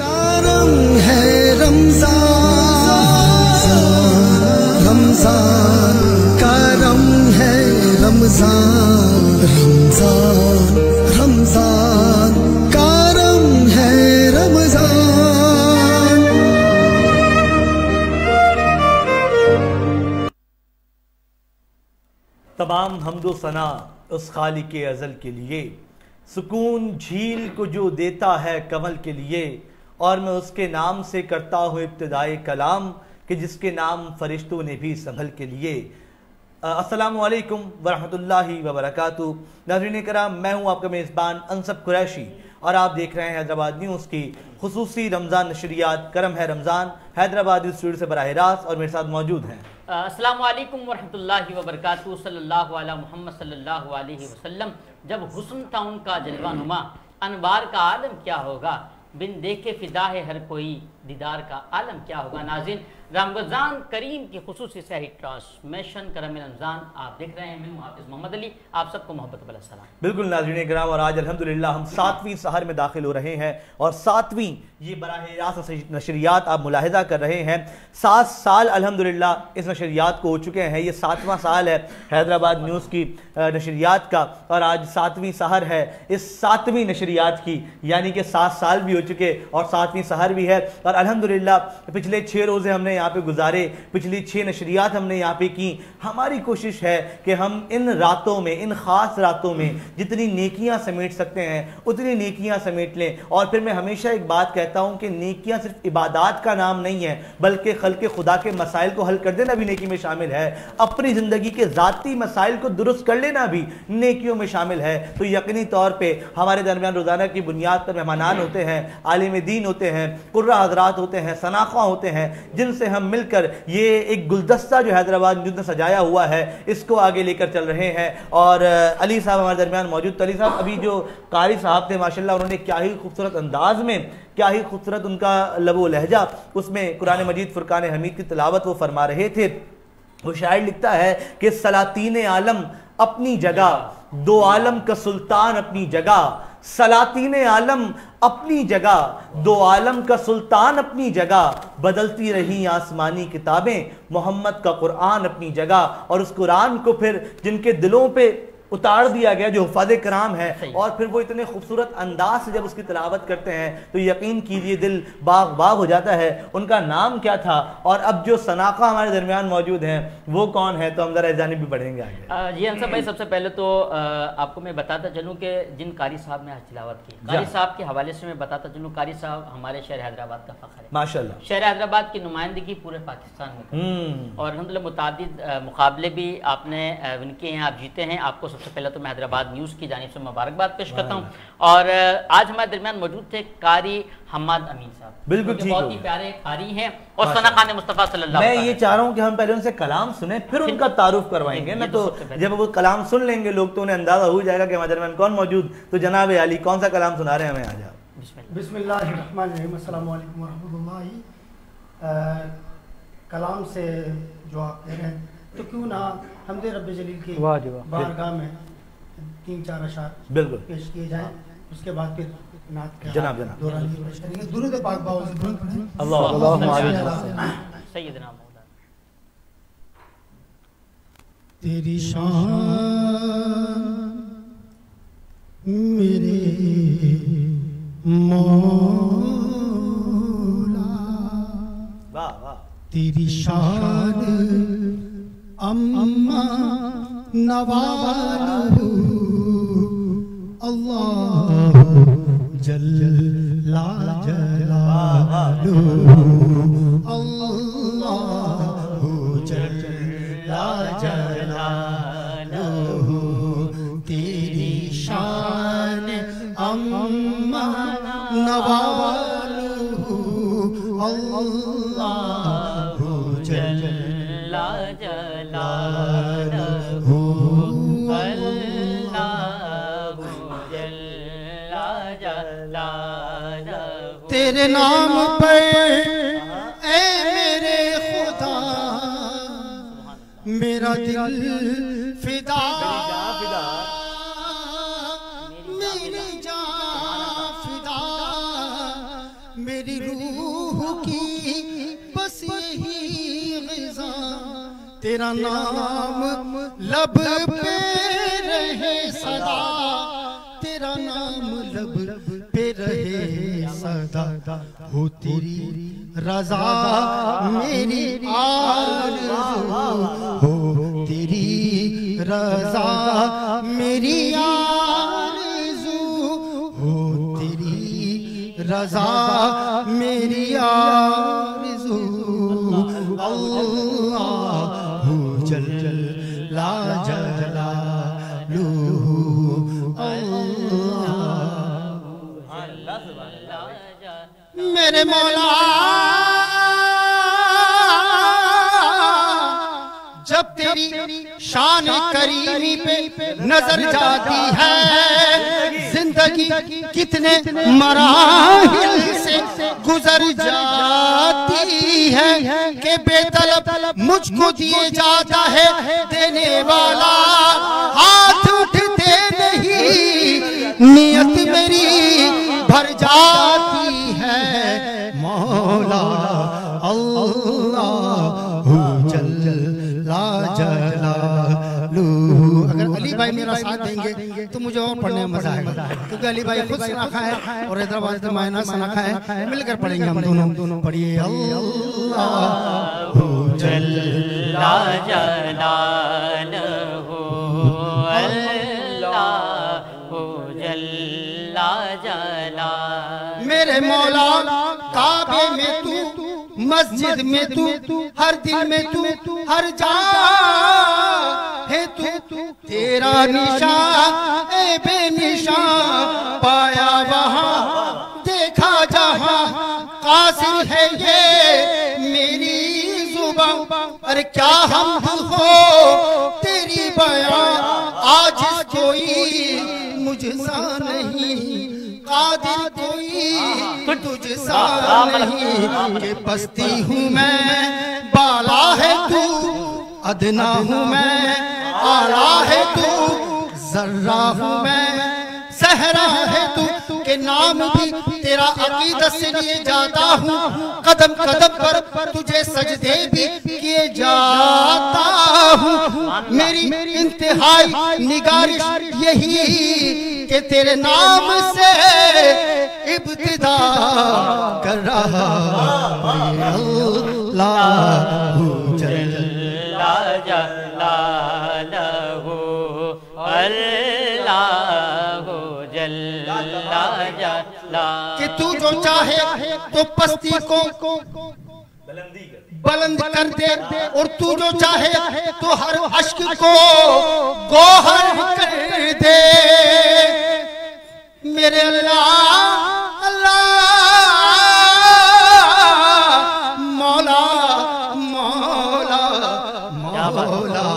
करम है रमजान रमजान करम है रमजान रमजान रमजान करम है रमजान। तमाम हम्दो सना उस खालिक अज़ल के लिए, सुकून झील को जो देता है कमल के लिए, और मैं उसके नाम से करता हूँ इब्तिदाए कलाम कि जिसके नाम फरिश्तों ने भी संभल के लिए। अस्सलामु अलैकुम वरहमतुल्लाहि वबरकातुहू। नाज़रीन कराम, मैं हूँ आपका मेज़बान अंसब कुरैशी और आप देख रहे हैं हैदराबाद न्यूज़ की खुसूसी रमज़ान नशरियात करम है रमज़ान। हैदराबाद स्टूडियो से बराह रास्त और मेरे साथ मौजूद हैं अस्सलाम वालेकुम वरहमतुल्लाहि वबरकातुहू सल्लल्लाहु अला मुहम्मद सल्लल्लाहु अलैहि वसल्लम। जब हुस्न था उनका जलवा नुमा, अनवार का आलम क्या होगा, बिन देखे फिदा है हर कोई, दीदार का आलम क्या होगा। नाज़रीन, रमज़ान करीम की खुसूसी सही ट्रांसमिशन करम रमज़ान आप देख रहे हैं। मैं हाफिज़ मोहम्मद अली, आप सबको मोहब्बत वाला सलाम। बिल्कुल नाज़रीन किराम, और आज अल्हम्दुलिल्लाह हम 7वीं सहर में दाखिल हो रहे हैं और 7वीं ये बराह रास्त नशरियात आप मुलाहिज़ा कर रहे हैं। 7 साल अल्हम्दुलिल्लाह इस नशरियात को हो चुके हैं। ये 7वां साल है हैदराबाद न्यूज़ की नशरियात का और आज 7वीं सहर है इस 7वीं नशरियात की, यानी कि 7 साल भी हो चुके और 7वीं सहर भी है। और अल्हम्दुलिल्लाह पिछले 6 रोज़े हमने यहाँ पे गुजारे, पिछली 6 नशरियात हमने यहाँ पे की। हमारी कोशिश है कि हम इन रातों में, इन ख़ास रातों में जितनी नेकियां समेट सकते हैं उतनी नेकियां समेट लें। और फिर मैं हमेशा एक बात कहता हूँ कि नेकियां सिर्फ इबादत का नाम नहीं है, बल्कि खल्क़े खुदा के मसाइल को हल कर देना भी नेकी में शामिल है। अपनी ज़िंदगी के ज़ाती मसाइल को दुरुस्त कर लेना भी नेकियों में शामिल है। तो यकीनी तौर पर हमारे दरमियान रोज़ाना की बुनियाद पर मेहमानान होते हैं, आलिम दीन होते हैं, कुर्रा हज़रात होते हैं, सनाख़ा होते हैं, जिनसे हम मिलकर ये एक गुलदस्ता जो हैदराबाद न्यूज़ ने सजाया हुआ है इसको आगे लेकर चल रहे हैं। और अली साहब हमारे दरमियान मौजूद। अली साहब, अभी जो कारी साहब थे माशाल्लाह, उन्होंने क्या ही खूबसूरत अंदाज में, क्या ही खूबसूरत उनका लबो लहजा, उसमें कुरान मजीद फुरकान हमीद की तिलावत वो फरमा रहे थे। वो शायर लिखता है कि सलातीन आलम अपनी जगह, दो आलम का सुल्तान अपनी जगह, सलातीन आलम अपनी जगह, दो आलम का सुल्तान अपनी जगह, बदलती रही आसमानी किताबें, मोहम्मद का कुरान अपनी जगह। और उस कुरान को फिर जिनके दिलों पे उतार दिया गया, जो हुफ़ाज़े कराम है, और फिर वो इतने खूबसूरत अंदाज से जब उसकी तिलावत करते हैं तो यकीन कीजिए दिल बाग बाग हो जाता है। उनका नाम क्या था और अब जो सनाख़ा हमारे दरमियान मौजूद हैं वो कौन है, तो हम ज़रा जानिब भी बढ़ेंगे आगे। जी अंसर भाई, सबसे पहले तो आपको मैं बताता चलूँ कि जिन कारी साहब ने आज तिलावत की, कारी साहब के हवाले से मैं बताता चलूँ, कारी साहब हमारे शहर हैदराबाद का फ़ख्र है माशाल्लाह। शहर हैदराबाद की नुमाइंदगी पूरे पाकिस्तान में और अल्हम्दुलिल्लाह मुतादिद मुकाबले भी आपने विन किए हैं, आप जीते हैं। आपको सबसे पहले तो मैं हैदराबाद न्यूज़ की जानिब से मुबारकबाद पेश करता हूँ। और आज हमारे दरमियान मौजूद थे कारी हम्माद अमीन साहब, बिल्कुल ठीक, बहुत ही प्यारे कारी हैं और सना खान मुस्तफ़ा सल्लल्लाहु अलैहि वसल्लम। मैं ये चाह रहा हूँ कि हम पहले उनसे कलाम सुने फिर उनका तारुफ करवाएंगे ना, तो जब वो कलाम सुन लेंगे लोग तो उन्हें अंदाजा हो जाएगा कि हमारे दरमियान कौन मौजूद। तो जनाब अली कौन सा कलाम सुना रहे हैं हमें आज? बिस्मिल्लाहिर्रहमानिर्रहीम, अस्सलामु अलैकुम वरहमतुल्लाहि। कलाम से जो आप कह रहे हैं तो क्यों ना हमदे रब्बे जलील की बारगाह में 3-4 अशार बिल्कुल पेश किए जाएं, उसके बाद फिर नात के जनाब दुरूद पाक बाउल से पढ़ें। अल्लाहुम्मा सल्ली सय्यदना तेरी शान मेरे मौला, वाह वाह, तेरी शान अम्मा नवालू अल्लाह जल्ला जलालू, अल्लाह जल्ला जलालू, तेरी शान अम्मा नवालू अल्लाह जल्ला जलालू, तेरे नाम पर ऐ मेरे खुदा मेरा दिल फिदा, मेरी जान फिदा, मेरी रूह की बस यही ग़िज़ा, तेरा नाम लब पे रहे सदा, तेरा नाम लब पे रहे सदा, हो तेरी रज़ा मेरी आरज़ू, हो तेरी रज़ा मेरी आरज़ू, हो तेरी रज़ा मेरी आरज़ू, अल्लाह जल्ला जलालू, अल्लाह मौला जब तेरी शान करीमी पे नजर जाती है, जिंदगी कितने मराहिल से गुजर जाती है कि बेतलब मुझको दिए जाता है देने वाला, हाथ उठते नहीं नियत मेरी भर जाती है मौला अल्लाह जल्ला जलालुहु। अगर अली भाई मेरा साथ देंगे तो मुझे और पढ़ने में मजा आएगा, क्योंकि अली भाई खुद सनाखा है और हैदराबाद का मायना सनाखा है, मिलकर पढ़ेंगे हम दोनों। पढ़िए अल्लाहु जल्ला जलालुहु अल्लाहु जल्ला जलालुहु। मेरे मौला काबे में तू, मस्जिद में तू, हर दिल में तू, हर जगह है तू, तेरा निशान ए बेनिशान पाया वहाँ देखा जहाँ, कासिर है ये मेरी जुबान, अरे क्या हम हो तेरी बयान, आज कोई मुझसा नहीं, कादिर कोई तुझसा नहीं, के पस्ती हूँ मैं बाला है तू, अदना हूँ मैं आला है तू, जर्रा हूँ मैं सहरा है तू, के नाम भी तेरा अकीदत से लिए जाता हूँ, कदम कदम पर तुझे सजदे भी किए जाता हूँ। मेरी इंतहाई निगारिश यही कि तेरे नाम से इब्तिदा कर रहा अल्लाहु जल्ला जलालुहु अल्लाहु जल्ला जलालुहु। कि तू जो चाहे तो पस्ती को बुलंद कर दे, और तू जो चाहे तो हर अश्क को गोहर कर दे। मेरे अल्लाह अल्लाह मौला मौला मौला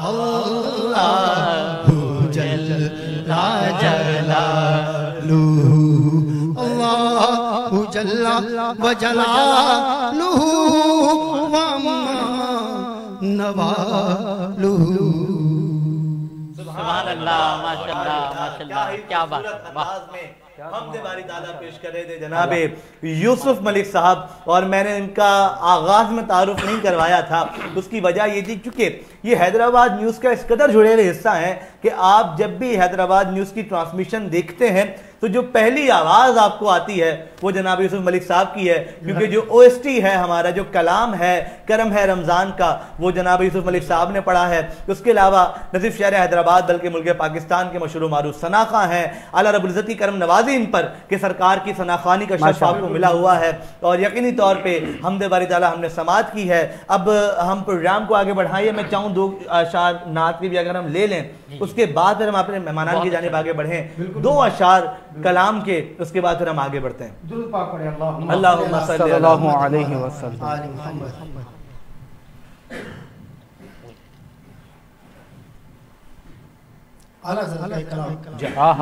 अल्लाहु जल्ला जलालुहु अल्लाहु जल्ला व जलालुहु व नवालुहु। सुभान अल्लाह, माशाअल्लाह माशाअल्लाह, क्या बात है। हमदे बारी ताला पेश कर रहे थे जनाब यूसुफ मलिक साहब, और मैंने इनका आगाज में तारुफ नहीं करवाया था, उसकी वजह ये थी क्योंकि ये हैदराबाद न्यूज़ का इस कदर जुड़े हुए हिस्सा है कि आप जब भी हैदराबाद न्यूज़ की ट्रांसमिशन देखते हैं तो जो पहली आवाज़ आपको आती है वो जनाब यूसुफ मलिक साहब की है, क्योंकि जो OST है हमारा, जो कलाम है करम है रमज़ान का, वो जनाब यूसुफ मलिक साहब ने पढ़ा है। उसके अलावा न सिर्फ शहर हैदराबाद बल्कि मुल्क पाकिस्तान के मशहूर मारूफ सनाखा हैं, अल्लाह रब्बुल इज़्ज़त की करम नवाजी इन पर कि सरकार की सनाखानी का शर्फ आपको मिला हुआ है, और यकीनी तौर पर हमदे बारी ताला हमने समात की है। अब हम प्रोग्राम को आगे बढ़ाइए, मैं चाहूँ 2 अशार नात की भी अगर हम ले लें, उसके बाद फिर हम अपने मेहमानान की जानिब आगे बढ़ें, 2 अशार कलाम के, उसके बाद फिर हम आगे बढ़ते हैं। अल्लाहुम्मा सल्लल्लाहु अलैहि वसल्लम। आला ज़रा कलाम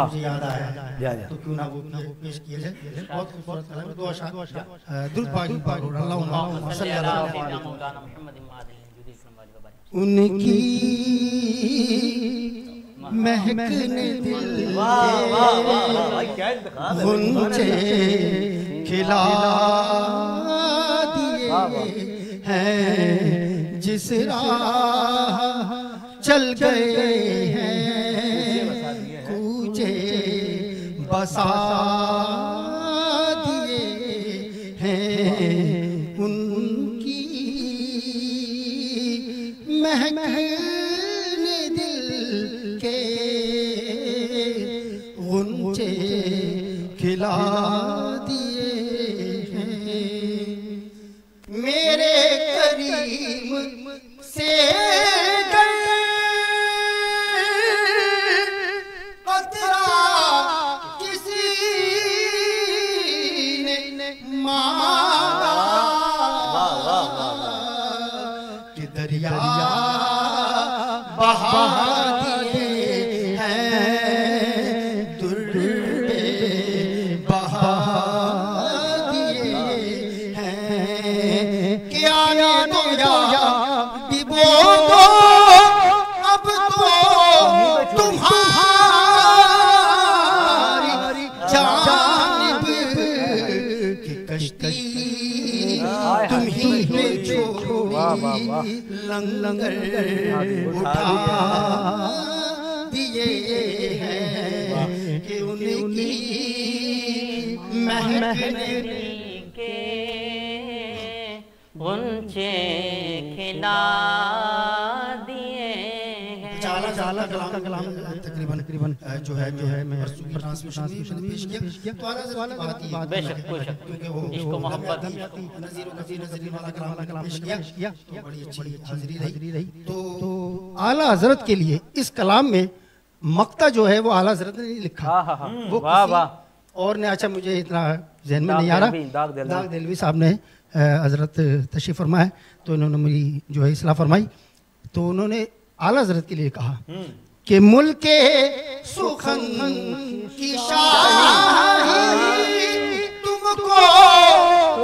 मुझे याद आया, तो क्यों ना वो पेश किए जाए। बहुत खूबसूरत कलाम, 2 अशार दुरूद पाक अल्लाहुम्मा सल्लल्लाहु अलैहि वसल्लम। उनकी महकने दिल गुंजे खिला दिए हैं, जिस राह चल गए हैं कूचे बसा दिए हैं। उनकी महकने दिल के गुंजे खिला दिए हैं। मेरे करीम से कतरा किसी ने मां तुम ही पे छोड़ी लंगर उठा दिए हैं कि उनकी महकने के गुंचे खिला दिए हैं। जाला कलाम तकरीबन जो है मैं ट्रांसमिशन पेश किया तो आला बेशक इसको मोहब्बत पेश किया तो बड़ी अच्छी हाजिरी रही। तो आला हजरत के लिए इस कलाम में मक्ता जो है वो आला हजरत ने लिखा, वो वाह और ने, अच्छा मुझे इतना जहन में नहीं आ रहा, दाग देलवी साहब ने हजरत तशरीफ फरमाया तो उन्होंने मेरी जो है इस्लाह फरमाई। तो उन्होंने आला हजरत के लिए कहा कि मुल्के सुखन की शाही तुमको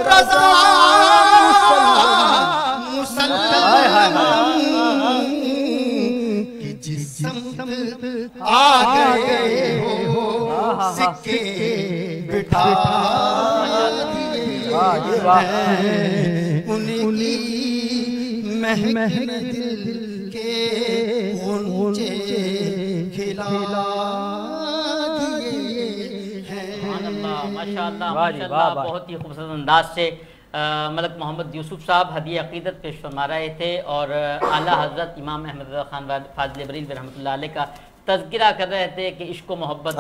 रज़ा मुसल्लम कि जिस समत आ गए हो सिक्के बिठा उनकी महक दिल के गुंजे खिला दिए हैं। माशाअल्लाह बहुत ही खूबसूरत अंदाज से मलक मोहम्मद यूसुफ साहब हदीया अकीदत पेश फरमा रहे थे और आला हजरत इमाम अहमद रज़ा खान फाज़िल बरेलवी रहमतुल्लाह अलैह का तज़किरा कर रहे थे कि इश्क मोहब्बत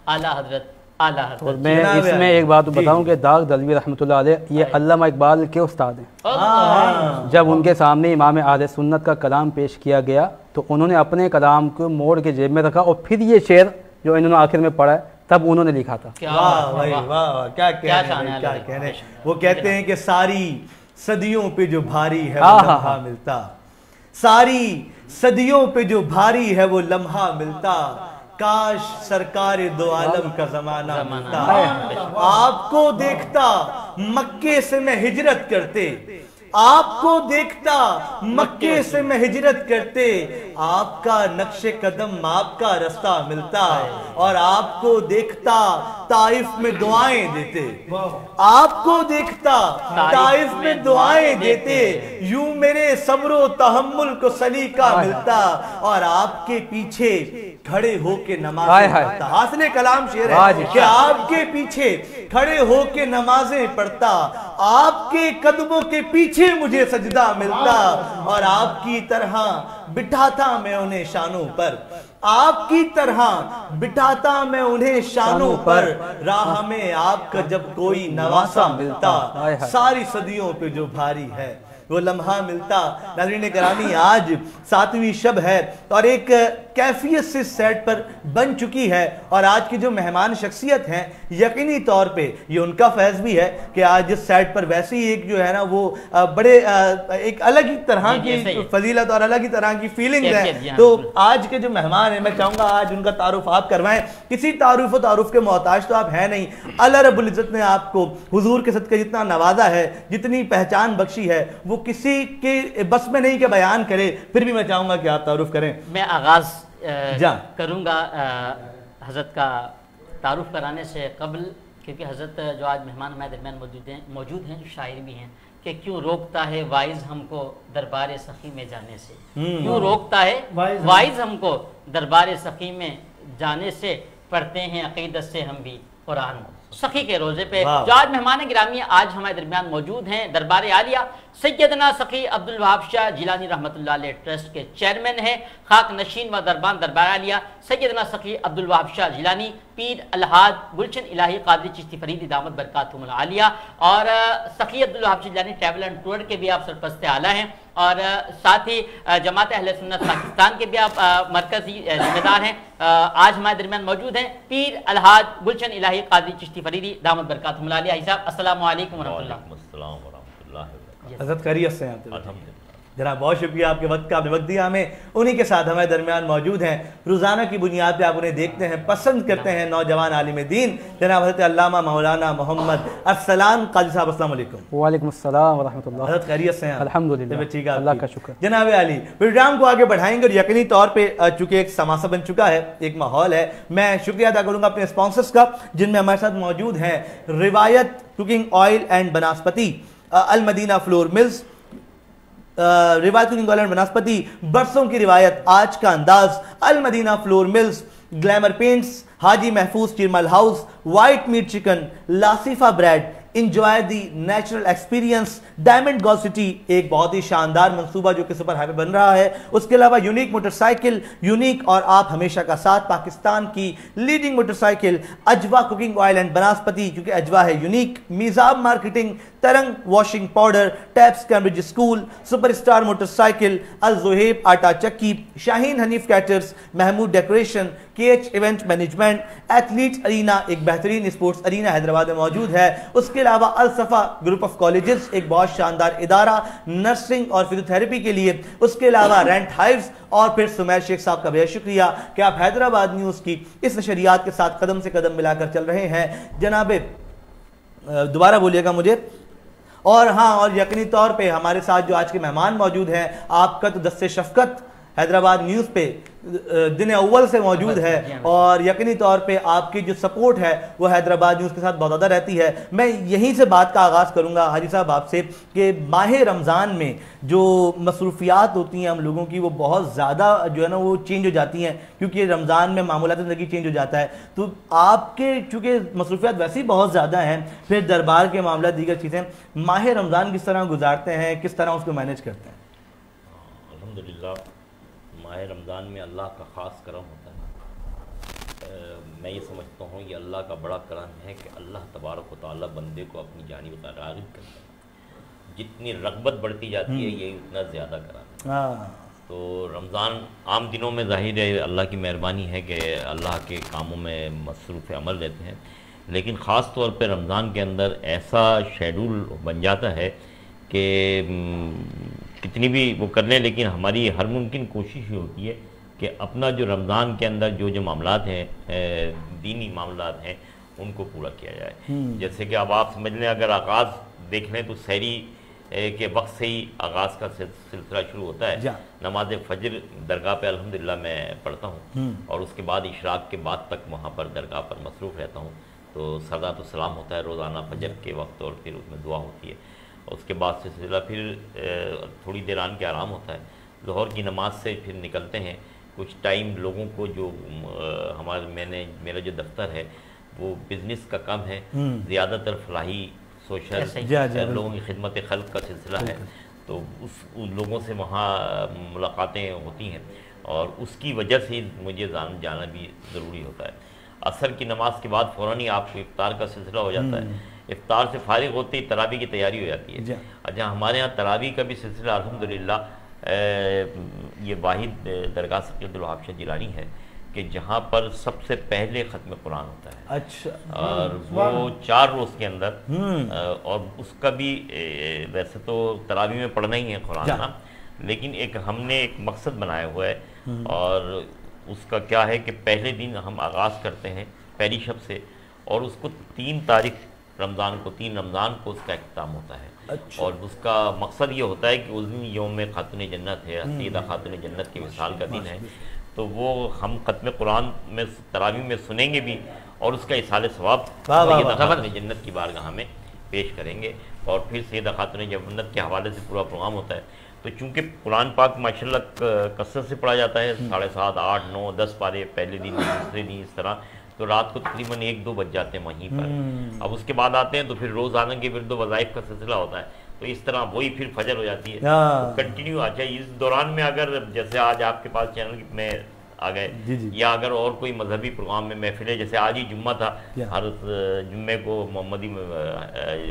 आला हजरत और मैं इसमें एक बात बताऊं कि दाग दलवी रहमतुल्लाह अलैह ये अल्लामा इकबाल के उस्ताद हैं। जब उनके सामने इमाम अहले सुन्नत का कलाम पेश किया गया तो उन्होंने अपने कलाम को मोड़ के जेब में रखा और फिर ये शेर जो इन्होंने आखिर में पढ़ा है तब उन्होंने लिखा था। वाह भाई वाह, क्या कहने। वो कहते हैं कि सारी सदियों पे जो भारी है वो लम्हा मिलता, सारी सदियों पे जो भारी है वो लम्हा मिलता, काश सरकार दो आलम का जमाना मिलता। आपको देखता मक्के से मैं हिजरत करते, आपको देखता मक्के से मैं हिजरत करते, आपका नक्शे कदम आपका रास्ता मिलता और आपको देखता ताइफ में दुआएं देते, आपको देखता ताइफ में दुआएं देते, यूं मेरे सब्रो तहम्मुल को सलीका मिलता और आपके पीछे खड़े होके नमाज़ें पढ़ता। हासिले कलाम शेर है कि आपके पीछे खड़े होके नमाजें पढ़ता, आपके कदमों के पीछे मुझे सजदा मिलता और आपकी तरह बिठाता मैं उन्हें शानों पर, आपकी तरह बिठाता मैं उन्हें शानों पर, राह में आपका जब कोई नवासा मिलता, सारी सदियों पे जो भारी है वो लम्हा मिलता। नाज़रीन करामी आज 7वीं शब है और एक कैफियत से सेट पर बन चुकी है और आज की जो मेहमान शख्सियत हैं यकीनी तौर पे ये उनका फैज़ भी है कि आज इस सेट पर वैसे ही एक जो है ना वो बड़े एक अलग ही तरह की फजीलत और अलग ही तरह की फीलिंग्स है। तो आज के जो मेहमान हैं मैं चाहूँगा आज उनका तारुफ आप करवाएं। किसी तारुफ के मोहताज तो आप हैं नहीं, अल्लाह रब्बुल इज़्ज़त ने आपको हुजूर के सदक़े जितना नवाजा है, जितनी पहचान बख्शी है वो किसी के बस में नहीं के बयान करे, फिर भी मैं चाहूँगा कि आप तारुफ करें। मैं आगाज़ करूँगा हज़रत का तारुफ कराने से कबल, क्योंकि हज़रत जो आज मेहमान हमारे दरमियान मौजूद हैं जो शायर भी हैं कि क्यों रोकता है वाइज हमको दरबार सखी में जाने से, क्यों रोकता है वाइज हमको दरबार सखी में जाने से, पढ़ते हैं अकीदत से हम भी कुरान सखी के रोजे पे। जो आज मेहमान गिरामी आज हमारे दरमियान मौजूद हैं दरबार आलिया सैयदना सखी अब्दुल वहाब शाह जिलानी रहमतुल्लाह अलैह ट्रस्ट के चेयरमैन हैं, खाक नशीन व दरबान दरबार आलिया सैयदना सखी अब्दुल वहाब शाह जिलानी पीर अलहाज गुलशन इलाही कादरी चिश्ती फरीदी दामद बरकातुहुल आलिया और सखी Abdul Wahab Shah Jilani travel and tour के भी आप सरपरस्त आला हैं और साथ ही जमात अहले सुन्नत पाकिस्तान के भी आप मरकजी जिम्मेदार हैं। आज हमारे दरमियान मौजूद हैं पीर अलहाज गुलशन इलाही कादरी चिश्ती फरीदी दामद बरकातुहुल आलिया। साहब अस्सलाम वालेकुम वरहमतुल्लाह। हज़रत खैरियत से हैं? जनाब बहुत शुक्रिया आपके वक्त का, आपने वक्त दिया हमें। उन्हीं के साथ हमारे दरमियान मौजूद हैं, रोज़ाना की बुनियाद पे आप उन्हें देखते हैं, पसंद करते हैं, नौजवान आलिम दीन जनाब हज़रत अल्लामा मौलाना मोहम्मद अरसलान काजी साहब। अस्सलाम वालेकुम। वालेकुम अस्सलाम वरहमतुल्लाह। हज़रत खैरियत से हैं? अल्हम्दुलिल्लाह, ठीक है, अल्लाह का शुक्र। जनाब अली प्रोग्राम को आगे बढ़ाएंगे और यकीनी तौर पर चूंकि एक समासा बन चुका है, एक माहौल है, मैं शुक्रिया अदा करूँगा अपने स्पॉन्सर्स का जिनमें हमारे साथ मौजूद हैं रिवायत cooking oil and vanaspati, Al Madina flour mills, रिवायत इंग्लैंड वनस्पति, बरसों की रिवायत, आज का अंदाज, Al Madina flour mills, glamour paints, Haji Mahfooz Sheermal house, white meat chicken, Lasifa bread, enjoy the natural experience, diamond गॉल सिटी, एक बहुत ही शानदार मंसूबा जो कि सुपर हाईवे बन रहा है। उसके अलावा यूनिक मोटरसाइकिल, यूनिक और आप हमेशा का साथ, पाकिस्तान की leading motorcycle, Ajwa cooking oil and vanaspati क्योंकि अजवा है unique, Mizab marketing, Tarang washing powder, Taps Cambridge school, superstar motorcycle, Al Zohaib Atta Chakki, Shaheen Hanif caters, Mahmood decoration, KH event management, athlete arena, एक बेहतरीन स्पोर्ट्स अरीना हैदराबाद में मौजूद है। उसके अलावा अल सफा ग्रुप ऑफ कॉलेजेस, एक बहुत शानदार इदारा नर्सिंग और फिजियोथेरेपी के लिए। उसके अलावा रेंट हाइव्स, और फिर सुमैर शेख साहब का बेहद शुक्रिया कि आप हैदराबाद न्यूज़ की इस नशरियात के साथ कदम से कदम मिलाकर चल रहे हैं। जनाबे दोबारा बोलिएगा मुझे। और हाँ, और यकीनी तौर पे हमारे साथ जो आज के मेहमान मौजूद हैं, आपका तो दस्ते शफकत हैदराबाद न्यूज़ पे दिन अव्वल से मौजूद है और यकीनी तौर पे आपकी जो सपोर्ट है वो हैदराबाद न्यूज़ के साथ बहुत ज़्यादा रहती है। मैं यहीं से बात का आगाज़ करूँगा हाजी साहब आपसे कि माह रमज़ान में जो मसरूफियात होती हैं हम लोगों की वो बहुत ज़्यादा जो है ना वो चेंज हो जाती हैं, क्योंकि रमज़ान में मामूलात ज़िंदगी चेंज हो जाता है। तो आपके चूँकि मसरूफियात वैसे ही बहुत ज़्यादा हैं, फिर दरबार के मामला दीगर चीज़ें, माह रमज़ान किस तरह गुजारते हैं, किस तरह उसको मैनेज करते हैं? अल्हम्दुलिल्लाह, माह रमज़ान में अल्लाह का ख़ास करम होता है। मैं ये समझता हूँ ये अल्लाह का बड़ा करम है कि अल्लाह तबारक व तआला बंदे को अपनी जानिब राग़िब करता है। जितनी रग़बत बढ़ती जाती है ये उतना ज़्यादा करम है। तो रमज़ान आम दिनों में ज़ाहिर है अल्लाह की मेहरबानी है कि अल्लाह के कामों में मसरूफ़ अमल रहते हैं, लेकिन ख़ास तौर पर रमज़ान के अंदर ऐसा शेड्यूल बन जाता है कि कितनी भी वो कर लें, लेकिन हमारी हर मुमकिन कोशिश ये होती है कि अपना जो रमज़ान के अंदर जो मामलात हैं, दीनी मामलात हैं, उनको पूरा किया जाए। जैसे कि अब आप समझ लें, अगर आगाज़ देख लें तो सहरी के वक्त से ही आगाज़ का सिलसिला शुरू होता है। नमाज फ़जर दरगाह पे अल्हम्दुलिल्लाह मैं पढ़ता हूँ और उसके बाद इशराक के बाद तक वहाँ पर दरगाह पर मसरूफ़ रहता हूँ। तो सदा तो सलाम होता है रोज़ाना फजर के वक्त और फिर उसमें दुआ होती है। उसके बाद से सिलसिला फिर थोड़ी देर आन के आराम होता है। ज़ोहर की नमाज से फिर निकलते हैं। कुछ टाइम लोगों को जो मेरा जो दफ्तर है वो बिज़नेस का कम है, ज़्यादातर फलाही सोशल लोगों की खिदमत खल्क़ का सिलसिला है, तो उन लोगों से वहाँ मुलाकातें होती हैं और उसकी वजह से मुझे जाना भी ज़रूरी होता है। असर की नमाज के बाद फ़ौरन ही आपको इफ्तार का सिलसिला हो जाता है। इफ्तार से फारिग होते ही तरावी की तैयारी हो जाती है। अच्छा, हमारे यहाँ तरावी का भी सिलसिला अल्हम्दुलिल्लाह ये वाहिद दरगाह सकीयतुल वहाब शाह जिलानी है कि जहाँ पर सबसे पहले ख़त्म कुरान होता है। अच्छा। और वो 4 रोज़ के अंदर और उसका भी वैसे तो तरावी में पढ़ना ही है कुरान ना, लेकिन हमने एक मकसद बनाया हुआ है और उसका क्या है कि पहले दिन हम आगाज़ करते हैं पहली शब से और उसको 3 तारीख रमज़ान को उसका इख्तिताम होता है। अच्छा। और उसका मकसद ये होता है कि उस दिन यौम खातून जन्नत है, सैयदा खातून जन्नत के विसाल का दिन है, तो वो हम ख़त्म कुरान में तरावी में सुनेंगे भी और उसका इसाले सवाब सैयदा खातून जन्नत की बारगाह में पेश करेंगे और फिर सैयदा खातून जन्नत के हवाले से पूरा प्रोग्राम होता है। तो चूँकि कुरान पाक माशाल्लाह कसरत से पढ़ा जाता है, 7:30, 8, 9, 10 पारे पहले दिन दूसरे दिन इस तरह, तो रात को तकरीबन 1-2 बज जाते हैं वहीं पर। अब उसके बाद आते हैं तो फिर रोज़ाना के फिर 2 वज़ाइफ का सिलसिला होता है, तो इस तरह वही फिर फजर हो जाती है तो कंटिन्यू। अच्छा, इस दौरान में अगर जैसे आज आपके पास चैनल में आ गए या अगर और कोई मजहबी प्रोग्राम में महफिल है, जैसे आज ही जुम्मा था, हर जुम्मे को मोहम्मदी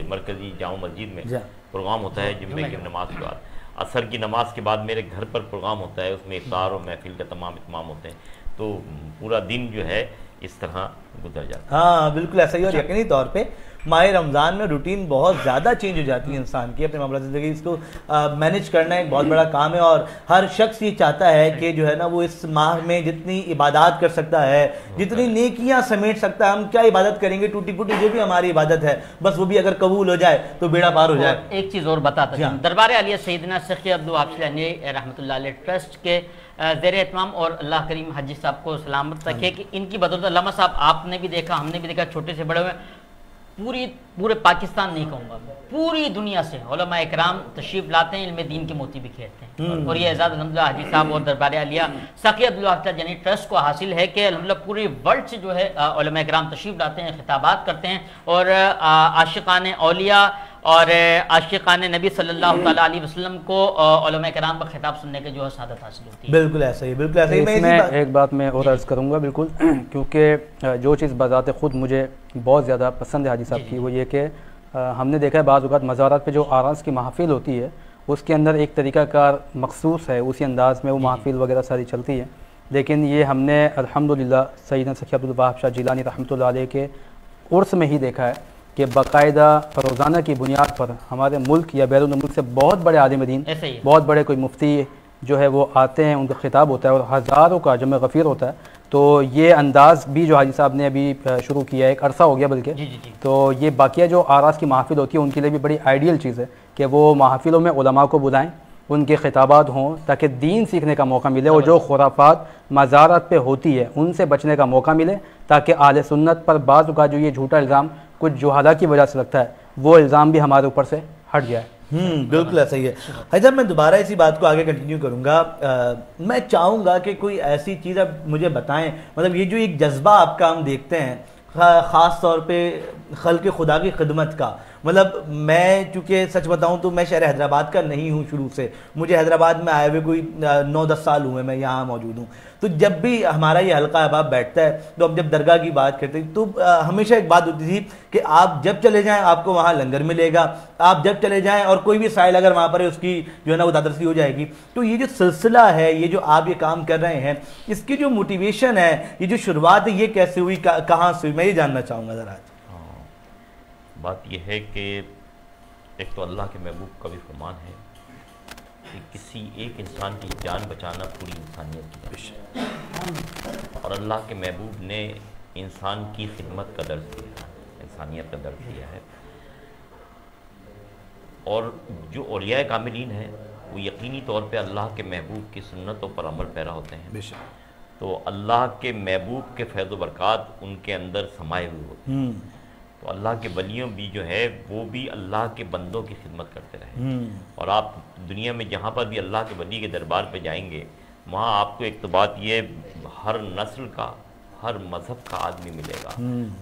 मरकज़ी जामा मस्जिद में प्रोग्राम होता है जुम्मे की नमाज के बाद। असर की नमाज के बाद मेरे घर पर प्रोग्राम होता है, उसमें इफ्तार और महफिल का तमाम इत्माम होते हैं, तो पूरा दिन जो है इस तरह गुजर जाता है। हाँ बिल्कुल ऐसा ही। और यकीनी तौर पे माह रमज़ान में रूटीन बहुत ज़्यादा चेंज हो जाती है इंसान की, अपने मामला ज़िंदगी इसको मैनेज करना एक बहुत बड़ा काम है और हर शख्स ये चाहता है कि जो है ना वो इस माह में जितनी इबादत कर सकता है, जितनी नेकियां समेट सकता है। हम क्या इबादत करेंगे, टूटी फूटी जो भी हमारी इबादत है, बस वो भी अगर कबूल हो जाए तो बेड़ा पार हो जाए। एक चीज़ और बताता हूँ, दरबार आलिया सैयदना शेख अब्दुल वहाब शाह रहमतुल्लाह अलैह ट्रस्ट के ज़ेर एहतमाम और अल्लाह करीम हाजी साहब को सलामत रखे कि इनकी बदौलत अल्लामा साहब आपने भी देखा, हमने भी देखा, छोटे से बड़े हुए पूरे पाकिस्तान नहीं कहूँगा, पूरी दुनिया से उलमा इकराम तशरीफ लाते हैं, इल्म दीन के मोती बिखेरते हैं। और ये एजाज़ अल्हम्दुलिल्लाह हाजी साहब और दरबार आलिया सखी अब्दुल वाहिद जानी ट्रस्ट को हासिल है कि अल्हम्दुलिल्लाह पूरे वर्ल्ड से जो है उलमा इकराम तशरीफ लाते हैं, खिताबात करते हैं और आशिकान औलिया और आशिकान नबी सल्लल्लाहु तआला अलैहि वसल्लम को उलमा इकराम का खिताब सुनने के जो है सादत हासिल होती है। बिल्कुल ऐसा ही, बिल्कुल ऐसा ही। इसमें एक बात मैं और अर्ज़ करूँगा बिल्कुल, क्योंकि जो चीज़ बज़ाते ख़ुद मुझे बहुत ज़्यादा पसंद है हाजी साहब की, वो ये कि हमने देखा है बाज़ औक़ात मज़ारात पे जो आरास की महफ़िल होती है उसके अंदर एक तरीक़ाकार मखसूस है, उसी अंदाज़ में वो महफ़िल वगैरह सारी चलती है। लेकिन ये हमने अल्हम्दुलिल्लाह सैयदना सखी अब्दुल वहाब शाह जिलानी रहमतुल्लाह अलैह के उर्स में ही देखा है कि बाकायदा रोज़ाना की बुनियाद पर हमारे मुल्क या बैरून मुल्क से बहुत बड़े आलिम दीन, बहुत बड़े कोई मुफ्ती जो है वो आते हैं, उनका खिताब होता है और हज़ारों का जमे गफ़ीर होता है। तो ये अंदाज़ भी जो हाजी साहब ने अभी शुरू किया है, एक अरसा हो गया बल्कि, तो ये बाकिया जो आरास की महफ़िल होती है उनके लिए भी बड़ी आइडियल चीज़ है कि वो महफ़िलों में उलमा को बुलाएं, उनके खिताबात हों ताकि दीन सीखने का मौका मिले और जो खुराफात मज़ारात पे होती है उनसे बचने का मौका मिले, ताकि आले सुन्नत पर बाज़ का जो ये झूठा इल्ज़ाम कुछ जुहाला की वजह से लगता है वो इल्ज़ाम भी हमारे ऊपर से हट जाए। बिल्कुल ऐसा ही है। हाजी मैं दोबारा इसी बात को आगे कंटिन्यू करूँगा। मैं चाहूँगा कि कोई ऐसी चीज़ आप मुझे बताएं, मतलब ये जो एक जज्बा आपका हम देखते हैं ख़ास तौर पे खल्क़ खुदा की खिदमत का, मतलब मैं चूँकि सच बताऊँ तो मैं शहर हैदराबाद का नहीं हूँ शुरू से, मुझे हैदराबाद में आए हुए कोई 9-10 साल हुए मैं यहाँ मौजूद हूँ। तो जब भी हमारा ये हल्का अहबाब बैठता है तो अब जब दरगाह की बात करते हैं तो हमेशा एक बात होती थी कि आप जब चले जाएं आपको वहाँ लंगर मिलेगा, आप जब चले जाएं और कोई भी साइल अगर वहाँ पर है उसकी जो है ना वो दादरसी हो जाएगी। तो ये जो सिलसिला है, ये जो आप ये काम कर रहे हैं, इसकी जो मोटिवेशन है, ये जो शुरुआत है, ये कैसे हुई, कहाँ से हुई, मैं ये जानना चाहूँगा ज़रा। बात यह है कि एक तो अल्लाह के महबूब का भी फरमान है कि किसी एक इंसान की जान बचाना पूरी इंसानियत की पेश, और अल्लाह के महबूब ने इंसान की खिदमत का दर्ज दिया, इंसानियत का दर्ज दिया है। और जो औलिया कामिलीन हैं वो यकीनी तौर पे अल्लाह के महबूब की सुन्नतों पर अमल पैरा होते हैं। तो अल्लाह के महबूब के फैज़ व बरक़ात उनके अंदर समाये हुए होते हैं। तो अल्लाह के वलियों भी जो है वो भी अल्लाह के बंदों की खिदमत करते रहे। और आप दुनिया में जहाँ पर भी अल्लाह के वली के दरबार पे जाएंगे वहाँ आपको एक तो बात ये हर नस्ल का, हर मज़हब का आदमी मिलेगा।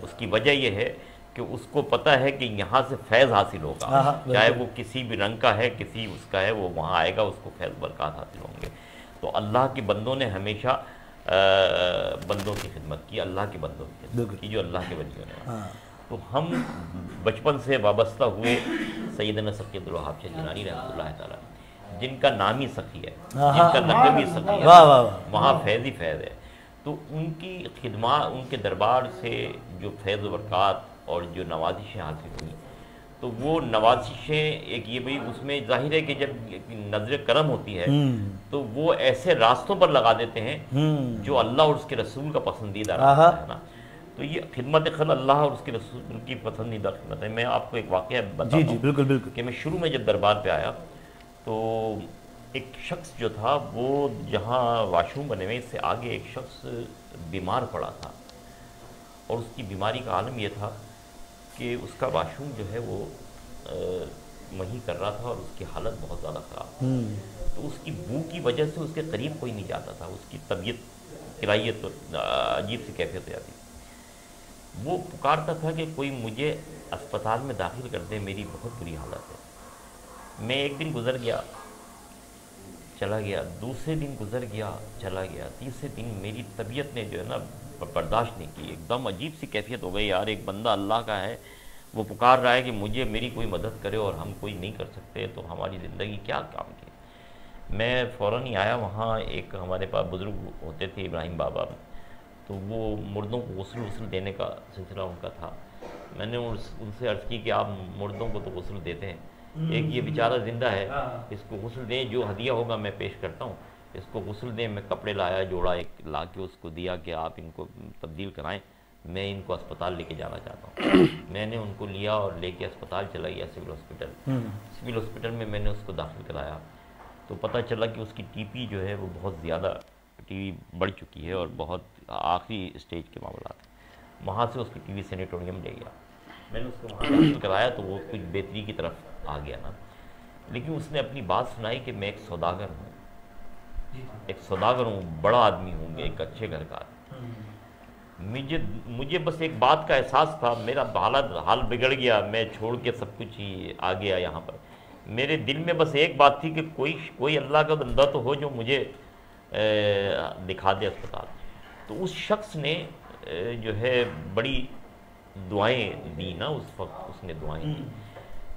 उसकी वजह यह है कि उसको पता है कि यहाँ से फैज़ हासिल होगा, चाहे वो किसी भी रंग का है, किसी उसका है, वो वहाँ आएगा, उसको फैज़ बरक़ात हासिल होंगे। तो अल्लाह के बंदों ने हमेशा बंदों की खिदमत की, अल्लाह के बंदों की खिदमत की, जो अल्लाह के वलियों ने। तो हम बचपन से वाबस्ता हुए सैयदना सखी अब्दुल वहाब शाह जिलानी रहमतुल्लाह तआला, जिनका नाम ही सखी है, जिनका लक़ब ही सखी है, वहाँ फैज़ ही फैज़ है। तो उनकी खिदमत, उनके दरबार से जो फैज़ व बरक़ात और जो नवाजिशें हासिल हुई, तो वो नवाजिशें एक ये भी उसमें ज़ाहिर है कि जब नज़र करम होती है तो वो ऐसे रास्तों पर लगा देते हैं जो अल्लाह और उसके रसूल का पसंदीदा रास्ता है ना। तो ये खिदमत खल अल्लाह और उसके रसूल की पसंदीदा खिदमत है। मैं आपको एक वाक़या बताता हूँ। बिल्कुल बिल्कुल। कि मैं शुरू में जब दरबार पे आया तो एक शख्स जो था वो जहाँ वाशरूम बने हुए इससे आगे एक शख्स बीमार पड़ा था, और उसकी बीमारी का आलम यह था कि उसका वाशरूम जो है वो वहीं कर रहा था और उसकी हालत बहुत ज़्यादा ख़राब। तो उसकी बू की वजह से उसके करीब कोई नहीं जाता था, उसकी तबीयत किरायत तो अजीब सी कैफियत हो जाती थी। वो पुकारता था कि कोई मुझे अस्पताल में दाखिल कर दे, मेरी बहुत बुरी हालत है। मैं एक दिन गुजर गया, चला गया, दूसरे दिन गुजर गया, चला गया, तीसरे दिन मेरी तबीयत ने जो है ना बर्दाश्त नहीं की, एकदम अजीब सी कैफियत हो गई। यार एक बंदा अल्लाह का है, वो पुकार रहा है कि मुझे मेरी कोई मदद करे और हम कोई नहीं कर सकते, तो हमारी ज़िंदगी क्या काम की। मैं फ़ौरन ही आया, वहाँ एक हमारे पास बुज़ुर्ग होते थे इब्राहिम बाबा, तो वो मुर्दों को गुस्ल देने का सिलसिला उनका था। मैंने उनसे अर्ज़ की कि आप मुर्दों को तो गुस्ल देते हैं, एक ये बेचारा ज़िंदा है, इसको गुस्ल दें, जो हदिया होगा मैं पेश करता हूँ, इसको गुस्ल दें। मैं कपड़े लाया, जोड़ा एक ला के उसको दिया कि आप इनको तब्दील कराएं, मैं इनको अस्पताल लेके जाना चाहता हूँ। मैंने उनको लिया और लेके अस्पताल चला गया, सिविल हॉस्पिटल। सिविल हॉस्पिटल में मैंने उसको दाखिल कराया तो पता चला कि उसकी टीपी जो है वो बहुत ज़्यादा टीबी बढ़ चुकी है और बहुत आखिरी स्टेज के मामला है। वहाँ से उसकी टीबी सैनिटोरियम ले गया। मैंने उसको वहाँ दाखिल कराया तो वो कुछ बेहतरी की तरफ आ गया ना, लेकिन उसने अपनी बात सुनाई कि मैं एक सौदागर हूँ, बड़ा आदमी हूँ, एक अच्छे घर का आदमी। मुझे बस एक बात का एहसास था, मेरा हाल बिगड़ गया, मैं छोड़ के सब कुछ ही आ गया यहाँ पर। मेरे दिल में बस एक बात थी कि कोई अल्लाह का बंदा तो हो जो मुझे दिखा दे अस्पताल। तो उस शख्स ने जो है बड़ी दुआएं दी ना, उस वक्त उसने दुआएं दी।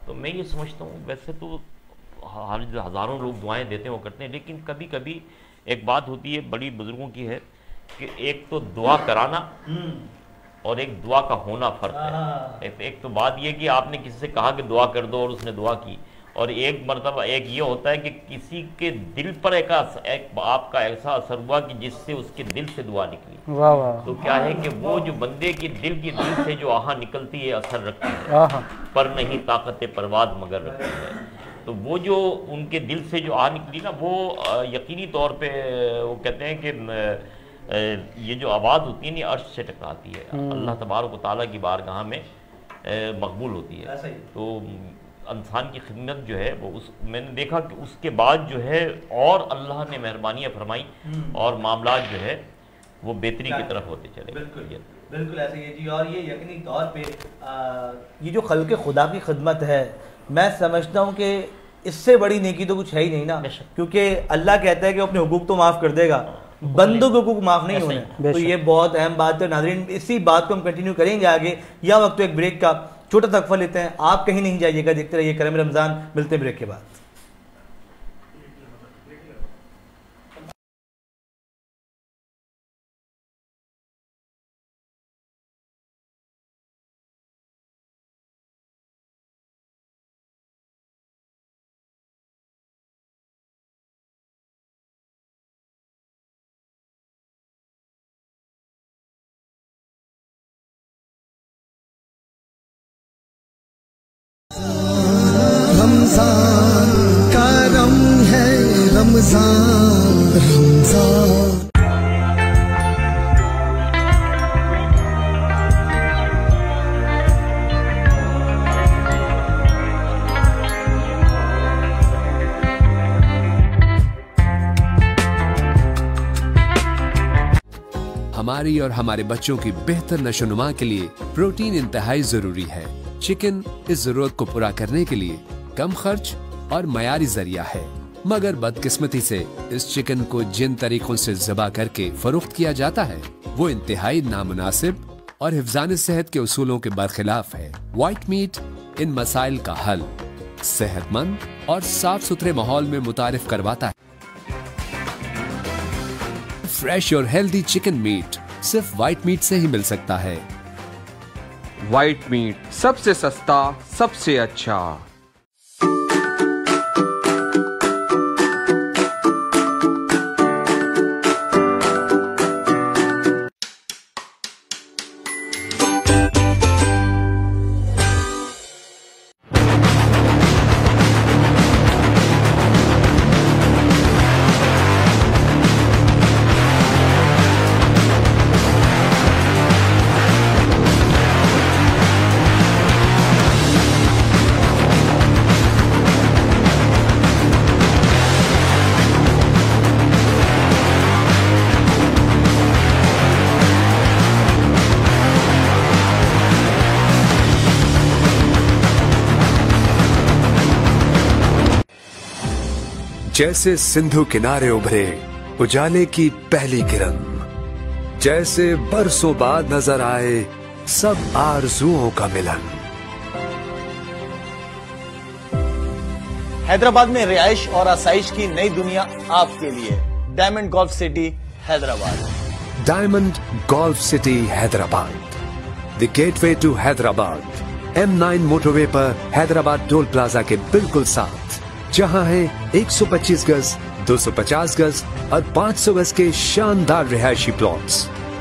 तो मैं ये समझता हूँ, वैसे तो हज़ारों लोग दुआएं देते हैं, वो करते हैं, लेकिन कभी कभी एक बात होती है बड़ी बुजुर्गों की है कि एक तो दुआ कराना और एक दुआ का होना फ़र्क है। एक तो बात यह कि आपने किसी से कहा कि दुआ कर दो और उसने दुआ की, और एक मरतबा एक ये होता है कि किसी के दिल पर एक आपका ऐसा असर हुआ कि जिससे उसके दिल से दुआ निकली। वाह वाह। तो क्या है कि वो जो बंदे की दिल से जो आहा निकलती है, असर रखती है, पर नहीं ताकत परवाज़ मगर रखती है। तो वो जो उनके दिल से जो आह निकली ना, वो यकीनी तौर पे वो कहते हैं कि ये जो आवाज़ होती है ना, अर्श से टकराती है, अल्लाह तबारक व तआला की बारगाह में मकबूल होती है। तो इंसान की खिदमत जो है वो मैंने देखा कि उसके बाद जो है और अल्लाह ने मेहरबानियाँ फरमाई और मामला जो है वो बेहतरी की तरफ होते चले। बिल्कुल ऐसे ही जी। और ये यकीनी तौर पे ये जो खल्क़ खुदा की खिदमत है, मैं समझता हूँ कि इससे बड़ी नेकी तो कुछ है ही नहीं ना, क्योंकि अल्लाह कहता है कि अपने हुकूक तो माफ़ कर देगा, बंदों के हुकूक माफ़ नहीं होने। तो ये बहुत अहम बात है। नाज़रीन, इसी बात को हम कंटिन्यू करेंगे आगे, या वक्त एक ब्रेक का छोटा तकफा लेते हैं। आप कहीं नहीं जाइएगा, देखते रहिए करम रमज़ान। मिलते हैं ब्रेक के बाद। रमजान का रंग है, रमजान रमजान। हमारी और हमारे बच्चों की बेहतर नशोनुमा के लिए प्रोटीन इंतहाई जरूरी है। चिकन इस जरूरत को पूरा करने के लिए कम खर्च और मयारी जरिया है, मगर बदकिस्मती से इस चिकन को जिन तरीकों से ज़बा करके फरोख्त किया जाता है वो इंतहाई नामुनासिब और हिफ्ज़ान सेहत के उसूलों के बरखिलाफ है। व्हाइट मीट इन मसाइल का हल सेहतमंद और साफ सुथरे माहौल में मुतारिफ करवाता है। फ्रेश और हेल्दी चिकन मीट सिर्फ व्हाइट मीट से ही मिल सकता है। व्हाइट मीट सबसे सस्ता, सबसे अच्छा। जैसे सिंधु किनारे उभरे उजाले की पहली किरण, जैसे बरसों बाद नजर आए सब आरजुओं का मिलन। हैदराबाद में रिहाइश और आसाइश की नई दुनिया आपके लिए। Diamond golf city Hyderabad. Diamond golf city Hyderabad, the gateway to Hyderabad. M9 motorway पर हैदराबाद टोल प्लाजा के बिल्कुल साथ, जहां है 125 गज, 250 गज और 500 गज के शानदार रिहायशी प्लॉट्स,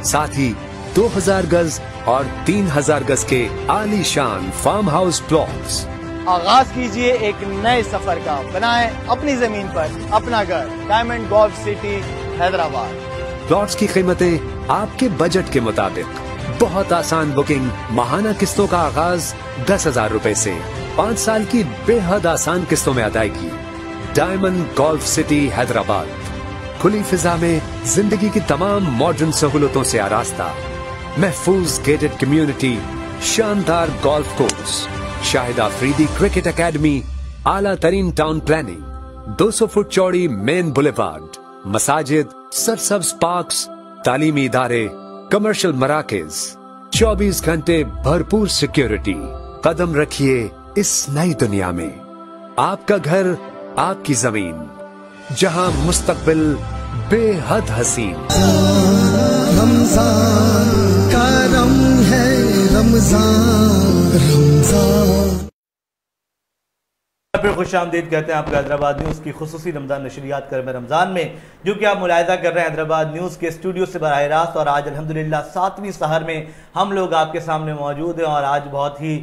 साथ ही 2000 गज और 3000 गज के आलीशान फार्म हाउस प्लॉट्स। आगाज कीजिए एक नए सफर का, बनाएं अपनी जमीन पर अपना घर। Diamond golf city Hyderabad. Plots की कीमतें आपके बजट के मुताबिक, बहुत आसान बुकिंग, माहाना किस्तों का आगाज 10,000 रुपए से, 5 साल की बेहद आसान किस्तों में अदायगी। डायमंड गोल्फ सिटी हैदराबाद, खुली फिजा में जिंदगी की तमाम मॉडर्न सहूलतों से आरास्ता, महफूज गेटेड कम्युनिटी, शानदार golf course, Shahid Afridi cricket academy, आला तरीन टाउन प्लानिंग, 200 फुट चौड़ी मेन बुलेवार्ड, मसाजिद, सरसब्ज पार्क्स, तालीमी इदारे, कमर्शियल मराकज, 24 घंटे भरपूर सिक्योरिटी। कदम रखिए इस नई दुनिया में। आपका घर, आपकी जमीन, जहां मुस्तकबिल बेहद हसीन। रमजान का रम है, रमजान रमजान। फिर खुश आमदीद कहते हैं आपका हैदराबाद न्यूज़ की खुसूसी रमज़ान नशरियात कर रमज़ान में, जो कि आप मुलाहिज़ा कर रहे हैं हैदराबाद न्यूज़ के स्टूडियो से बराह रास्त। और आज अल्हम्दुलिल्लाह 7वीं सहर में हम लोग आपके सामने मौजूद हैं। और आज बहुत ही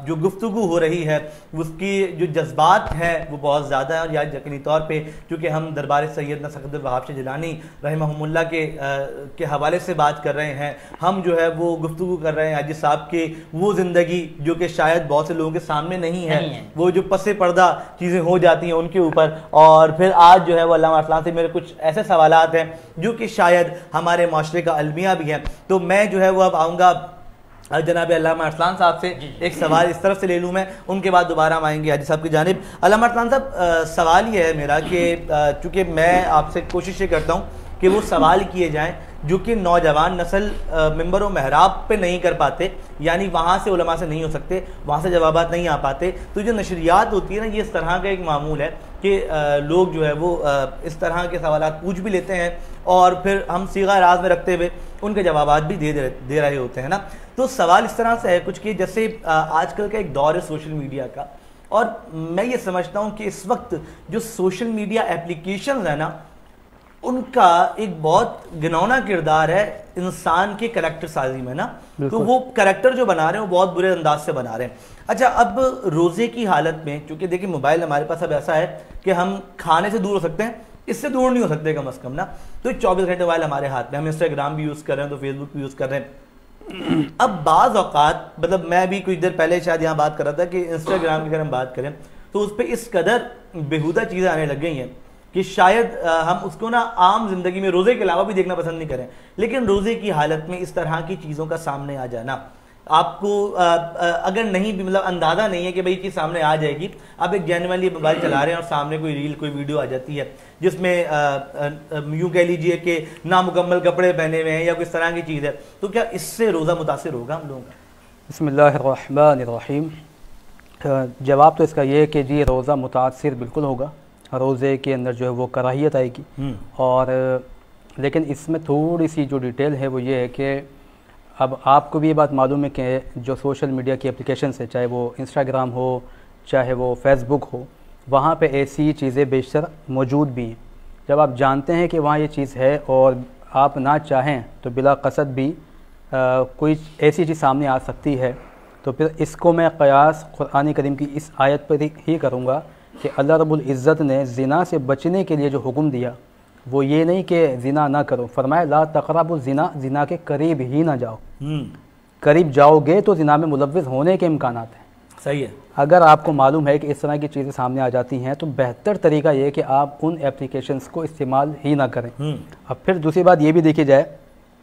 जो गुफ्तगू हो रही है उसकी जो जज्बात हैं वो बहुत ज़्यादा है। और आज यकीनी तौर पर चूँकि हम दरबार सैयदना सक़दुल वहाब जिलानी रहमहुमुल्लाह के हवाले से बात कर रहे हैं, हम जो है वो गुफ्तगू कर रहे हैं हाजी साहब की वो ज़िंदगी जो कि शायद बहुत से लोगों के सामने नहीं है, वो जो पसे पर्दा चीज़ें हो जाती हैं उनके ऊपर। और फिर आज जो है वो अल्लामा अरसलान से मेरे कुछ ऐसे सवालात हैं जो कि शायद हमारे माशरे का अलमिया भी है। तो मैं जो है वो अब आऊँगा जनाब अल्लामा अरसलान साहब से, एक सवाल इस तरफ से ले लूँ मैं, उनके बाद दोबारा हम आएंगे हाजी साहब की जानिब। अल्लामा अरसलान साहब, सवाल ये है मेरा कि चूँकि मैं आपसे कोशिश ये करता हूँ कि वो सवाल किए जाएँ जो कि नौजवान नस्ल मिंबर व महराब पे नहीं कर पाते, यानी वहाँ से उलमा से नहीं हो सकते, वहाँ से जवाबात नहीं आ पाते। तो जो नशरियात होती है ना, ये इस तरह का एक मामूल है कि लोग जो है वो इस तरह के सवालात पूछ भी लेते हैं और फिर हम सीगा राज में रखते हुए उनके जवाबात भी दे रहे होते हैं ना। तो सवाल इस तरह से है कुछ कि जैसे आजकल का एक दौर है सोशल मीडिया का, और मैं ये समझता हूँ कि इस वक्त जो सोशल मीडिया एप्लीकेशंस है ना, उनका एक बहुत घिनौना किरदार है इंसान के करैक्टर साजी में ना। तो वो करैक्टर जो बना रहे हैं वो बहुत बुरे अंदाज से बना रहे हैं। अच्छा, अब रोज़े की हालत में क्योंकि देखिए मोबाइल हमारे पास अब ऐसा है कि हम खाने से दूर हो सकते हैं, इससे दूर नहीं हो सकते कम अज़ कम ना। तो 24 घंटे मोबाइल हमारे हाथ में, हम इंस्टाग्राम भी यूज़ कर रहे हैं, तो फेसबुक भी यूज़ कर रहे हैं। अब बाज़ औक़ात, मतलब मैं भी कुछ देर पहले शायद यहाँ बात कर रहा था कि इंस्टाग्राम की अगर हम बात करें तो उस पर इस कदर बेहुदा चीज़ें आने लग गई हैं कि शायद हम उसको ना आम जिंदगी में रोज़े के अलावा भी देखना पसंद नहीं करें। लेकिन रोज़े की हालत में इस तरह की चीज़ों का सामने आ जाना, आपको अगर नहीं भी मतलब अंदाज़ा नहीं है कि भाई चीज़ सामने आ जाएगी, आप एक जेन्युइनली मोबाइल चला रहे हैं और सामने कोई रील कोई वीडियो आ जाती है जिसमें यूँ कह लीजिए कि नामुकम्मल कपड़े पहने हुए हैं या किस तरह की चीज़ है, तो क्या इससे रोज़ा मुतासिर होगा हम लोगों का? बिस्मिल्लाहिर्रहमानिर्रहीम। जवाब तो इसका ये है कि जी रोज़ा मुतासिर बिल्कुल होगा, रोज़े के अंदर जो है वो कराहियत आएगी। और लेकिन इसमें थोड़ी सी जो डिटेल है वो ये है कि अब आपको भी ये बात मालूम है कि जो सोशल मीडिया की एप्लीकेशन है, चाहे वो इंस्टाग्राम हो चाहे वो फेसबुक हो, वहाँ पे ऐसी चीज़ें बेशतर मौजूद भी हैं। जब आप जानते हैं कि वहाँ ये चीज़ है और आप ना चाहें तो बिला क़सद भी कोई ऐसी चीज़ सामने आ सकती है, तो फिर इसको मैं क़यास कुरान करीम की इस आयत पर ही करूँगा कि अल्लाह रब्बुल इज़्ज़त ने ज़िना से बचने के लिए जो हुक्म दिया वो ये नहीं कि ज़िना ना करो, फरमाया ला तक़रबु ज़िना, ज़िना के करीब ही ना जाओ। करीब जाओगे तो ज़िना में मुलव्विस होने के इम्कानात हैं। सही है। अगर आपको मालूम है कि इस तरह की चीज़ें सामने आ जाती हैं तो बेहतर तरीका ये है कि आप उन एप्लीकेशंस को इस्तेमाल ही ना करें। अब फिर दूसरी बात ये भी देखी जाए,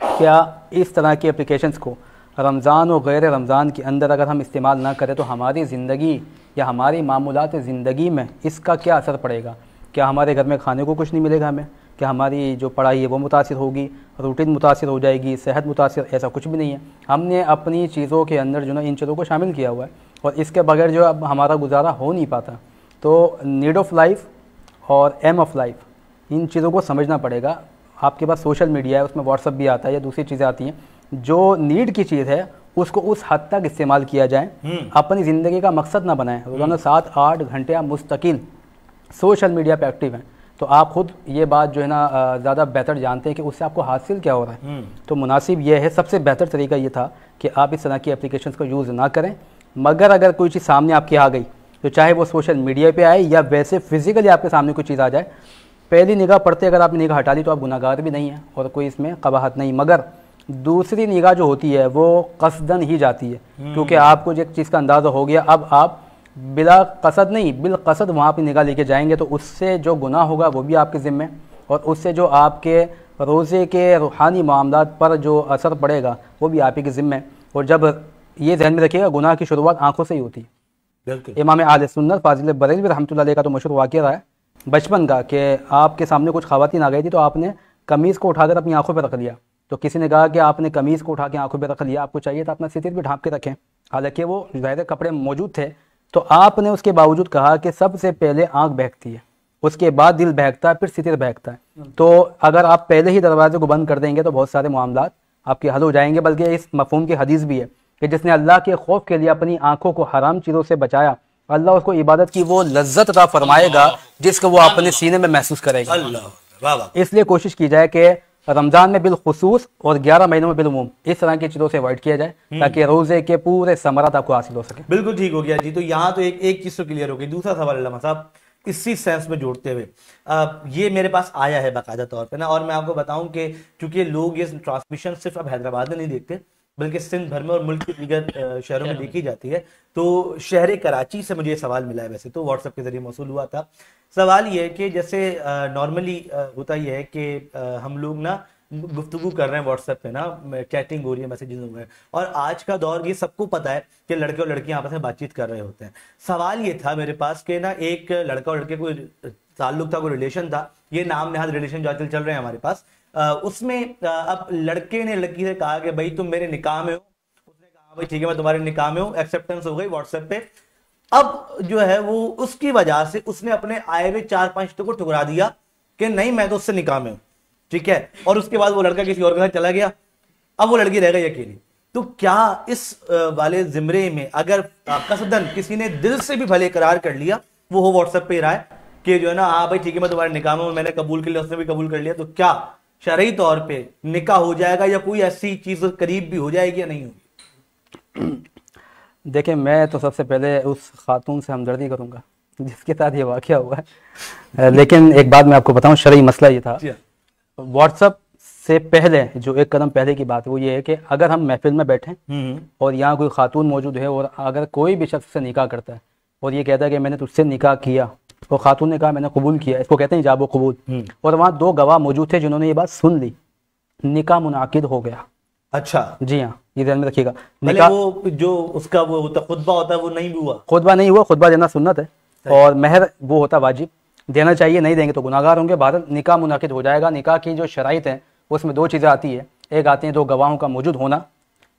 क्या इस तरह की एप्लीकेशंस को रमज़ान और गैर रमज़ान के अंदर अगर हम इस्तेमाल ना करें तो हमारी ज़िंदगी या हमारी मामूलात ज़िंदगी में इसका क्या असर पड़ेगा? क्या हमारे घर में खाने को कुछ नहीं मिलेगा हमें? क्या हमारी जो पढ़ाई है वो मुतासिर होगी, रूटीन मुतासिर हो जाएगी, सेहत मुतासिर? ऐसा कुछ भी नहीं है। हमने अपनी चीज़ों के अंदर जो ना इन चीज़ों को शामिल किया हुआ है और इसके बगैर जो अब हमारा गुजारा हो नहीं पाता। तो नीड ऑफ लाइफ और एम ऑफ लाइफ, इन चीज़ों को समझना पड़ेगा। आपके पास सोशल मीडिया है, उसमें व्हाट्सअप भी आता है या दूसरी चीज़ें आती हैं। जो नीड की चीज़ है उसको उस हद तक इस्तेमाल किया जाए, अपनी ज़िंदगी का मकसद ना बनाएं। रोज़ाना 7-8 घंटे आप मुस्तकिल सोशल मीडिया पे एक्टिव हैं, तो आप खुद ये बात जो है ना ज़्यादा बेहतर जानते हैं कि उससे आपको हासिल क्या हो रहा है। तो मुनासिब ये है, सबसे बेहतर तरीका ये था कि आप इस तरह की एप्लीकेशंस को यूज़ ना करें। मगर अगर कोई चीज़ सामने आपकी आ गई, तो चाहे वो सोशल मीडिया पे आए या वैसे फ़िज़िकली आपके सामने कोई चीज़ आ जाए, पहली निगाह पड़ते अगर आपने निगाह हटा दी तो आप गुनाहगार भी नहीं हैं और कोई इसमें कबाहत नहीं। मगर दूसरी निगाह जो होती है वो कसदन ही जाती है, क्योंकि आपको जो एक चीज़ का अंदाज़ा हो गया, अब आप बिला कसद नहीं बिल कसद वहाँ पर निगाह लेके जाएंगे तो उससे जो गुनाह होगा वो भी आपके ज़िम्मे, और उससे जो आपके रोज़े के रूहानी मामलात पर जो असर पड़ेगा वो भी आप ही के ज़िम्मे। और जब ये ध्यान में रखिएगा, गुनाह की शुरुआत आंखों से ही होती है। बिल्कुल। इमाम आले सुन्नत फाजिल बरेलवी रहमतुल्लाह अलैह का तो मशहूर वाक़या रहा है बचपन का कि आपके सामने कुछ ख़वातीन आ गई थी तो आपने कमीज़ को उठाकर अपनी आंखों पर रख लिया, तो किसी ने कहा कि आपने कमीज़ को उठा के आंखों पर रख लिया, आपको चाहिए था अपना सितिर भी ढाँप के रखें, हालांकि वो ज़ाहिर कपड़े मौजूद थे, तो आपने उसके बावजूद कहा कि सबसे पहले आँख बहकती है, उसके बाद दिल बहकता है, फिर सितिर बहकता है। तो अगर आप पहले ही दरवाजे को बंद कर देंगे तो बहुत सारे मामलात आपके हल हो जाएंगे। बल्कि इस मफहूम की हदीस भी है कि जिसने अल्लाह के खौफ के लिए अपनी आंखों को हराम चीज़ों से बचाया, अल्लाह उसको इबादत की वो लज्जत अता फरमाएगा जिसको वो अपने सीने में महसूस करेगा। इसलिए कोशिश की जाए कि रमज़ान में बिलखुसूस और 11 महीनों में बिलउमूम इस तरह की चीज़ों से अवॉइड किया जाए ताकि रोज़े के पूरे समरात आपको हासिल हो सके। बिल्कुल ठीक हो गया जी। तो यहाँ तो एक चीज़ तो क्लियर हो गई। दूसरा सवाल अल्लामा साहब इसी सेंस में जोड़ते हुए, ये मेरे पास आया है बाकायदा तौर पे ना, और मैं आपको बताऊं कि चूंकि लोग ये ट्रांसमिशन सिर्फ अब हैदराबाद में नहीं देखते बल्कि सिंध भर में और मुल्क के दीगर शहरों में देखी जाती है। तो शहर कराची से मुझे ये सवाल मिला है, वैसे तो व्हाट्सएप के जरिए मौसूल हुआ था। सवाल ये है कि जैसे नॉर्मली होता यह है कि हम लोग ना गुफ्तगू कर रहे हैं व्हाट्सएप पे ना, चैटिंग हो रही है, मैसेजेस हो रहे हैं, और आज का दौर ये सबको पता है कि लड़के और लड़कियां आपस में बातचीत कर रहे होते हैं। सवाल ये था मेरे पास कि ना एक लड़का और लड़के कोई ताल्लुक था, कोई रिलेशन था, ये नाम नहाद रिलेशन जो आजकल चल रहे हैं हमारे पास, उसमें अब लड़के ने लड़की से कहा कि भाई तुम मेरे निकाह में हो, उसने कहा भाई ठीक है मैं तुम्हारे निकाह में हूँ, एक्सेप्टेंस हो गई व्हाट्सएप पे। अब जो है वो उसकी वजह से उसने अपने आए हुए 4-5 रिश्तों को ठुकरा दिया कि नहीं मैं तो उससे निकाह में हूं, ठीक है, और उसके बाद वो लड़का किसी और के साथ चला गया, अब वो लड़की रह गई अकेली। तो क्या इस वाले जिम्रे में अगर कसदन किसी ने दिल से भी भले करार कर लिया, वो हो व्हाट्सएप पे रहा है कि जो है ना हाँ भाई ठीक है मैं तुम्हारे निकाह में, मैंने कबूल कर लिया, उसने भी कबूल कर लिया, तो क्या शरई तौर पे निकाह हो जाएगा या कोई ऐसी चीज करीब भी हो जाएगी या नहीं होगी? देखिए मैं तो सबसे पहले उस खातून से हमदर्दी करूंगा जिसके साथ ये वाकया हुआ है, लेकिन एक बात मैं आपको बताऊं, शरई मसला ये था व्हाट्सएप से पहले जो एक कदम पहले की बात है वो ये है कि अगर हम महफिल में बैठे और यहाँ कोई खातून मौजूद है और अगर कोई भी शख्स से निकाह करता है और ये कहता है कि मैंने तुझसे निकाह किया और खातून ने कहा मैंने कबूल किया, इसको कहते हैं इजाब कबूल, और वहाँ 2 गवाह मौजूद थे जिन्होंने ये बात सुन ली, निकाह मुनाकिद हो गया। अच्छा जी हाँ, ये ध्यान में रखिएगा। निकाह वो जो उसका वो होता खुतबा होता है वो नहीं हुआ, खुतबा नहीं हुआ, खुतबा देना सुन्नत है और महर वो होता वाजिब, देना चाहिए, नहीं देंगे तो गुनाहगार होंगे। भारत निकाह मुनाकिद हो जाएगा। निकाह की जो शराइत है उसमें 2 चीज़ें आती है, एक आती हैं 2 गवाहों का मौजूद होना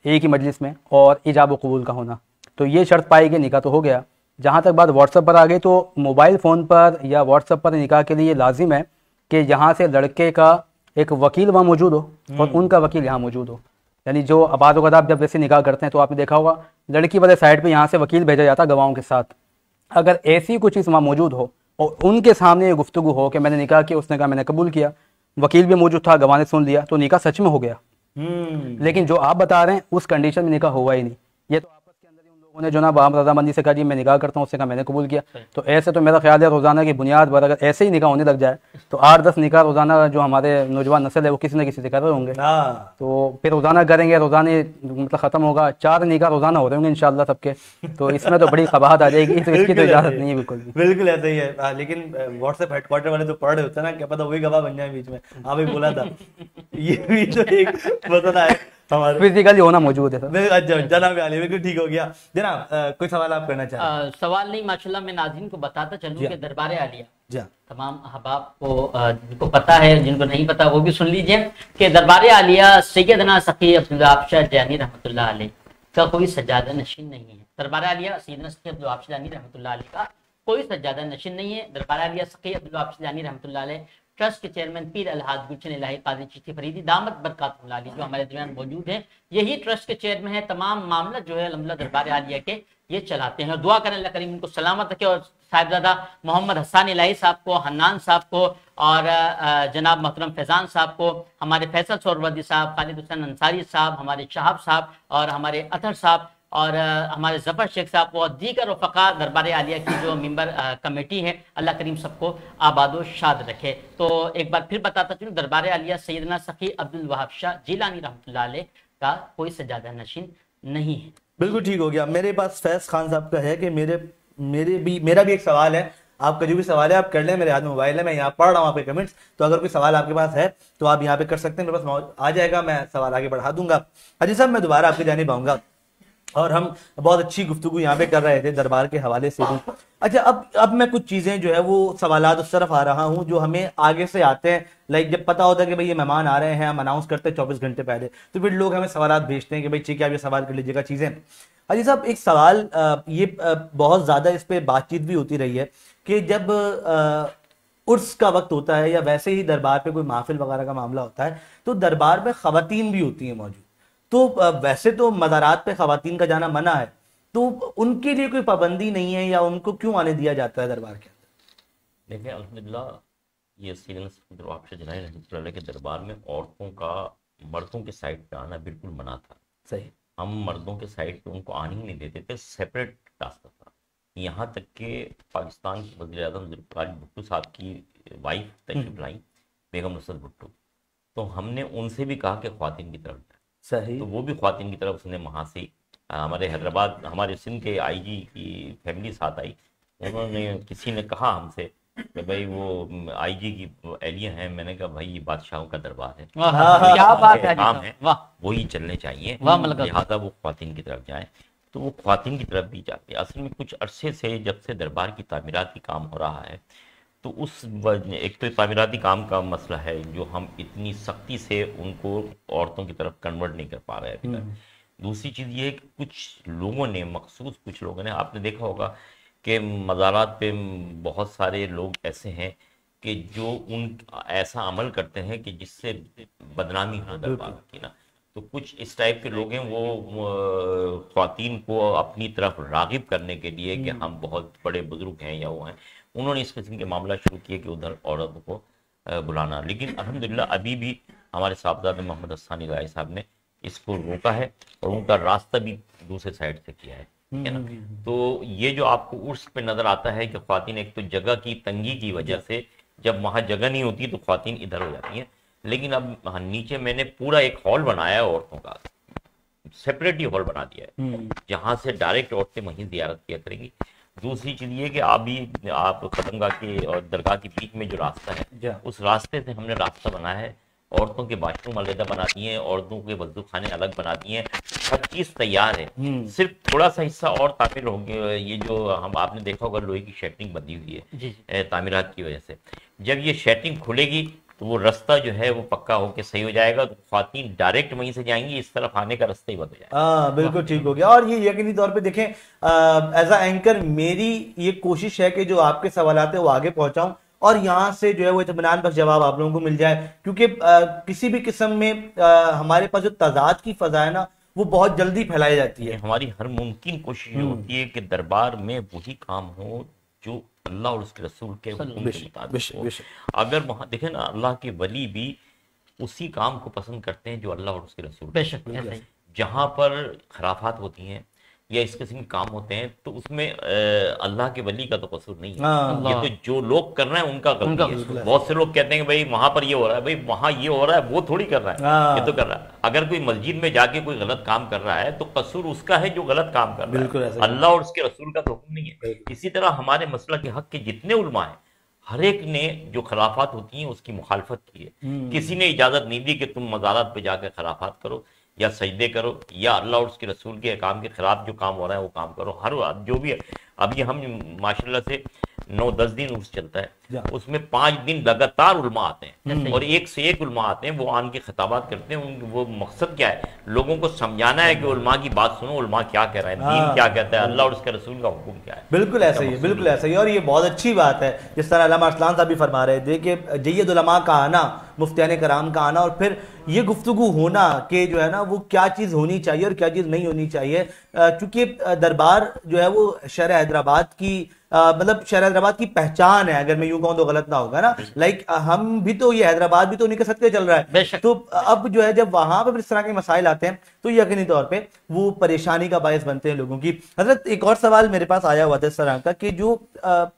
एक ही मजलिस में और इजाब व कबूल का होना, तो ये शर्त पाएगी निकाह तो हो गया। जहाँ तक बात व्हाट्सएप पर आ गई तो मोबाइल फ़ोन पर या व्हाट्सएप पर निकाह के लिए लाजिम है कि यहाँ से लड़के का एक वकील वहाँ मौजूद हो और उनका वकील यहाँ मौजूद हो। यानी जो आबाद वगैरह आप जब वैसे निकाह करते हैं तो आपने देखा होगा लड़की वाले साइड पे यहाँ से वकील भेजा जाता गवाहों के साथ। अगर ऐसी कुछ चीज़ वहाँ मौजूद हो और उनके सामने ये गुफ्तगू हो कि मैंने निकाह किया, उसने कहा मैंने कबूल किया, वकील भी मौजूद था, गवाह ने सुन लिया, तो निकाह सच में हो गया। लेकिन जो आप बता रहे हैं उस कंडीशन में निकाह हुआ ही नहीं। ये तो आपस के अंदर ही उन लोगों ने जो ना बाम रजामंदी से कहा जी मैं निकाह करता हूँ, उससे कहा मैंने कबूल किया। तो ऐसे तो मेरा ख्याल है रोज़ाना की बुनियाद पर अगर ऐसे ही निकाह होने लग जाए तो 8-10 निकाह रोज़ाना जो हमारे नौजवान नस्ल है वो किसी न किसी से कर रहे होंगे, तो फिर रोज़ाना करेंगे, रोज़ाना मतलब ख़त्म होगा, 4 निकाह रोज़ाना हो रहे होंगे इंशाल्लाह सबके, तो इसमें तो बड़ी कबाहत आ जाएगी, तो इसकी तो इजाज़त नहीं है बिल्कुल भी। बिल्कुल ऐसा ही है। लेकिन व्हाट्सएप हेडक्वार्टर वाले तो पढ़ रहे होते हैं ना, क्या पता वही गवाह बन जाए बीच में। हाँ भाई बोला था ये भी तो एक मसला है हमारे, फिजिकली होना मौजूद है। अच्छा जनाब आली बिल्कुल ठीक हो गया। जनाब कोई सवाल आप करना चाहें? सवाल नहीं, माशाल्लाह मैं नाज़रीन को बताता चलूं कि दरबार आलिया तमाम अहबाब को जिनको पता है, जिनको नहीं पता वो भी सुन लीजिए कि दरबार आलिया सैयदना सखी अब्दुल्ला आबशाह जैनी रहमतुल्लाह अलैह का कोई सज्जादा नशीन नहीं है। दरबार आलिया सैयदना सखी अब्दुल्ला आबशाह जैनी रहमतुल्लाह अलैह का कोई सज्जादा नशीन नहीं है। दरबार आलिया सखी अब्दुल्ला आबशाह जैनी रहमतुल्लाह अलैह ट्रस्ट के चेयरमैन पीर अलहाज गुलशन इलाही काजी चिश्ती फरीदी दामत बरकातुहुल आली जो हमारे दरमियान मौजूद हैं, यही ट्रस्ट के चेयरमैन है। तमाम मामला जो है अल्हम्दुलिल्लाह दरबार आलिया के ये चलाते हैं और दुआ करें अल्लाह करीम उनको सलामत रखे। और साहिबजादा मोहम्मद हसन इलाही साहब को, हन्नान साहब को और जनाब मोहतरम फैजान साहब को, हमारे फैसल सोहरवर्दी साहब, खालिद हुसैन अंसारी साहब, हमारे शहाब साहब और हमारे अतहर साहब, और हमारे जफर शेख साहब और दीगर रफ़क़ा दरबार आलिया की जो मेंबर कमेटी है, अल्लाह करीम सबको आबाद व शाद रखे। तो एक बार फिर बताता चलूँ, दरबार आलिया सैयदना सखी अब्दुल वहाब शाह जिलानी रहमतुल्लाह अलैह का कोई सजादा नशीन नहीं है। बिल्कुल ठीक हो गया। मेरे पास फैज खान साहब का है कि मेरा भी एक सवाल है। आपका जो भी सवाल है आप कर लें, मेरे हाथ में मोबाइल है, मैं यहाँ पढ़ रहा हूँ आपके कमेंट्स, तो अगर कोई सवाल आपके पास है तो आप यहाँ पे कर सकते हैं, मेरे पास आ जाएगा, मैं सवाल आगे बढ़ा दूंगा। हाजी साहब, मैं दोबारा आपके जानिब आऊंगा और हम बहुत अच्छी गुफ्तगू यहाँ पे कर रहे थे दरबार के हवाले से भी। अच्छा, अब मैं कुछ चीज़ें जो है वो सवालात उस तरफ आ रहा हूँ जो हमें आगे से आते हैं। लाइक जब पता होता है कि भाई ये मेहमान आ रहे हैं, हम अनाउंस करते हैं 24 घंटे पहले, तो फिर लोग हमें सवालात भेजते हैं कि भाई ठीक है आप ये सवाल कर लीजिएगा चीज़ें। हाजी साहब, एक सवाल ये बहुत ज़्यादा इस पर बातचीत भी होती रही है कि जब उर्स का वक्त होता है या वैसे ही दरबार पे कोई महफिल वगैरह का मामला होता है तो दरबार में ख़वातीन भी होती हैं मौजूद। तो वैसे तो मज़ारात पे ख़वातीन का जाना मना है, तो उनके लिए कोई पाबंदी नहीं है या उनको क्यों आने दिया जाता है दरबार के अंदर? देखिए, अल्हम्दुलिल्लाह ये सैयदना के दरबार में औरतों का मर्दों के साइड पे आना बिल्कुल मना था। सही, हम मर्दों के साइड पे उनको आने ही नहीं देते थे, सेपरेट रास्ता था। यहाँ तक कि पाकिस्तान के वज़ीर-ए-आज़म ज़ुल्फ़िकार भुट्टो साहब की वाइफ तशरीफ़ लाई, बेगम नुसरत भुट्टो, तो हमने उनसे भी कहा कि ख़वातीन की तरफ जाए। सही, तो वो भी ख़वातीन की तरफ उसने वहाँ से हमारे हैदराबाद, हमारे सिंध के आईजी की फैमिली साथ आई। उन्होंने किसी ने कहा हमसे कि भाई वो आईजी की एहलिया हैं। मैंने कहा भाई ये बादशाहों का दरबार है, क्या बात है, काम है, वही चलने चाहिए, लिहाजा वो ख़वातीन की तरफ जाएं। तो वो ख़वातीन की तरफ भी जाती है। असल में कुछ अरसे से जब से दरबार की तामीराती काम हो रहा है तो उस एक तो तामीराती काम का मसला है जो हम इतनी सख्ती से उनको औरतों की तरफ कन्वर्ट नहीं कर पा रहे हैं अभी तक। दूसरी चीज़ ये है कि कुछ लोगों ने, मखसूस कुछ लोगों ने, आपने देखा होगा कि मज़ारात पे बहुत सारे लोग ऐसे हैं कि जो ऐसा अमल करते हैं कि जिससे बदनामी हो दरबार की ना। तो कुछ इस टाइप के लोग हैं, वो ख़वातीन को अपनी तरफ राग़िब करने के लिए कि हम बहुत बड़े बुज़ुर्ग हैं या वो हैं, उन्होंने इस किस्म के मामला शुरू किए कि उधर औरतों को बुलाना। लेकिन अल्हम्दुलिल्लाह अभी भी हमारे साहबजादे मोहम्मद हस्सानी राय साहब ने इसको रोका है और उनका रास्ता भी दूसरे साइड से किया है ना। तो ये जो आपको उर्स पे नज़र आता है कि ख़वातीन एक तो जगह की तंगी की वजह से, जब वहाँ जगह नहीं होती तो ख़वातीन इधर हो जाती हैं। लेकिन अब नीचे मैंने पूरा एक हॉल बनाया है औरतों का, सेपरेट ही हॉल बना दिया है जहाँ से डायरेक्ट औरतें वहीं ज़ियारत किया करेंगी। दूसरी चीज़ ये कि आप खदमगाह के और दरगाह के बीच में जो रास्ता है उस रास्ते से हमने रास्ता बनाया है। औरतों के बाथरूम अलग बना दिए हैं, औरतों के वज़ू खाने अलग बना दिए हैं, हर चीज़ तैयार है। सिर्फ थोड़ा सा हिस्सा और तामीर होंगे। ये जो आपने देखा होगा लोहे की शेटरिंग बंधी हुई है तामीरात की वजह से, जब ये शेटरिंग खुलेगी तो वो रास्ता जो है वो पक्का होके सही हो जाएगा, तो ख़वातीन डायरेक्ट वहीं से जाएंगी, इस तरफ आने का रास्ता ही बंद हो जाएगा। बिल्कुल ठीक हो गया। और ये यकीनी तौर पे देखें, एज अ एंकर मेरी ये कोशिश है कि जो आपके सवालात है वो आगे पहुंचाऊं और यहाँ से जो है वो इत्मीनान बख्श जवाब आप लोगों को मिल जाए, क्योंकि किसी भी किस्म में हमारे पास जो तजाद की फजा है ना वो बहुत जल्दी फैलाई जाती है। हमारी हर मुमकिन कोशिश होती है कि दरबार में वही काम हो जो अल्लाह और उसके रसूल के हुक्म के मुताबिक। अगर वहाँ देखें ना, अल्लाह के वली भी उसी काम को पसंद करते हैं जो अल्लाह और उसके रसूल। जहाँ पर खराफात होती हैं या इस किस्म के काम होते हैं तो उसमें अल्लाह के वली का तो कसूर नहीं है, ये तो जो लोग कर रहे हैं उनका गलती है। बहुत से लोग कहते हैं कि भाई वहां पर ये हो रहा है, भाई वहां ये हो रहा है, वो थोड़ी कर रहा है, ये तो कर रहा है। अगर कोई मस्जिद में जाके कोई गलत काम कर रहा है तो कसूर उसका है जो गलत काम कर रहा है, अल्लाह और उसके रसूल का तो हुक्म नहीं है। इसी तरह हमारे मसला के हक के जितने उलमा है, हर एक ने जो खराफात होती हैं उसकी मुखालफत की है। किसी ने इजाजत नहीं दी कि तुम मज़ारात पे जाकर खराफात करो या सजदे करो या अल्लाह और उसके रसूल के काम के खिलाफ जो काम हो रहा है वो काम करो। हर जो भी है, अभी हम माशाल्लाह से 9-10 दिन उर्स चलता है, उसमें 5 दिन लगातार उलमा आते हैं और एक से एक उलमा आते हैं, वो आन के खिताबात करते हैं। वो मकसद क्या है, लोगों को समझाना है कि उलमा की बात सुनो, उलमा क्या कह रहा है, दीन क्या कहता है, अल्लाह और उसके रसूल का हुक्म क्या है। बिल्कुल ऐसा ही है, बिल्कुल ऐसा ही। और ये बहुत अच्छी बात है, जिस तरह अल्लामा अरसलान साहब भी फरमा रहे थे कि जय्यद उलमा का आना, मुफ्तियान कराम का आना, और फिर ये गुफ्तगू होना कि जो है ना वो क्या चीज़ होनी चाहिए और क्या चीज़ नहीं होनी चाहिए। चूँकि दरबार जो है वो शहर हैदराबाद की मतलब शहर हैदराबाद की पहचान है, अगर मैं यूं कहूं तो गलत ना होगा ना। लाइक हम भी तो, ये हैदराबाद भी तो उन्हीं के सत्य चल रहा है। तो अब जो है जब वहां पर इस तरह के मसाइल आते हैं तो यकीनी तौर पे वो परेशानी का बायस बनते हैं लोगों की। हजरत एक और सवाल मेरे पास आया हुआ था इस तरह का कि जो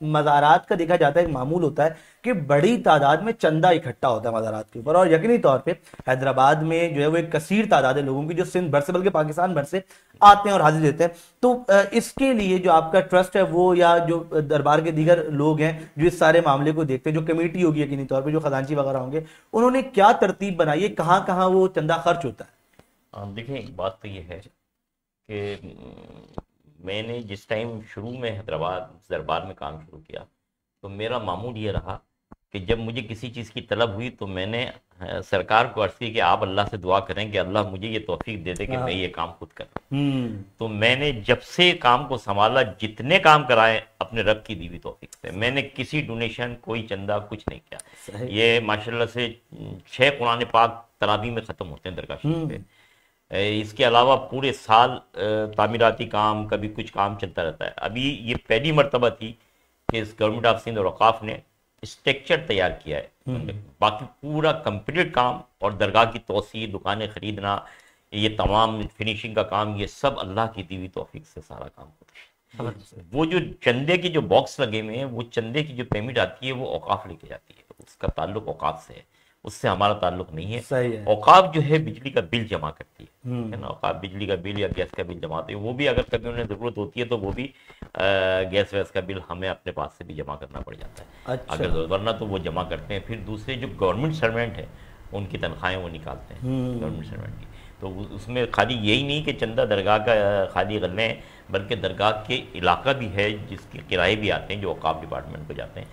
मज़ारात का देखा जाता है एक मामूल होता है कि बड़ी तादाद में चंदा इकट्ठा होता है मज़ारात के ऊपर, और यकीनी तौर पे हैदराबाद में जो है वो एक कसीर तादाद है लोगों की जो सिंध भर से बल्कि पाकिस्तान भर से आते हैं और हाजिर देते हैं। तो इसके लिए जो आपका ट्रस्ट है वो, या जो दरबार के दीगर लोग हैं जो इस सारे मामले को देखते हैं, जो कमेटी होगी यकीनी तौर पर, जो खजांची वगैरह होंगे, उन्होंने क्या तरतीब बनाई है, कहाँ कहाँ वो चंदा खर्च होता है? देखिए, एक बात तो ये है कि मैंने जिस टाइम शुरू में हैदराबाद दरबार में काम शुरू किया तो मेरा मामूल ये रहा कि जब मुझे किसी चीज़ की तलब हुई तो मैंने सरकार को अर्ज की कि आप अल्लाह से दुआ करें कि अल्लाह मुझे ये तौफीक दे दे कि मैं ये काम खुद करूं। तो मैंने जब से काम को संभाला, जितने काम कराए अपने रब की दी हुई तौफीक से, मैंने किसी डोनेशन, कोई चंदा, कुछ नहीं किया। ये माशाल्लाह से 6 कुरान पाक तरावी में ख़त्म होते हैं दरगाह शरीफ पे। इसके अलावा पूरे साल तामीराती काम, कभी कुछ काम चलता रहता है। अभी ये पहली मरतबा थी कि इस गवर्नमेंट ऑफ सिंध और औकाफ ने स्ट्रक्चर तैयार किया है। बाकी पूरा कंप्लीट काम और दरगाह की तोसी, दुकानें खरीदना, ये तमाम फिनिशिंग का काम, ये सब अल्लाह की दी हुई तौफीक से सारा काम होता है। वो जो चंदे के जो बॉक्स लगे हुए हैं, वो चंदे की जो पेमेंट आती है वो औकाफ लेके जाती है, उसका ताल्लुक औकाफ से है, उससे हमारा ताल्लुक नहीं है। औकाफ जो है बिजली का बिल जमा करती है ना, औकाफ बिजली का बिल या गैस का बिल जमा होती है। वो भी अगर कभी उन्हें ज़रूरत होती है तो वो भी गैस वैस का बिल हमें अपने पास से भी जमा करना पड़ जाता है। अच्छा। अगर वरना तो वो जमा करते हैं। फिर दूसरे जो गवर्नमेंट सर्वेंट है उनकी तनख्वाहें वो निकालते हैं गवर्नमेंट सर्वेंट की। तो उसमें खाली यही नहीं कि चंदा दरगाह का खाली गले हैं, बल्कि दरगाह के इलाका भी है जिसके किराए भी आते हैं जो औकाफ डिपार्टमेंट को जाते हैं,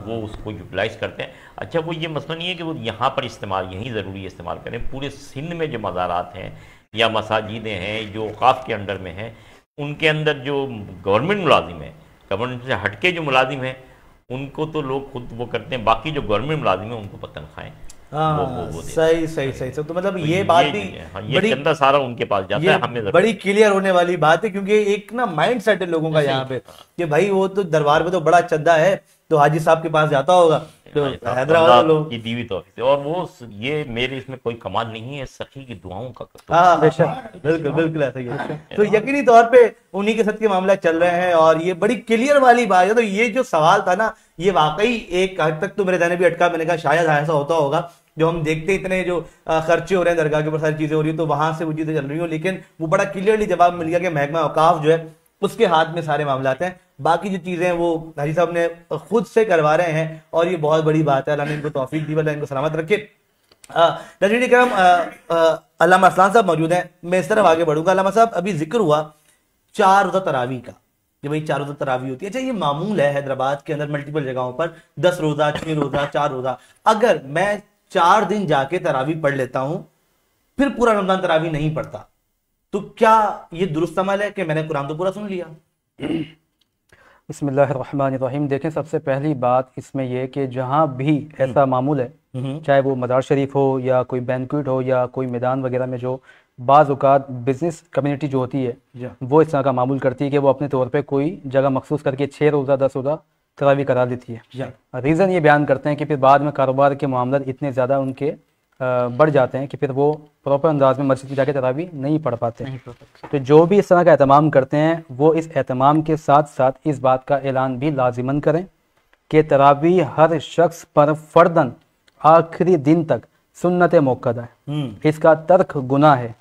वो उसको यूटिलाइज़ करते हैं। अच्छा, वो ये मसला नहीं है कि वो यहाँ पर इस्तेमाल, यहीं ज़रूरी है इस्तेमाल करें। पूरे सिंध में जो मज़ारात हैं या मसाजिदें हैं जो औकाफ के अंडर में हैं, उनके अंदर जो गवर्नमेंट मुलाजिम है, गवर्नमेंट से हटके जो मुलाजिम है, उनको तो लोग खुद वो करते हैं। बाकी जो गवर्नमेंट मुलाजिम है उनको तनख्वाहें वो सही सही सही। तो मतलब ये बात भी बड़ी चंदा सारा उनके पास जाता है, हमें बड़ी क्लियर होने वाली बात है, क्योंकि एक ना माइंड सेट है लोगों का यहाँ पे कि भाई वो तो दरबार में तो बड़ा चंदा है तो हाजी साहब के पास जाता होगा, तो हैदराबाद लोग की दीवी तो और वो ये मेरे इसमें कोई कमाल नहीं है, सखी की दुआओं का। बिल्कुल बिल्कुल ऐसा ही है। तो यकीनी तौर पे उन्हीं के साथ के मामला चल रहे हैं और ये बड़ी क्लियर वाली बात है। तो ये जो सवाल था ना, ये वाकई एक हद तक तो मेरे ध्यान भी अटका। मैंने कहा शायद ऐसा होता होगा, जो हम देखते इतने जो खर्चे हो रहे हैं दरगाह के ऊपर, सारी चीजें हो रही है, तो वहां से वो चीजें चल रही हो, लेकिन वो बड़ा क्लियरली जवाब मिल गया कि महकमा औकाफ जो है उसके हाथ में सारे मामला आते हैं। बाकी जो चीजें वो हाजी साहब ने खुद से करवा रहे हैं और ये बहुत बड़ी बात है। अल्लाह ने इनको तौफीक दी, अल्लाह इनको सलामत रखे। नज़रीन करम, अल्लामा असलान साहब मौजूद हैं, मैं इस तरफ आगे बढ़ूंगा। अल्लामा साहब, अभी जिक्र हुआ 4 रोज़ा तरावी का, कि भाई 4 रोज़ा तरावी होती है। अच्छा, ये मामूल है हैदराबाद के अंदर मल्टीपल जगहों पर 10 रोज़ा, 6 रोज़ा, 4 रोज़ा। अगर मैं 4 दिन जाके तरावी पढ़ लेता हूं, फिर पूरा रमजान तरावी नहीं पढ़ता, तो क्या ये दुरुस्त अमल है कि मैंने कुरान तो पूरा सुन लिया? बिस्मिल्लाहिर्रहमानिर्रहीम। देखें, सबसे पहली बात इसमें यह कि जहाँ भी ऐसा मामूल है, चाहे वो मदार शरीफ हो या कोई बैंक्वेट हो या कोई मैदान वगैरह में, जो बाज़ औक़ात बिज़नेस कम्युनिटी जो होती है वो इस तरह का मामूल करती है कि वो अपने तौर पे कोई जगह मखसूस करके 6 रोज़ा 10 रोज़ा तरावी करा देती है। रीज़न ये बयान करते हैं कि फिर बाद में कारोबार के मामले इतने ज़्यादा उनके बढ़ जाते हैं कि फिर वो प्रॉपर अंदाज में मस्जिद में जाके तरावी नहीं पढ़ पाते। तो जो भी इस तरह का एहतमाम करते हैं वो इस एहतमाम के साथ साथ इस बात का ऐलान भी लाजिमन करें कि तरावी हर शख्स पर फ़र्दन आखिरी दिन तक सुन्नत मौक़दा है, इसका तर्क गुनाह है।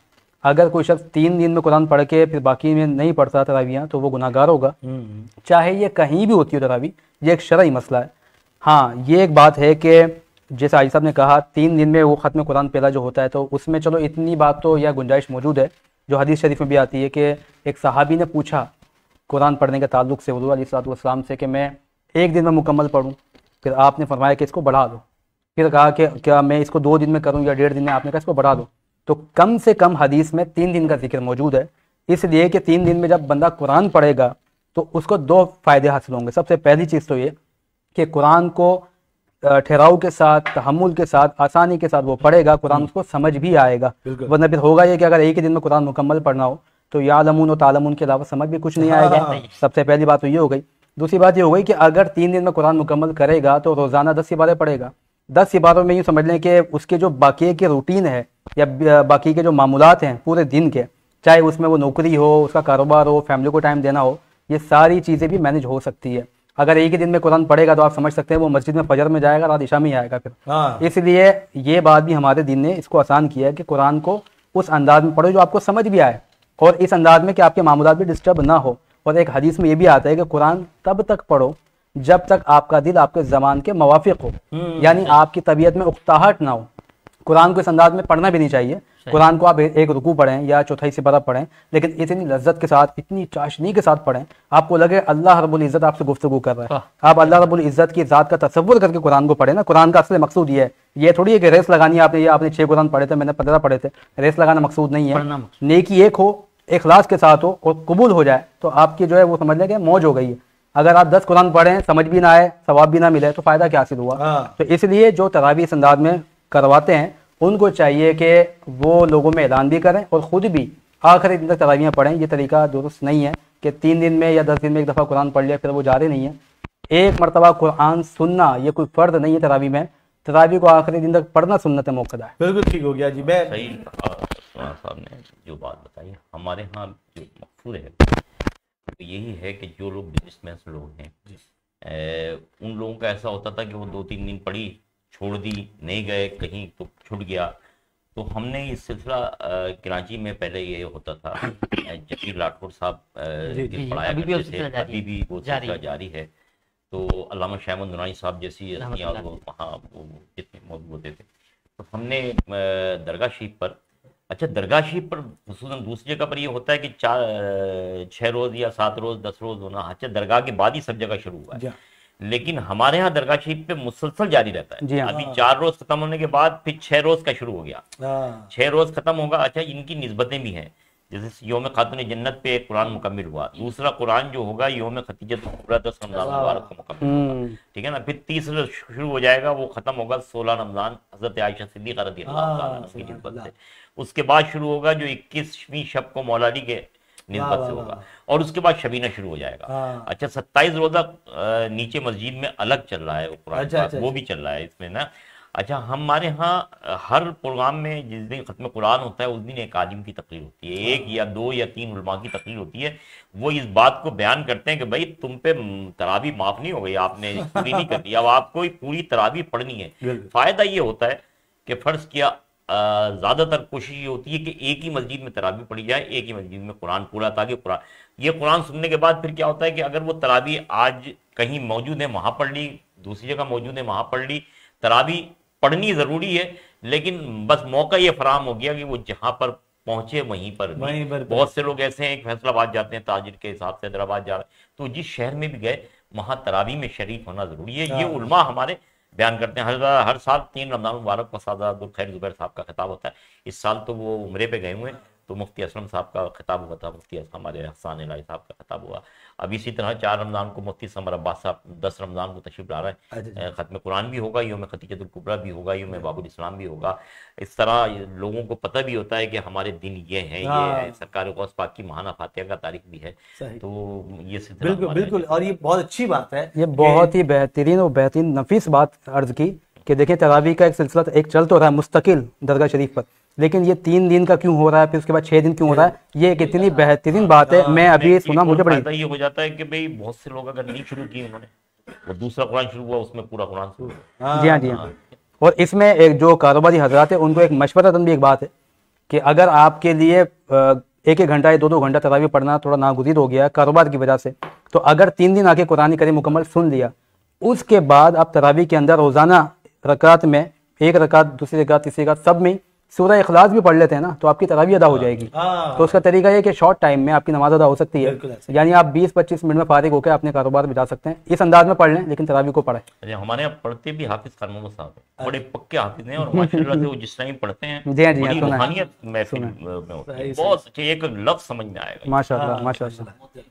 अगर कोई शख्स 3 दिन में कुरान पढ़ के फिर बाकी में नहीं पढ़ता तरावियाँ, तो वो गुनाहगार होगा, चाहे ये कहीं भी होती हो तरावी। ये एक शरई मसला है। हाँ, ये एक बात है कि जैसे हाजी साहब ने कहा 3 दिन में वो ख़त्म कुरान पहला जो होता है, तो उसमें चलो इतनी बात तो या गुंजाइश मौजूद है, जो हदीस शरीफ में भी आती है कि एक सहाबी ने पूछा कुरान पढ़ने के ताल्लुक से हुज़ूर अलैहिस्सलाम से कि मैं 1 दिन में मुकम्मल पढ़ूँ, फिर आपने फरमाया कि इसको बढ़ा दो। फिर कहा कि क्या मैं इसको 2 दिन में करूँ या 1.5 दिन में, आपने कहा इसको बढ़ा दो। तो कम से कम हदीस में 3 दिन का जिक्र मौजूद है, इसलिए कि 3 दिन में जब बंदा कुरान पढ़ेगा तो उसको 2 फ़ायदे हासिल होंगे। सबसे पहली चीज़ तो ये कि कुरान को ठहराव के साथ, तहम्मुल के साथ, आसानी के साथ वो पढ़ेगा, कुरान उसको समझ भी आएगा। वरना फिर होगा ये कि अगर एक ही दिन में कुरान मुकम्मल पढ़ना हो तो यालमून और तालमून के अलावा समझ भी कुछ नहीं आएगा। सबसे पहली बात तो ये हो गई। दूसरी बात ये हो गई कि अगर 3 दिन में कुरान मुकम्मल करेगा तो रोज़ाना 10 इबारतें पढ़ेगा। 10 इबारों में यूँ समझ लें कि उसके जो बाकी के रूटीन है या बाकी के जो मामूलात हैं पूरे दिन के, चाहे उसमें वो नौकरी हो, उसका कारोबार हो, फैमिली को टाइम देना हो, ये सारी चीज़ें भी मैनेज हो सकती है। अगर एक ही दिन में कुरान पढ़ेगा तो आप समझ सकते हैं वो मस्जिद में फजर में जाएगा, रात इशा में ही आएगा फिर। इसलिए ये बात भी हमारे दिन ने इसको आसान किया है कि कुरान को उस अंदाज में पढ़ो जो आपको समझ भी आए, और इस अंदाज में कि आपके मामूलात भी डिस्टर्ब ना हो। और एक हदीस में ये भी आता है कि कुरान तब तक पढ़ो जब तक आपका दिल आपके ज़मान के मुवाफिक हो, यानी आपकी तबीयत में उकताहट ना हो। कुरान को इस अंदाज में पढ़ना भी नहीं चाहिए। कुरान को आप एक रुकू पढ़ें या चौथाई सिपारा पढ़ें, लेकिन इतनी लज्जत के साथ, इतनी चाशनी के साथ पढ़ें, आपको लगे अल्लाह रब्बुल इज़्ज़त आपसे गुफ्तगू कर रहा है। आप अल्लाह रब्बुल इज़्ज़त की ज़ात का तसव्वुर करके कुरान को पढ़ें ना। कुरान का असल मकसूद ये थोड़ी है कि रेस लगानी है आपने, ये आपने 6 कुरान पढ़े थे, मैंने 15 पढ़े थे, रेस लगाना मकसूद नहीं है। नेकी एक हो, इखलास के साथ हो और कबूल हो जाए तो आपकी जो है वो समझ लें कि मौज हो गई है। अगर आप 10 कुरान पढ़ें, समझ भी ना आए, सवाब भी ना मिले, तो फ़ायदा क्या हासिल हुआ। तो इसलिए जो तरावी इस अंदाज में करवाते हैं उनको चाहिए कि वो लोगों में ऐलान भी करें और ख़ुद भी आखिरी दिन तक तरावियाँ पढ़ें। ये तरीका दुरुस्त नहीं है कि 3 दिन में या 10 दिन में एक दफ़ा कुरान पढ़ लिया फिर वो जारी नहीं है। एक मरतबा कुरान सुनना ये कोई फ़र्द नहीं है तरावी में, तरावी को आखिरी दिन तक पढ़ना सुन्नत मौक़दा है। बिल्कुल ठीक हो गया जी। मैं सही साहब ने जो बात बताई, हमारे यहाँ जो मकसूद है तो यही है कि जो लोग बिजनेसमैन लोग हैं, उन लोगों का ऐसा होता था कि वो 2-3 दिन पढ़ी, छोड़ दी, नहीं गए कहीं तो छूट गया। तो हमने ये सिलसिला कराची में पहले ये होता था, जकीर राठौर साहब पढ़ाया करते थे, अभी भी वो सिलसिला जारी है। तो अल्लामा शहमद नूरानी साहब जैसी हस्तियाँ वहाँ जितने मौजूद होते थे, तो हमने दरगाह शरीफ पर, अच्छा दरगाह शरीफ पर खुसूसन दूसरी जगह पर ये होता है कि 6 रोज़ या 7 रोज़ 10 रोज़ होना, अच्छा दरगाह के बाद ही सब जगह शुरू हुआ है, लेकिन हमारे यहाँ दरगाह शरीफ पे मुसलसल जारी रहता है। अभी 4 रोज़ खत्म होने के बाद फिर 6 रोज़ का शुरू हो गया, 6 रोज़ खत्म होगा। अच्छा इनकी निस्बतें भी हैं, जैसे योम खातून जन्नत पे एक कुरान मुकम्मिल हुआ, दूसरा कुरान जो होगा योम खतीजत कुबरा 10 रमज़ान मुबारक को मुकम्मिल होगा, ठीक है ना। फिर तीसरा शुरू हो जाएगा, वो खत्म होगा 16 रमज़ान हज़रत आयशा सिद्दीक़ा रज़ियल्लाहु ताला अन्हा की निस्बत से। उसके बाद शुरू होगा जो 21वीं शब को मौला अली के निस्बत से होगा, और उसके बाद शबीना शुरू हो जाएगा। अच्छा 27 रोज़ा नीचे मस्जिद में अलग चल रहा है वो कुरान, वो भी चल रहा है इसमें ना। अच्छा हमारे यहाँ हर प्रोग्राम में जिस दिन खत्म कुरान होता है उस दिन एक आलिम की तकरीर होती है, 1 या 2 या 3 उलमा की तकरीर होती है। वो इस बात को बयान करते हैं कि भाई तुम पे तरावी माफ नहीं हो गई, आपने पूरी नहीं कर दी, अब आपको पूरी तरावी पढ़नी है। फायदा ये होता है कि फर्ज किया ज़्यादातर कोशिश ये होती है कि एक ही मस्जिद में तरावी पढ़ी जाए, एक ही मस्जिद में कुरान पूरा, ताकि कुरान सुनने के बाद फिर क्या होता है कि अगर वो तरावी आज कहीं मौजूद है वहाँ पढ़ ली, दूसरी जगह मौजूद है वहाँ पढ़ ली, तरावी पढ़नी ज़रूरी है, लेकिन बस मौका ये फराहम हो गया कि वो जहाँ पर पहुंचे वहीं पर बहुत से लोग ऐसे हैं फैसलाबाद जाते हैं ताजिर के हिसाब से, हैदराबाद जा रहे हैं, तो जिस शहर में भी गए वहाँ तरावी में शरीक होना ज़रूरी है। ये उलमा हमारे बयान करते हैं। हर साल 3 रमज़ान मुबारक को सादा अब्दुल खैर ज़ुबैर साहब का खिताब होता है। इस साल तो वो उम्रे पे गए हुए हैं, तो मुफ्ती असलम साहब का खिताब हुआ था, मुफ्ती हमारे हसन इलाही साहब का खिताब हुआ। अब इसी तरह 4 रमज़ान को मुफ्ती समर अब्बास साहब 10 रमज़ान को तशरीफ ला रहे हैं, ख़त्म कुरान भी होगा, योम खतीजतुल कुबरा भी होगा, योम बाबुल इस्लाम भी होगा। इस तरह लोगों को पता भी होता है कि हमारे दिन ये हैं, ये सरकार गौस पाक की महाना फातिहा का तारीख भी है, तो ये बिल्कुल बिल्कुल, और ये बहुत अच्छी बात है, ये बहुत ही बेहतरीन और बेहतरीन नफीस बात अर्ज की कि देखिए तरावी का एक सिलसिला एक चल तो रहा है मुस्तकिल दरगाह शरीफ पर, लेकिन ये 3 दिन का क्यों हो रहा है, फिर उसके बाद 6 दिन क्यों हो रहा है, ये एक इतनी बेहतरीन बात है। मैं अभी सुना, मुझे बड़ी ये हो जाता है कि भाई बहुत से लोग अगर नहीं शुरू किए उन्होंने, वो दूसरा कुरान शुरू हुआ उसमें पूरा कुरान शुरू हुआ। जी हाँ जी हाँ। और इसमें एक जो कारोबारी हजरात है उनको एक मशवरतन भी एक बात है कि अगर आपके लिए 1-1 घंटा या 2-2 घंटा तरावी पढ़ना थोड़ा नागुज़ीर हो गया कारोबार की वजह से, तो अगर 3 दिन आके कुरान करीम मुकम्मल सुन लिया, उसके बाद आप तरावी के अंदर रोज़ाना रकात में 1 रकात, दूसरी रकात, तीसरी रकात सब में सूरह इखलास भी पढ़ लेते हैं ना, तो आपकी तरावी अदा हो जाएगी। तो उसका तरीका ये कि शॉर्ट टाइम में आपकी नमाज अदा हो सकती है, यानी आप 20-25 मिनट में फारिग होकर अपने कारोबार में जा सकते हैं। इस अंदाज में पढ़ लें, लेकिन तरावी को पढ़ें। हमारे यहाँ पढ़ते भी हाफिज खान मोहम्मद साहब हैं, बड़े पक्के हाफिज हैं, और माशाल्लाह से वो जिस टाइम पढ़ते हैं रूहानियत महफिल में होती है, बहुत अच्छे, एक लफ्ज समझ में आएगा माशाल्लाह माशाल्लाह,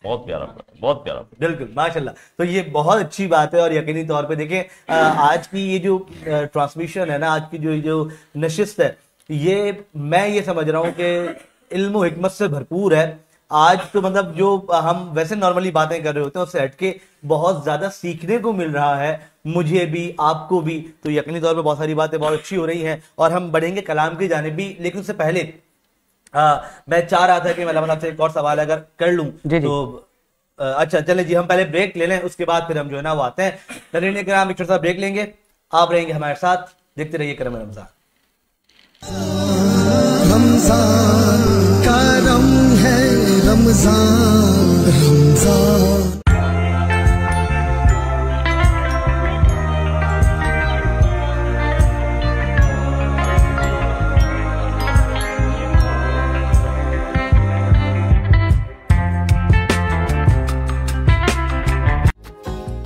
बहुत प्यारा, बहुत प्यारा, बिल्कुल माशाल्लाह। तो ये बहुत अच्छी बात है, और यकीनी तौर पे देखें आज की ये जो ट्रांसमिशन है ना, आज की जो नशिस्त है, ये मैं ये समझ रहा हूँ कि इल्म व हिकमत से भरपूर है। आज तो मतलब जो हम वैसे नॉर्मली बातें कर रहे होते हैं उससे हटके बहुत ज्यादा सीखने को मिल रहा है, मुझे भी आपको भी। तो यकीनी तौर पे बहुत सारी बातें बहुत अच्छी हो रही हैं और हम बढ़ेंगे कलाम की जानिब भी। लेकिन उससे पहले मैं चाह रहा था कि मैं आपसे एक और सवाल अगर कर लूं तो अच्छा चले जी, हम पहले ब्रेक ले लें, उसके बाद फिर हम जो है ना वो आते हैं। नज़रीन किराम, एक छोटा सा ब्रेक लेंगे, आप रहेंगे हमारे साथ, देखते रहिए करम रमजान। रमजान करम है, रमजान रमजान।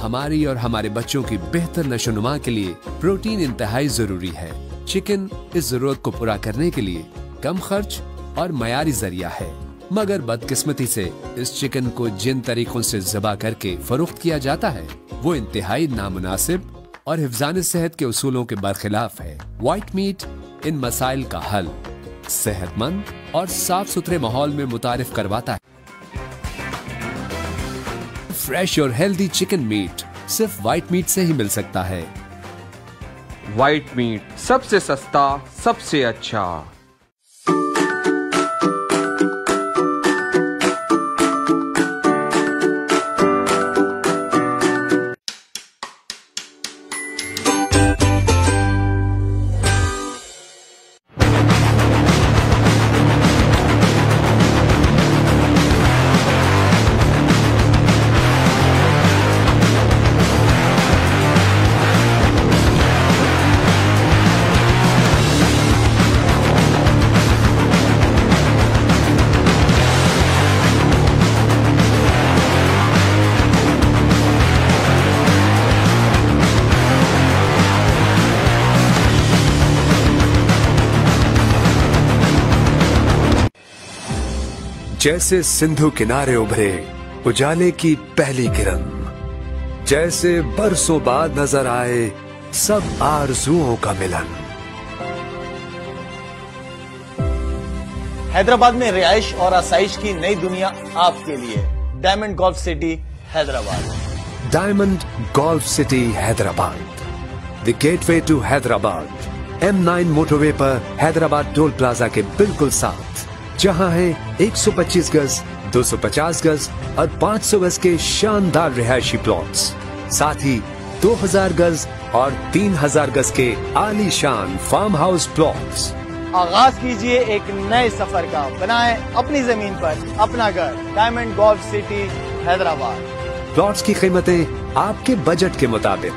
हमारी और हमारे बच्चों की बेहतर नशोनुमा के लिए प्रोटीन इंतहाई जरूरी है। चिकन इस जरूरत को पूरा करने के लिए कम खर्च और मयारी जरिया है, मगर बदकिस्मती से इस चिकन को जिन तरीकों से ज़बा करके फरोख्त किया जाता है वो इंतहाई नामुनासिब और हिफ्ज़ान सेहत के उसूलों के बरखिलाफ है। व्हाइट मीट इन मसाइल का हल सेहतमंद और साफ सुथरे माहौल में मुतारिफ करवाता है। फ्रेश और हेल्दी चिकन मीट सिर्फ व्हाइट मीट से ही मिल सकता है। व्हाइट मीट सबसे सस्ता, सबसे अच्छा। जैसे सिंधु किनारे उभरे उजाले की पहली किरण, जैसे बरसों बाद नजर आए सब आरजुओं का मिलन। हैदराबाद में रिहाइश और आसाइश की नई दुनिया आपके लिए। Diamond golf city Hyderabad. Diamond golf city Hyderabad, the gateway to Hyderabad. M9 motorway पर हैदराबाद टोल प्लाजा के बिल्कुल साथ, जहां है 125 गज, 250 गज और 500 गज के शानदार रिहायशी प्लॉट्स, साथ ही 2000 गज और 3000 गज के आलीशान फार्म हाउस प्लॉट्स। आगाज कीजिए एक नए सफर का, बनाएं अपनी जमीन पर अपना घर। Diamond golf city Hyderabad. Plots की कीमतें आपके बजट के मुताबिक,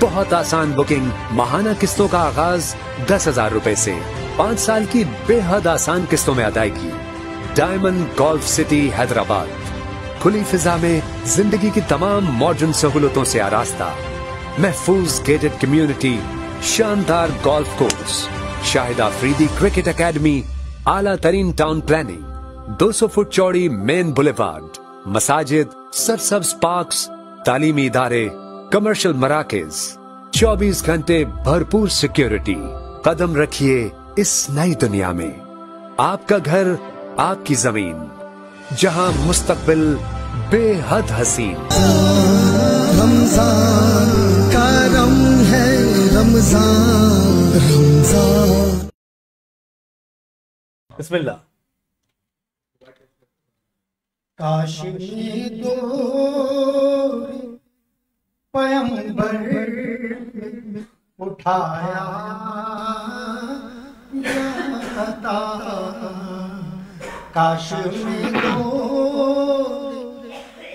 बहुत आसान बुकिंग, माहाना किस्तों का आगाज 10,000 रुपए से, 5 साल की बेहद आसान किस्तों में अदायगी। डायमंड गोल्फ सिटी हैदराबाद, खुली फिजा में जिंदगी की तमाम मॉडर्न सहूलतों से आरास्ता, महफूज गेटेड कम्युनिटी, शानदार golf course, Shahid Afridi cricket academy, आला तरीन टाउन प्लानिंग, 200 फुट चौड़ी मेन बुलेवार्ड, मसाजिद, सरसब्ज पार्क्स, तालीमी इदारे, कमर्शियल मराकज, 24 घंटे भरपूर सिक्योरिटी। कदम रखिए इस नई दुनिया में। आपका घर, आपकी जमीन, जहां मुस्तकबिल बेहद हसीन। रमजान करम है, रमजान रमजान। बिस्मिल्लाह। काशी दो पैगंबर उठाया जाता, काश में दो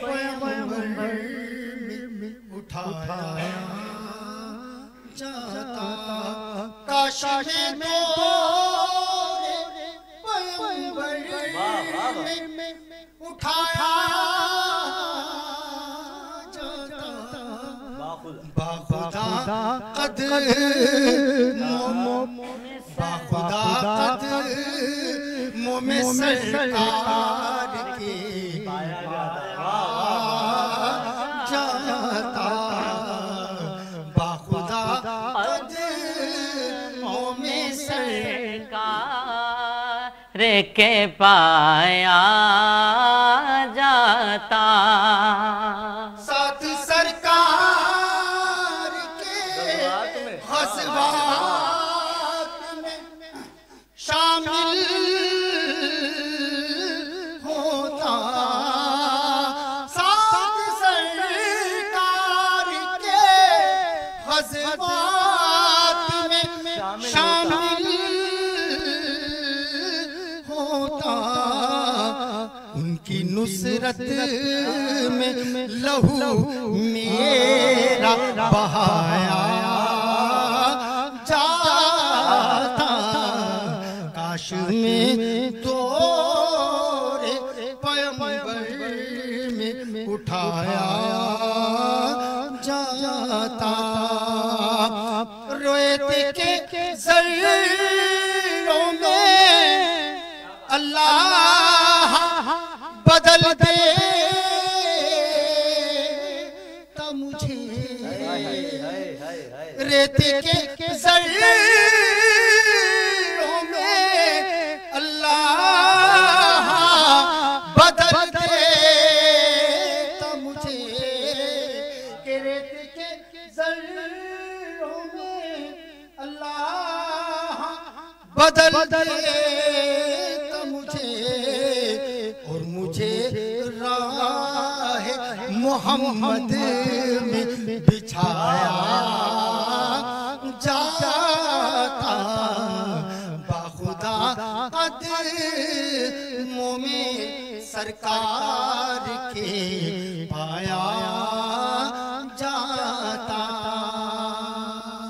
पैगंबर उठाया जाता, काश में दो पैगंबर उठाया बाखुदा कदमों में सरकार के जाता, बाखुदा कदमों में सरकार के पाया जाता। साथ सरकार के ग़ज़वात में शामिल होता। साथ सरकार के ग़ज़वात में शामिल होता। उनकी नुसरत में लहू मेरा बहाया जाता। काश में तोरे पैगंबर में उठाया जाता। रोएत के ज़र्रों में अल्लाह बदल दे तो मुझे रेत के ज़र्रों में अल्लाह बदल दे तो मुझे रेत के ज़र्रों में अल्लाह बदल दे तो मुझे और मुझे राह मोहम्मद में बिछाया जाता। बाखुदा कदमों में सरकार के पाया जाता।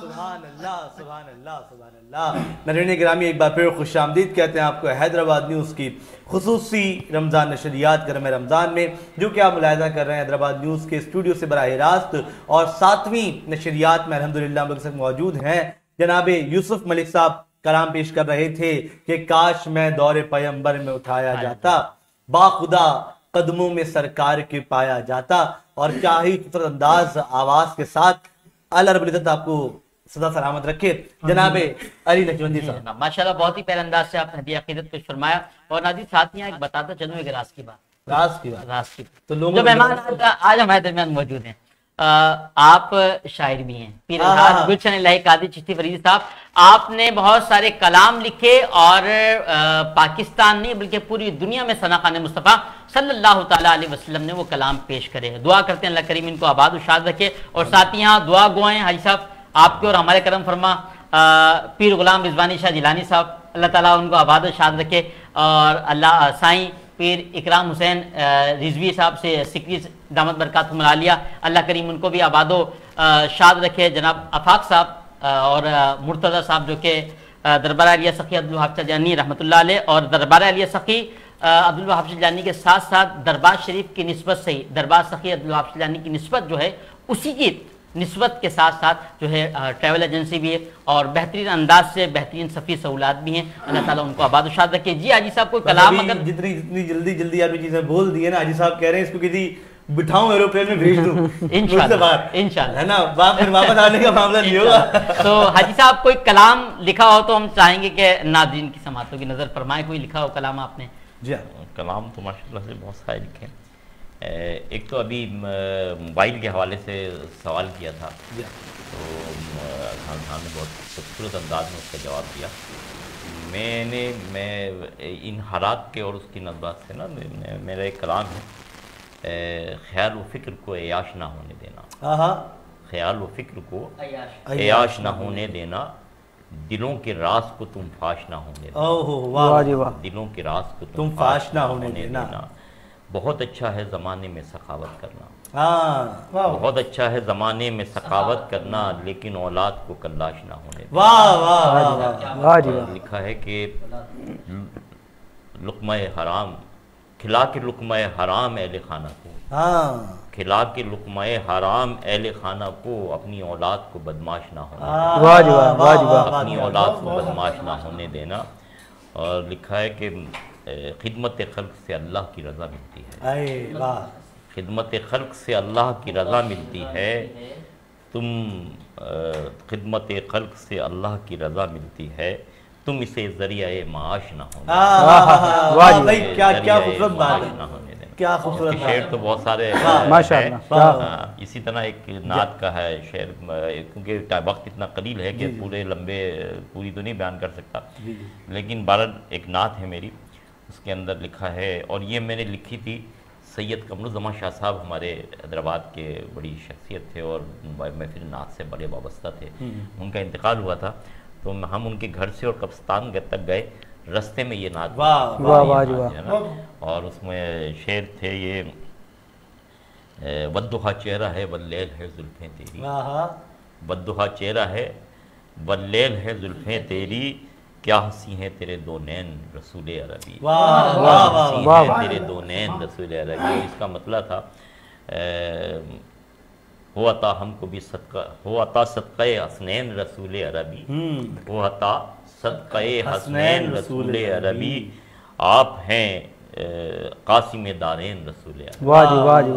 सुभान अल्लाह, सुभान अल्लाह, सुभान अल्लाह। नाज़रीन गिरामी, एक बार फिर खुशामदीद कहते हैं आपको हैदराबाद न्यूज़ की खुसूसी रमज़ान नशरियात गर्म रमज़ान में, जो कि आप मुलाहिज़ा कर रहे हैं हैदराबाद न्यूज़ के स्टूडियो से बराह रास्त। और 7वीं नशरियात में अल्हम्दुलिल्लाह हम लोग सब मौजूद हैं। जनाब यूसुफ मलिक साहब कलाम पेश कर रहे थे कि काश मैं दौरे पैगंबर में उठाया जाता, बाखुदा कदमों में सरकार के पाया जाता। और क्या ही खूबसूरत अंदाज आवाज के साथ अल्लाह रब्बुल इज्जत आपको सदा सलामत रखे। जनाब अली नकशबंदी साहब, माशाल्लाह बहुत ही प्यारे अंदाज से आपने हदीया अकीदत पेश फरमाया। और नाज़रीन साथ ही एक बताता चलूं एक राज की बात। राज की तो लोग जो मेहमान आज हमारे दरमियान मौजूद हैं, आप शायर भी हैं, पीर गुलशन इलाही कादिर चिश्ती फरीदी साहब। आपने बहुत सारे कलाम लिखे और पाकिस्तान नहीं बल्कि पूरी दुनिया में सनाखाने मुस्तफ़ा सल्लल्लाहु ताला अलैहि वसल्लम ने वो कलाम पेश करे। दुआ करते हैं अल्लाह करीम इनको आबाद उशाद रखे। और साथ ही यहाँ दुआ गोएं हाजी साहब आपके और हमारे करम फरमा पीर गुलाम रिजवानी शाह जिलानी साहब, अल्लाह ताला उनको आबाद शाद रखे। और अल्लाह साईं पीर इकराम हुसैन रिजवी साहब से सिकरी दामत बरकात मलालिया, अल्लाह करीम उनको भी आबादो शाद रखे। जनाब आफाक साहब और मुर्तज़ा साहब जो कि दरबार अलिया सखी अब्दुल वहाब जानी रहमतुल्लाह अलैह और दरबार अलिया सखी अब्दुल वहाब जानी के साथ साथ दरबार शरीफ की निस्बत से ही दरबार सखी अब्दुल वहाब जानी की निस्बत जो है उसी की निस्बत के साथ साथ जो है ट्रैवल एजेंसी भी है और बेहतरीन अंदाज से बेहतरीन सफ़ी सहूलात भी हैं। अल्लाह ताला उनको आबाद शाद रखे। जी हाजी साहब कोई कलाम अगर जितनी जल्दी आपने चीजें बोल दी है ना, हाजी साहब कह रहे हैं इसको किसी बिठाऊं एरोप्लेन में भेज दूं इंशाल्लाह, है ना, फिर वापस आने का मामला नहीं होगा। तो हाजी साहब कोई कलाम लिखा हो तो हम चाहेंगे कि नाज़रीन की समातों की नजर फरमाएं। कोई लिखा हो कलाम आपने? जी कलाम तो माशाल्लाह से बहुत सारे लिखे हैं। एक तो अभी मोबाइल के हवाले से सवाल किया था तो खान साहब ने बहुत खूबसूरत अंदाज में उसका जवाब दिया। मैं इन हालात के और उसकी नज़र से ना मेरा एक कलाम है, ख्याल व फिक्र को अयाश ना होने देना। ख्याल व फिक्र को अयाश ना होने देना, दिलों के राज को तुम फाश ना होने देना। दिलों के राज को तुम फाश ना होने देना। बहुत अच्छा है ज़माने में सखावत करना, बहुत अच्छा है ज़माने में सखावत करना, लेकिन औलाद को कल्लाश ना होने देना। लिखा है कि लुक़्मा हराम खिला के लुक़्मा हराम अहले खाना को, खिला के लुक़्मा हराम अहले खाना को अपनी औलाद को बदमाश ना होने देना, अपनी औलाद को बदमाश ना होने देना। और लिखा है कि खिदमत खल्क से अल्लाह की रज़ा मिलती है, खिदमत खल्क से अल्लाह की रज़ा मिलती है। तुम खिदमत खल्क से अल्लाह की रज़ा मिलती है, तुम इसे ज़रिया माश ना होने देना। क्या खूबसूरत शेर तो बहुत सारे माशाअल्लाह। इसी तरह एक नात का है शेर, क्योंकि वक्त इतना कलील है कि पूरी तो नहीं बयान कर सकता, लेकिन बारह एक नात है मेरी, उसके अंदर लिखा है, और ये मैंने लिखी थी सैयद कमरुज़्ज़मान शाह साहब हमारे हैदराबाद के बड़ी शख्सियत थे और महफिल नात से बड़े वाबस्ता थे। उनका इंतकाल हुआ था तो हम उनके घर से और कब्रिस्तान तक गए, रास्ते में ये नात है ना, और उसमें शेर थे ये वद्दुहा चेहरा है वल्लैल है जुल्फें तेरी, वद्दुहा चेहरा है वल्लैल है जुल्फें तेरी, क्या हंसी है तेरे दो नैन रसूले अरबी, तेरे दो नैन रसूले अरबी। इसका मतलब था हो अता हमको भी सदका, हो अता सदक़े हसनैन रसूले अरबी, हो अता सदक़े हसनैन रसूले अरबी, आप हैं कासिम दारैन रसूले अरबी,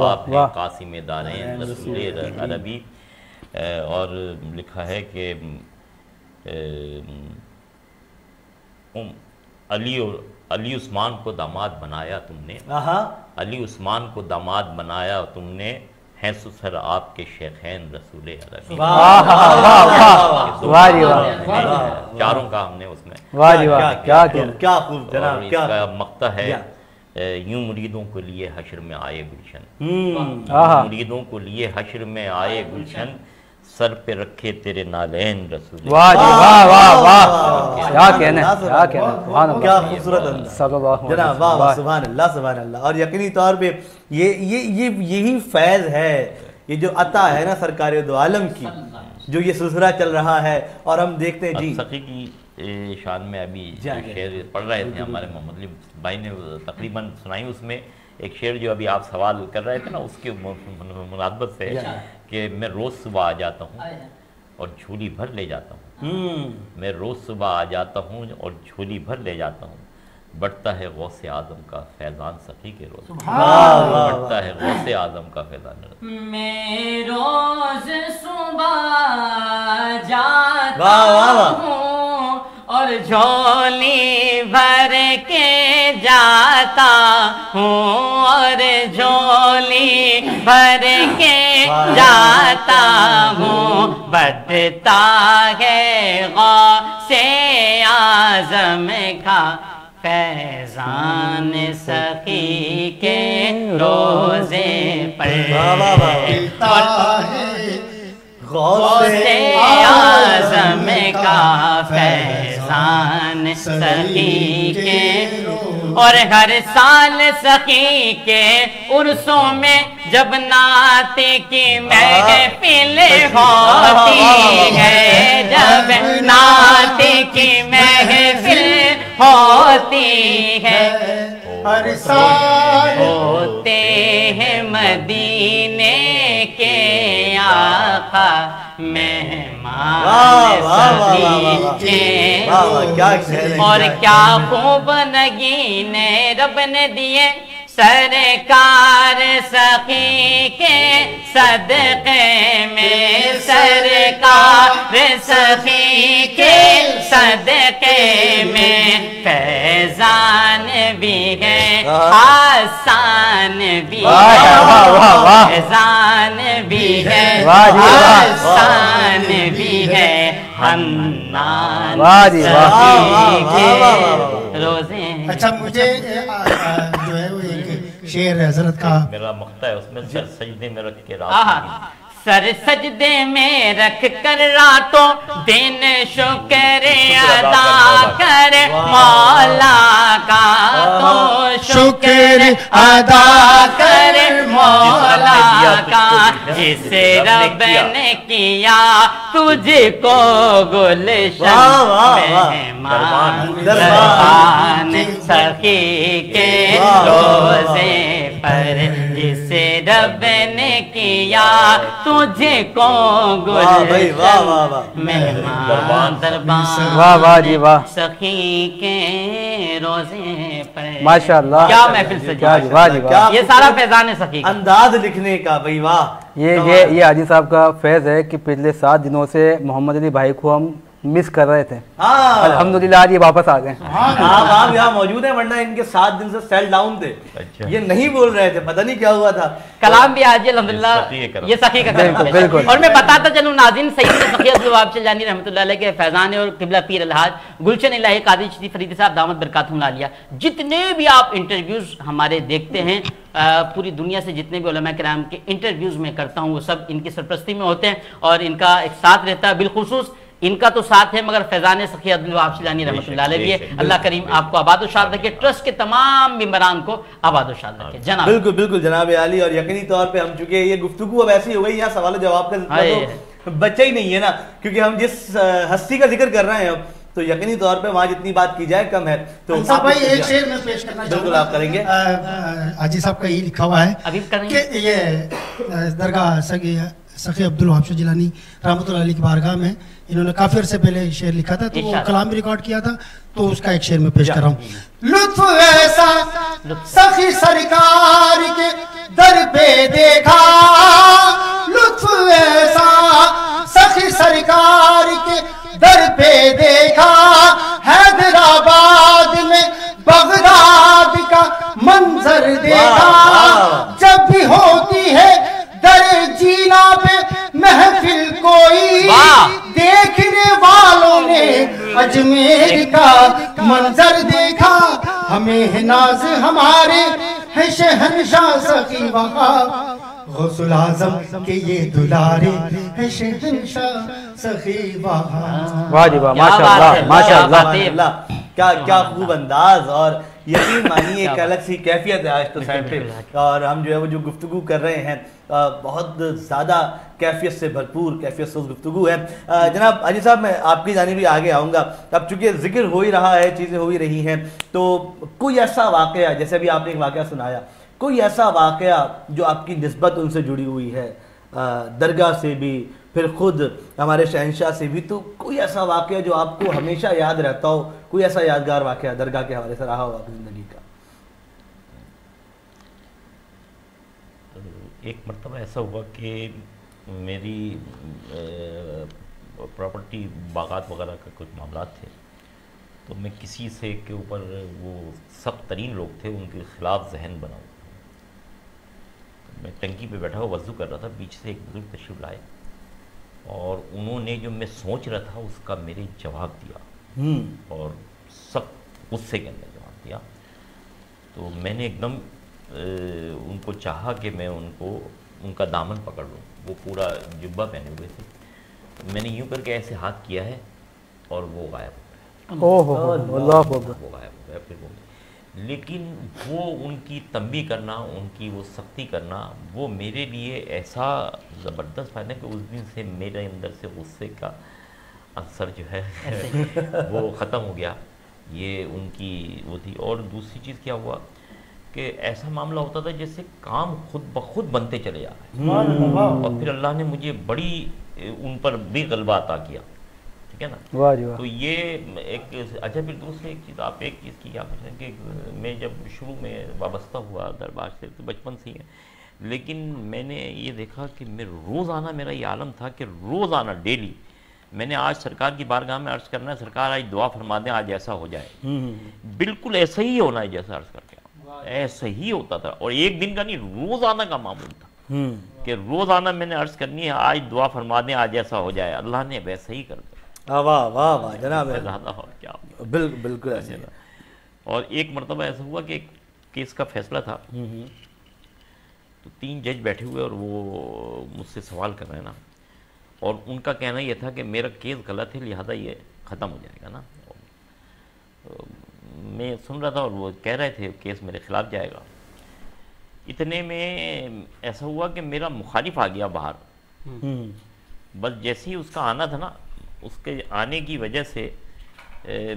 आप हैं कासिम दारैन रसूले अरबी। और लिखा है कि अली उस्मान को दामाद बनाया तुमने, अली उस्मान को दामाद बनाया तुमने, हैं सुसर आपके शेखैन रसूले अरबी। चारों का हमने उसमें क्या खूब जनाब, इसका मक्ता है यूं मुरीदों को लिए हश्र में आए गुलशन, मुरीदों को लिए हश्र में आए गुलशन, सर पे रखे तेरे नालैन रसूल। वाह जी वाह वाह वाह, क्या कहना, क्या कहना, क्या खूबसूरत जनाब, वाह सुभान अल्लाह सुभान अल्लाह। और यकीनी तौर पे यही फैज़ है, ये जो अता है ना सरकार दो आलम की, जो ये सिलसिला चल रहा है। और हम देखते हैं जी सखी की शान में अभी शेर पढ़ रहे थे हमारे मोहम्मद अली भाई ने तकरीबन सुनाई, उसमें एक शेर जो अभी आप सवाल कर रहे थे ना उसके मुनासबत से, कि मैं रोज़ सुबह आ जाता हूँ और झोली भर ले जाता हूँ, मैं रोज़ सुबह आ जाता हूँ और झोली भर ले जाता हूँ, बढ़ता है गौसे आज़म का फैज़ान सखी के रोज़, बढ़ता है गौसे आज़म का फैज़ान। मैं रोज़ सुबह जाता हूँ और झोली भर के जाता हूँ, और झोली भर के जाता हूँ, बढ़ता है गौसे आज़म का फैज़ान सखी के रोज़े पर, बढ़ता है गौसे आज़म का फैज़ान सखी के। और हर साल सखी के उर्सों में जब नात की महफिल होती है, जब नात की महफिल होती है, हर साल होते हैं मदीने के आका मेहमान सभी के। और क्या खूब नगीने रब ने दिए सरकार सखी के सदक़े में, सरकार सखी के सदक़े में फैज़ान भी है आसान भी है, फैज़ान भी है आसान भी है, हन्नान सखी के रोज़े। अच्छा मुझे जो है वो एक शेर हजरत का मेरा मक्ता है, उसमें सर सजदे में रख के रात, सर सजदे में रख कर रातों दिन शुक्र अदा कर मौला का, तो शुक्र अदा कर मौला का, जिसे रब ने किया तुझको गुलशन मेहमान सखी के रोज़े पर, जिसे रब ने किया तुझे को गुलशन मेहमान दरबार। वाह वाह जी वाह, सखी के रोज़े पर माशाअल्लाह, क्या महफिल सजी, वाह जी वाह। ये सारा फैज़ान है सखी, अंदाज लिखने का भाई वाह। ये हाजी साहब का फैज़ है कि पिछले 7 दिनों से मोहम्मद अली भाई को हम मिस कर रहे थे। हाँ अल्हम्दुलिल्लाह आज ये वापस आ गए। आप यहाँ मौजूद हैं, वरना इनके 7 दिन से सेल डाउन थे। अच्छा। ये नहीं बोल रहे थे, पता नहीं क्या हुआ था। कलाम भी आज अल्हम्दुलिल्लाह ये सखी का बिल्कुल। और मैं बताता चलूं नाज़रीन, सैयद सखी अब्दुल वहाब शजानी रहमतुल्लाह अलैह के फैजान और किबला पीर अलहाज गुलशन इलाही कादी शरीफ फरीदी साहब दामद बरकातहुम आलिया, जितने भी आप इंटरव्यूज हमारे देखते हैं पूरी दुनिया से जितने भी उलमा किराम के इंटरव्यूज में करता हूँ वो सब इनकी सरपरस्ती में होते हैं और इनका एक साथ रहता है। बिलखुसूस इनका तो साथ है, मगर फैजान सखी अब्दुल वहाब शजानी रहमतुल्लाह अलैह भी अल्लाह करीम आपको आबाद व शाद रखे, ट्रस्ट के तमाम मेंबरान को आबाद व शाद रखे जनाब। बिल्कुल बिल्कुल जनाब आली। और यकीनी तौर पे हम चुके ये गुफ्तगू अब ऐसी हो गई, यहाँ सवाल जवाब का तो बच्चा ही नहीं है ना, क्योंकि हम जिस हस्ती का जिक्र कर रहे हैं अब तो यकीनी तौर पे वहाँ जितनी बात की जाए कम है। तो भाई एक शेर में पेश करना बिल्कुल आप करेंगे। हाजी साहब का यही लिखा हुआ है अभी कि ये दरगाह सखी अब्दुल वहाब जिलानी रहमतुल्लाह अलैह की बारगाह में इन्होंने काफी अरसे पहले शेर लिखा था, तो वो कलाम भी रिकॉर्ड किया था, तो उसका एक शेर में पेश कर रहा हूँ। लुत्फ ऐसा सखी सरकार के दर पे देखा, लुत्फ ऐसा सखी सरकार के दर पे देखा, हैदराबाद में बगदाद का मंजर देखा, जब भी होती है दर जीना पे महफिल कोई, देखने वालों ने अजमेर का मंजर देखा, हमें नाज हमारे है शहंशाह सखी वहाब, गौसुल आज़म के ये दुलारे है शहंशाह सखी वहाब। वाह जी वाह, माशाअल्लाह माशाअल्लाह, क्या खूब अंदाज। और यकीन मानिए एक अलग सी कैफियत है आज तो साइड पे, और हम जो है वो जो गुफ्तगू कर रहे हैं बहुत ज़्यादा कैफियत से भरपूर, कैफियत से गुफ्तगू है। जनाब हाजी साहब मैं आपकी जानिब भी आगे आऊँगा। अब चूँकि जिक्र हो ही रहा है, चीज़ें हो ही रही हैं, तो कोई ऐसा वाक़या जैसे अभी आपने एक वाक़या सुनाया, कोई ऐसा वाक़या जो आपकी निस्बत उनसे जुड़ी हुई है, दरगाह से भी, फिर खुद हमारे शहंशाह से भी, तो कोई ऐसा वाक़या जो आपको हमेशा याद रहता हो, कोई ऐसा यादगार वाक़या दरगाह के हवाले से रहा हो आपकी ज़िंदगी का? एक मरतबा ऐसा हुआ कि मेरी प्रॉपर्टी बागात वगैरह का कुछ मामला थे, तो मैं किसी से के ऊपर वो सख्त तरीन लोग थे, उनके खिलाफ जहन बना। मैं टंकी पे बैठा हुआ वज़ू कर रहा था, बीच से एक बुजुर्ग तशरीफ लाए और उन्होंने जो मैं सोच रहा था उसका मेरे जवाब दिया और सख्त गुस्से के अंदर जवाब दिया। तो मैंने एकदम उनको चाहा कि मैं उनका दामन पकड़ लूँ। वो पूरा जुब्बा पहने हुए थे, मैंने यूँ करके ऐसे हाथ किया है और वो गायब हो गया। वो गायब हो गया। फिर वो, लेकिन वो उनकी तंबी करना, उनकी वो सख्ती करना, वो मेरे लिए ऐसा ज़बरदस्त फ़ायदा कि उस दिन से मेरे अंदर से गुस्से का असर जो है वो ख़त्म हो गया। ये उनकी वो थी। और दूसरी चीज़ क्या हुआ कि ऐसा मामला होता था जैसे काम खुद ब खुद बनते चले जा रहे हैं, और फिर अल्लाह ने मुझे बड़ी उन पर भी गलबा अता किया, ठीक है ना। वाह जी वाह। तो ये एक अच्छा। फिर दूसरी एक चीज़, आप एक चीज़ की क्या पूछें कि मैं जब शुरू में वाबस्ता हुआ दरबार से, तो बचपन से ही है, लेकिन मैंने ये देखा कि मैं रोज़ाना, मेरा ये आलम था कि रोज़ाना डेली मैंने आज सरकार की बारगाह में अर्ज़ करना है, सरकार आज दुआ फरमा दें, आज ऐसा हो जाए। बिल्कुल ऐसा ही होना है जैसा अर्ज़ करके, ऐसा ही होता था। और एक दिन का नहीं, रोज़ाना का मामूल था कि रोज़ाना मैंने अर्ज़ करनी है, आज दुआ फरमा दें, आज ऐसा हो जाए। अल्लाह ने वैसा ही कर दिया। वाह वाह वाह जनाब, क्या बिल्कुल ऐसे। और एक मरतबा ऐसा हुआ कि केस का फैसला था, तो 3 जज बैठे हुए और वो मुझसे सवाल कर रहे हैं ना, और उनका कहना यह था कि मेरा केस गलत है, लिहाजा ये ख़त्म हो जाएगा ना। मैं सुन रहा था और वो कह रहे थे केस मेरे ख़िलाफ़ जाएगा। इतने में ऐसा हुआ कि मेरा मुखालिफ आ गया बाहर। बस जैसे ही उसका आना था ना, उसके आने की वजह से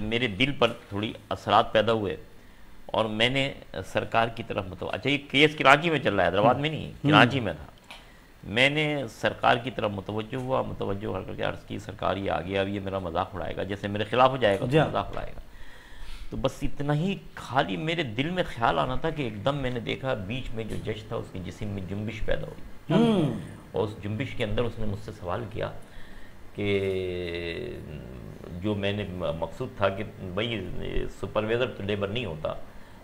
मेरे दिल पर थोड़ी असरात पैदा हुए, और मैंने सरकार की तरफ मतलब, अच्छा ये केस कराची में चल रहा है, हैदराबाद में नहीं, कराची में था। मैंने सरकार की तरफ मुतवज्जो हुआ, मुतवज्जो करके अर्ज़ की, सरकार ये आ गया, अब ये मेरा मजाक उड़ाएगा, जैसे मेरे खिलाफ हो जाएगा तो मजाक उड़ाएगा। तो बस इतना ही खाली मेरे दिल में ख्याल आना था कि एकदम मैंने देखा बीच में जो जज था उसके जिस्म में जुम्बिश पैदा हुई, और उस जुम्बिश के अंदर उसने मुझसे सवाल किया कि जो मैंने मकसूद था कि भाई सुपरवाइज़र तो लेबर नहीं होता,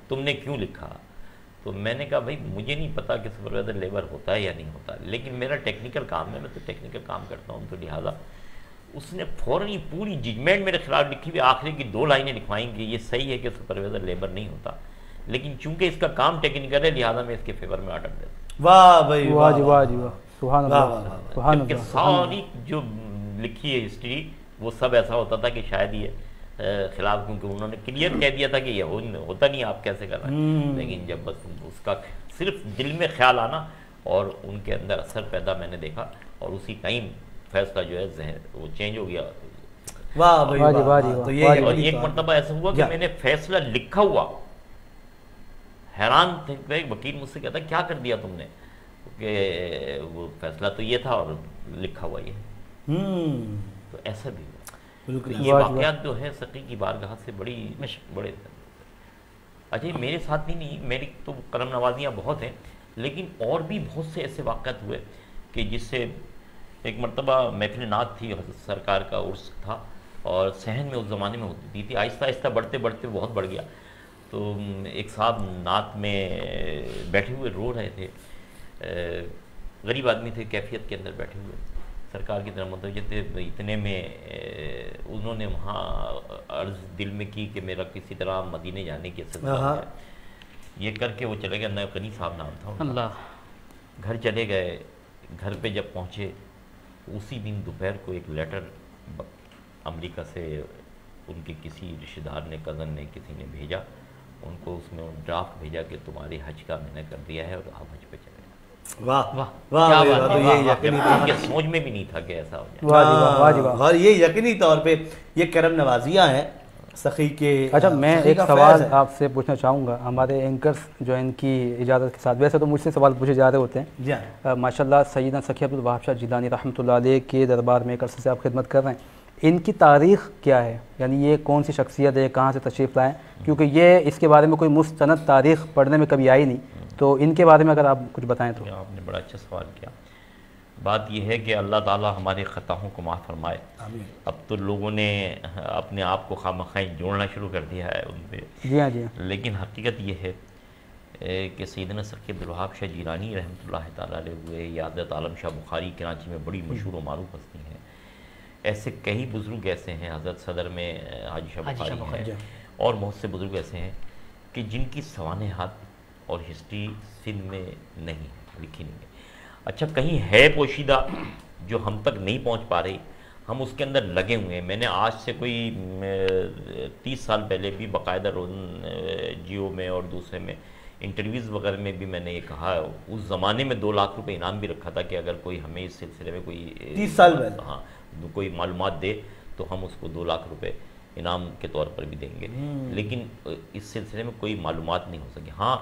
तुमने क्यों लिखा? तो मैंने कहा भाई मुझे नहीं पता कि सुपरवाइज़र लेबर होता है या नहीं होता, लेकिन मेरा टेक्निकल काम है, मैं तो टेक्निकल काम करता हूँ, तो लिहाजा उसने फ़ौरन ही पूरी जजमेंट मेरे खिलाफ लिखी हुई, आखिरी की 2 लाइनें लिखवाएंगे ये सही है कि सुपरवाइज़र लेबर नहीं होता, लेकिन चूंकि इसका काम टेक्निकल है लिहाजा मैं इसके फेवर में ऑर्डर देता हूँ। वाह भाई वाह जी वाह जी वाह, सुभान अल्लाह, सुभान अल्लाह। सारी जो लिखी है हिस्ट्री वो सब ऐसा होता था कि शायद ये खिलाफ, क्योंकि उन्होंने क्लियर कह दिया था कि ये होता नहीं, आप कैसे कर रहे हैं, लेकिन जब बस उसका सिर्फ दिल में ख्याल आना और उनके अंदर असर पैदा मैंने देखा और उसी टाइम फैसला जो है जहन वो चेंज हो गया। वाह भाई वाह, तो ये एक मरतबा ऐसा हुआ कि मैंने फैसला लिखा हुआ, हैरान थे, एक वकील मुझसे कहता क्या कर दिया तुमने, कि वो फैसला तो ये था और लिखा हुआ ये। तो ऐसा भी हुआ। ये वाक़यात जो है सकी की बारगाह से बड़े अच्छा मेरे साथ ही नहीं, मेरी तो करम नवाजियाँ बहुत हैं, लेकिन और भी बहुत से ऐसे वाक़यात हुए कि जिससे एक मरतबा महफिल नात थी, सरकार का उर्स था और सहन में उस ज़माने में होती थी, आहिस्ता आहिस्ता बढ़ते बढ़ते बहुत बढ़ गया। तो एक साहब नात में बैठे हुए रो रहे थे, गरीब आदमी थे, कैफियत के अंदर बैठे हुए, सरकार की तरफ मुतवज्जह थे। इतने में उन्होंने वहाँ अर्ज़ दिल में की कि मेरा किसी तरह मदीने जाने की सिलसिला है, ये करके वो चले गए। नयकनी साहब नाम था उनका। घर चले गए, घर पे जब पहुँचे उसी दिन दोपहर को एक लेटर अमेरिका से उनके किसी रिश्तेदार ने, कज़न ने, किसी ने भेजा उनको, उसमें ड्राफ्ट भेजा कि तुम्हारे हज का मैंने कर दिया है और आप हज पे चले। वाह वाह वाह, तो ये यकीनी था, सोच में भी नहीं था कि ऐसा हो जाए। और ये यकीनी तौर पे ये करम नवाजियाँ हैं सखी के। अच्छा मैं एक सवाल आपसे पूछना चाहूँगा, हमारे एंकर्स जो इनकी इजाज़त के साथ, वैसे तो मुझसे सवाल पूछे जा रहे होते हैं माशाल्लाह, सैयदना सखी अब्दुल वहाब शाह जिलानी रहमतुल्लाह अलैह के दरबार में एक अरसे से आप खिदमत कर रहे हैं, इनकी तारीख़ क्या है, यानी ये कौन सी शख्सियत है, कहाँ से तशरीफ़ लाएँ, क्योंकि ये इसके बारे में कोई मुस्तनद तारीख़ पढ़ने में कभी आई नहीं, तो इनके बारे में अगर आप कुछ बताएं तो। आपने बड़ा अच्छा सवाल किया। बात यह है कि अल्लाह ताला हमारे ख़ताओं को माफ़ फरमाए। अब तो लोगों ने अपने आप को खामखाई जोड़ना शुरू कर दिया है उन पर। जी हाँ जी हाँ। लेकिन हकीकत यह है कि सैयदना सखी अब्दुल वहाब शाह जिलानी रहमतुल्लाह तआला अलैह हुए या हज़रत आलम शाह बुखारी कराची में बड़ी मशहूर व मारूफ हस्ती हैं। ऐसे कई बुज़ुर्ग ऐसे हैं, हज़रत सदर में हाजी शाह बुखारी हैं और बहुत से बुज़ुर्ग ऐसे हैं कि जिनकी सवाने हाथ और हिस्ट्री सिंध में नहीं है, लिखी नहीं है। अच्छा कहीं है पोशीदा जो हम तक नहीं पहुंच पा रही, हम उसके अंदर लगे हुए हैं। मैंने आज से कोई 30 साल पहले भी बाकायदा जियो में और दूसरे में इंटरव्यूज़ वगैरह में भी मैंने ये कहा, उस ज़माने में 2 लाख रुपए इनाम भी रखा था कि अगर कोई हमें इस सिलसिले में कोई 30 साल पहले हाँ कोई मालूमात दे तो हम उसको 2 लाख रुपए इनाम के तौर पर भी देंगे। लेकिन इस सिलसिले में कोई मालूमात नहीं हो सकी। हाँ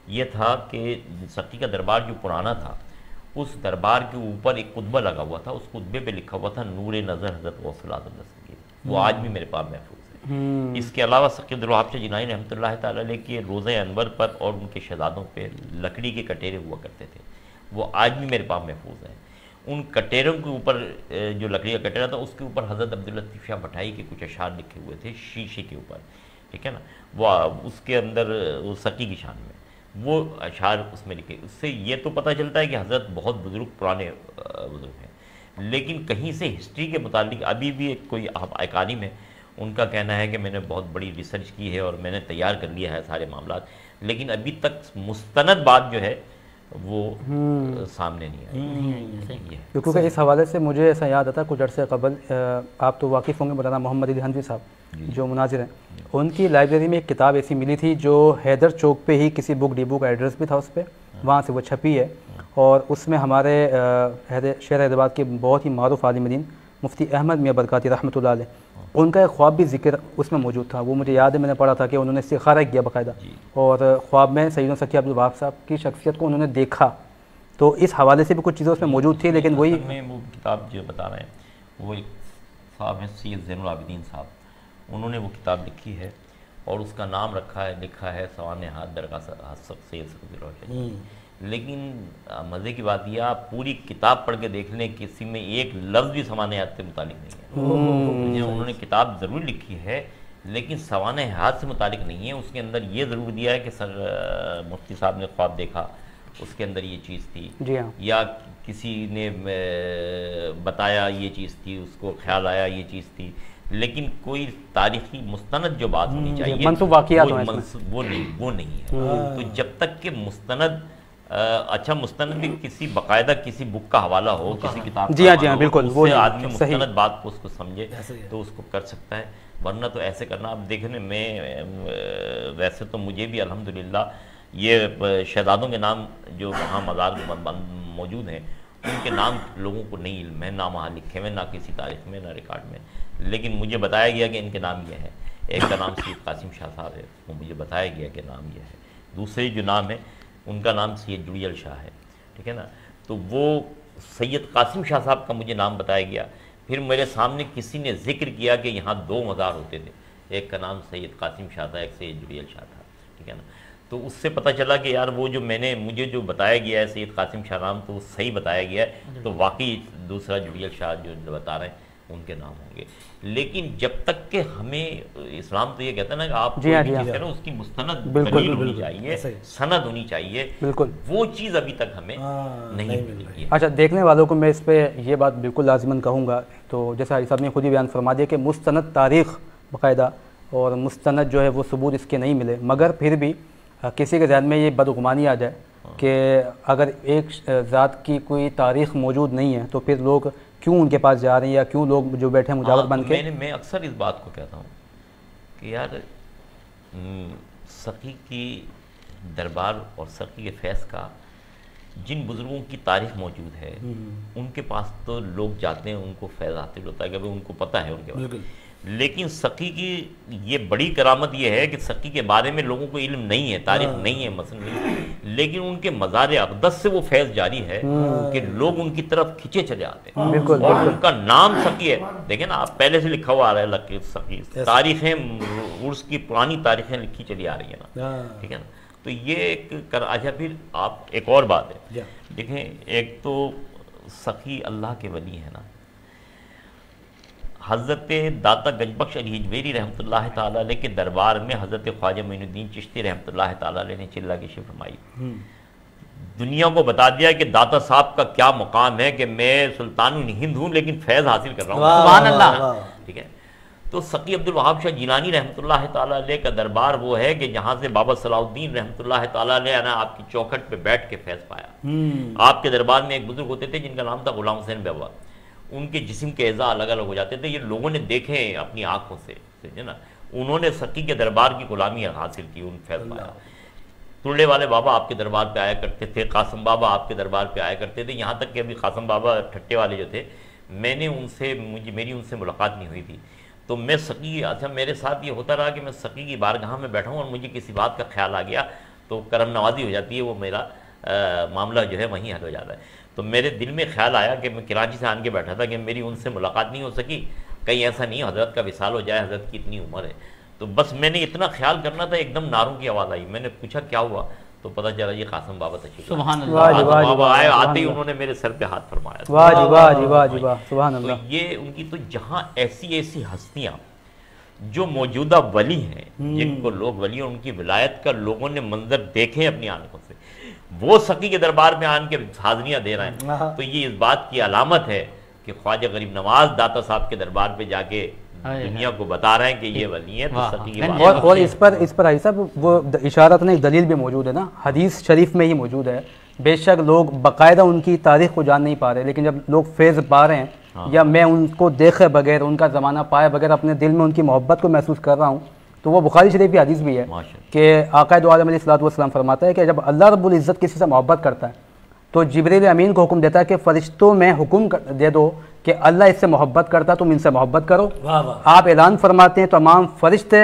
ये था कि सखी का दरबार जो पुराना था, उस दरबार के ऊपर एक कुतबा लगा हुआ था, उस कुतबे पे लिखा हुआ था नूरे नज़र हज़रत गौसुल आज़म दस्तगीर, वो आज भी मेरे पास महफूज है। इसके अलावा सखी अब्दुल वहाब शाह जिलानी रहमतुल्लाह तआला अलैह के रोज़े अनवर पर और उनके शहजादों पे लकड़ी के कटेरे हुआ करते थे, वो आज भी मेरे पास महफूज हैं। उन कटेरों के ऊपर जो लकड़ी का कटेरा था उसके ऊपर हज़रत अब्दुल लतीफ़ शाह भटाई के कुछ अशार लिखे हुए थे शीशे के ऊपर, ठीक है ना, वो उसके अंदर वो सकी की शान में वो अशार उसमें लिखे। उससे ये तो पता चलता है कि हज़रत बहुत बुज़ुर्ग पुराने बुज़ुर्ग हैं। लेकिन कहीं से हिस्ट्री के मुतालिक अभी भी कोई अकालिम है, उनका कहना है कि मैंने बहुत बड़ी रिसर्च की है और मैंने तैयार कर लिया है सारे मामलात, लेकिन अभी तक मुस्तनद बात जो है वो सामने नहीं आई। क्योंकि इस हवाले से मुझे ऐसा याद आता कुछ अर्से कबल, आप तो वाकिफ़ होंगे, मौलाना मोहम्मद अली हनफी साहब जो मुनाजिर हैं, उनकी लाइब्रेरी में एक किताब ऐसी मिली थी जो हैदर चौक पे ही किसी बुक डिपो का एड्रेस भी था उस पर, वहाँ से वो छपी है और उसमें हमारे शहर हैदराबाद के बहुत ही मारूफ आलिम दीन मुफ्ती अहमद मियां बरकाती रहमतुल्लाह अलैह, उनका एक ख्वाब भी जिक्र उसमें मौजूद था। वो मुझे याद है, मैंने पढ़ा था कि उन्होंने इस्तिखारा किया बाकायदा और ख्वाब में सैयदना सखी अब्दुल वहाब साहब की शख्सियत को उन्होंने देखा। तो इस हवाले से भी कुछ चीज़ें उसमें मौजूद थी, लेकिन वही वो किताब जो बता रहे हैं वो एक साहब हैं सैयद ज़ैनुल आबिदीन साहब, उन्होंने वो किताब लिखी है और उसका नाम लिखा है सवाने हाथ दरगाह सैयद सखी। लेकिन मज़े की बात यह, आप पूरी किताब पढ़ के देख लें, किसी में एक लफ्ज़ भी सवाने हयात से मुतालिक नहीं है। उन्होंने किताब ज़रूर लिखी है लेकिन सवाने हयात से मुतालिक नहीं है। उसके अंदर ये ज़रूर दिया है कि सर मुफ्ती साहब ने ख्वाब देखा, उसके अंदर ये चीज़ थी, या किसी ने बताया ये चीज़ थी, उसको ख्याल आया ये चीज़ थी, लेकिन कोई तारीखी मुस्तनद जो बात होनी चाहिए वो नहीं है। तो जब तक कि मुस्तनद अच्छा मुस्तनद भी किसी बाकायदा किसी बुक का हवाला हो, किसी किताब जी हाँ बिल्कुल, वो आदमी मुस्तनद बात को उसको समझे तो उसको कर सकता है, वरना तो ऐसे करना। आप देखने में वैसे तो मुझे भी अल्हम्दुलिल्लाह ये शहजादों के नाम जो वहाँ मज़ार मौजूद हैं उनके नाम लोगों को नहीं इल्म है, ना वहाँ लिखे हुए, ना किसी तारीख में, ना रिकॉर्ड में, लेकिन मुझे बताया गया कि इनके नाम ये है। एक का नाम सैयद कासिम शाह साहब है, वो मुझे बताया गया कि नाम ये है। दूसरे जो नाम है उनका नाम सैयद जुड़ियल शाह है, ठीक है ना। तो वो सैयद कासिम शाह साहब का मुझे नाम बताया गया। फिर मेरे सामने किसी ने जिक्र किया कि यहाँ 2 मज़ार होते थे, एक का नाम सैयद कासिम शाह था, एक सैयद जुड़ियल शाह था, ठीक है ना। तो उससे पता चला कि यार वो जो मुझे जो बताया गया है सैयद कासिम शाह नाम, तो वो सही बताया गया है, तो वाकई दूसरा जुड़ियल शाह जो बता रहे हैं उनके नाम होंगे। लेकिन जब तक के हमें इस्लाम तो ये कहता है ना कि आप उसकी मुस्तनद दलील होनी चाहिए, सनद होनी चाहिए, बिल्कुल वो चीज़ अभी तक हमें नहीं मिली। अच्छा, देखने वालों को मैं इस पे ये बात बिल्कुल लाजिमन कहूँगा, तो जैसा हाजी साहब ने खुद ही बयान फरमा दिया कि मुस्तनद तारीख़ बाकायदा और मुस्तनद जो है वो सबूत इसके नहीं मिले, मगर फिर भी किसी के ज़हन में ये बदगुमानी आ जाए कि अगर एक ज़ात की कोई तारीख़ मौजूद नहीं है तो फिर लोग क्यों उनके पास जा रहे हैं, या क्यों लोग जो बैठे हैं मुजावर बन के। मैं अक्सर इस बात को कहता हूँ कि यार सखी की दरबार और सखी के फैज़ का जिन बुज़ुर्गों की तारीख़ मौजूद है उनके पास तो लोग जाते हैं, उनको फैज़ हासिल होता है कि भाई उनको पता है उनके बारे में। लेकिन सखी की ये बड़ी करामत ये है कि सखी के बारे में लोगों को इल्म नहीं है, तारीफ नहीं है मसलन नहीं, लेकिन उनके मज़ार अक़दस से वो फैज़ जारी है कि लोग उनकी तरफ खिंचे चले आते हैं और उनका नाम सखी है। देखें ना, आप पहले से लिखा हुआ आ रहा है सखी, तारीखें उर्स की पुरानी तारीखें लिखी चली आ रही है ना, ठीक है ना। तो ये एक अच्छा, फिर आप एक और बात है, देखें एक तो सखी अल्लाह के वली है ना, हज़रत दाता गंजबख्श अली हिजवेरी रहमतुल्लाह ताला अलैह के दरबार में हज़रत ख्वाजा मोइनुद्दीन चिश्ती रहमतुल्लाह ताला अलैह ने चिल्ला की फरमाई, दुनिया को बता दिया कि दाता साहब का क्या मुकाम है कि मैं सुल्तान हिंद हूँ लेकिन फैज़ हासिल कर रहा हूँ, सुभान अल्लाह, ठीक है। तो सकी अब्दुल वहाब शाह जिलानी रहमतुल्लाह ताला अलैह का दरबार वो है कि जहाँ से बाबा सलाउद्दीन रहमतुल्लाह ताला अलैह ने आपकी चौखट पे बैठ के फैज़ पाया। आपके दरबार में एक बुजुर्ग होते थे जिनका नाम था गुलाम हुसैन बेवा, उनके जिस्म के एज़ा अलग अलग हो जाते थे, ये लोगों ने देखे अपनी आंखों से, समझे ना। उन्होंने सकी के दरबार की गुलामी हासिल की, उन फैज़ पाया। तुरले वाले बाबा आपके दरबार पे आया करते थे, कासम बाबा आपके दरबार पे आया करते थे, यहाँ तक कि अभी कासम बाबा ठट्टे वाले जो थे, मेरी उनसे मुलाकात नहीं हुई थी। तो मैं सकी, अच्छा मेरे साथ ये होता रहा कि मैं सकी की बारगाह में बैठा हूँ और मुझे किसी बात का ख्याल आ गया तो करम नवाजी हो जाती है, वो मेरा मामला जो है वहीं हल हो जाता है। तो मेरे दिल में ख्याल आया कि मैं कराची से आन के बैठा था कि मेरी उनसे मुलाकात नहीं हो सकी, कहीं ऐसा नहीं हज़रत का विसाल हो जाए, हज़रत की इतनी उम्र है। तो बस मैंने इतना ख्याल करना था, एकदम नारों की आवाज़ आई, मैंने पूछा क्या हुआ, तो पता चला ये कासम बाबा तशरीफ बाबा आए, आते ही उन्होंने मेरे सर पे हाथ फरमाया। तो ये उनकी तो जहाँ ऐसी ऐसी हस्तियाँ जो मौजूदा वली हैं, जिनको लोग वली और उनकी विलायत का लोगों ने मंजर देखे अपनी आंखों से, वो सकी के दरबार में आन के हाज़िरियाँ दे रहे हैं, तो ये इस बात की अलामत है कि ख्वाजा गरीब नवाज दाता साहब के दरबार पे जाके दुनिया को बता रहे हैं कि ये वली है। तो सकी की और इस पर आई साहब वो इशारत ने एक दलील भी मौजूद है ना, हदीस शरीफ में ही मौजूद है। बेशक लोग बाकायदा उनकी तारीख को जान नहीं पा रहे, लेकिन जब लोग फैज़ पा रहे हैं या मैं उनको देखे बगैर, उनका ज़माना पाए बगैर अपने दिल में उनकी मोहब्बत को महसूस कर रहा हूँ, तो वो बुखारी शरीफ की हदीस भी है कि आक़ा दो आलम अलैहिस्सलातु वस्सलाम फरमाता है कि जब अल्लाह रब्बुल इज़्ज़त किसी से मोहब्बत करता है तो जिब्रील अमीन को हुक्म देता है कि फ़रिश्तों में हुक्म दे दो कि अल्लाह इससे मोहब्बत करता है, तुम इनसे मोहब्बत करो। आप ऐलान फरमाते हैं, तमाम फरिश्ते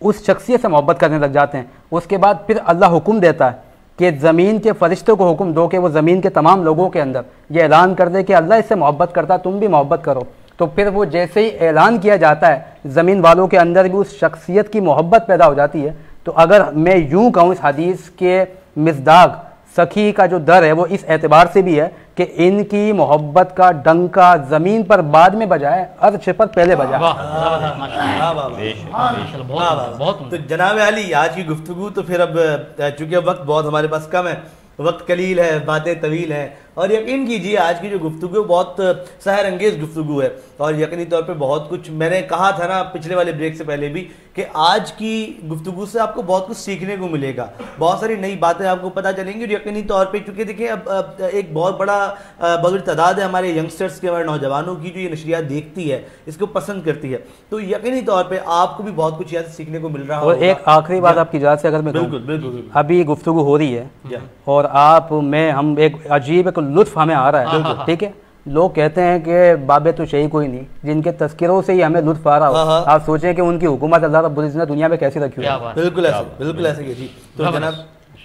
उस शख्सियत से मोहब्बत करने लग जाते हैं। उसके बाद फिर अल्लाह हुक्म देता है कि ज़मीन के फरिश्तों को हुक्म दो कि वो ज़मीन के तमाम लोगों के अंदर ये ऐलान कर दे कि अल्लाह इससे मोहब्बत करता है, तुम भी मोहब्बत करो। तो फिर वो जैसे ही ऐलान किया जाता है, ज़मीन वालों के अंदर भी उस शख्सियत की मोहब्बत पैदा हो जाती है। तो अगर मैं यूँ कहूँ, इस हदीस के मिज़दाक सखी का जो दर है वो इस एतबार से भी है कि इनकी मोहब्बत का डंका ज़मीन पर बाद में बजाए, अर्श पर पहले बजाए। तो जनाब अली, आज की गुफ्तगू तो फिर अब चूंकि वक्त बहुत हमारे पास कम है, वक्त कलील है, बातें तवील हैं, और यकीन कीजिए आज की जो गुफ्तगू बहुत सहर अंगेज गुफ्तगू है, और यकीनी तौर पे बहुत कुछ मैंने कहा था ना पिछले वाले ब्रेक से पहले भी कि आज की गुफ्तगू से आपको बहुत कुछ सीखने को मिलेगा, बहुत सारी नई बातें आपको पता चलेंगी। और यकीनी तौर पे चूँकि देखिए अब एक बहुत बड़ी तादाद है हमारे यंगस्टर्स की, हमारे नौजवानों की जो ये नशरियात देखती है, इसको पसंद करती है, तो यकीनी तौर पर आपको भी बहुत कुछ यहाँ से सीखने को मिल रहा है। और एक आखिरी बात आपकी इजाज़त से अगर मैं बिल्कुल अभी गुफ्तगू हो रही है और आप मैं हम एक अजीब एक लुत्फ हमें आ रहा है, ठीक है। लोग कहते हैं कि बाबे तो शही कोई नहीं, जिनके तस्किरों से ही हमें लुत्फ आ रहा हो, आप सोचें कि उनकी हुकूमत अल्लाह रब्बुल इज्जत ने दुनिया में कैसी रखी है। बिल्कुल ऐसे जी।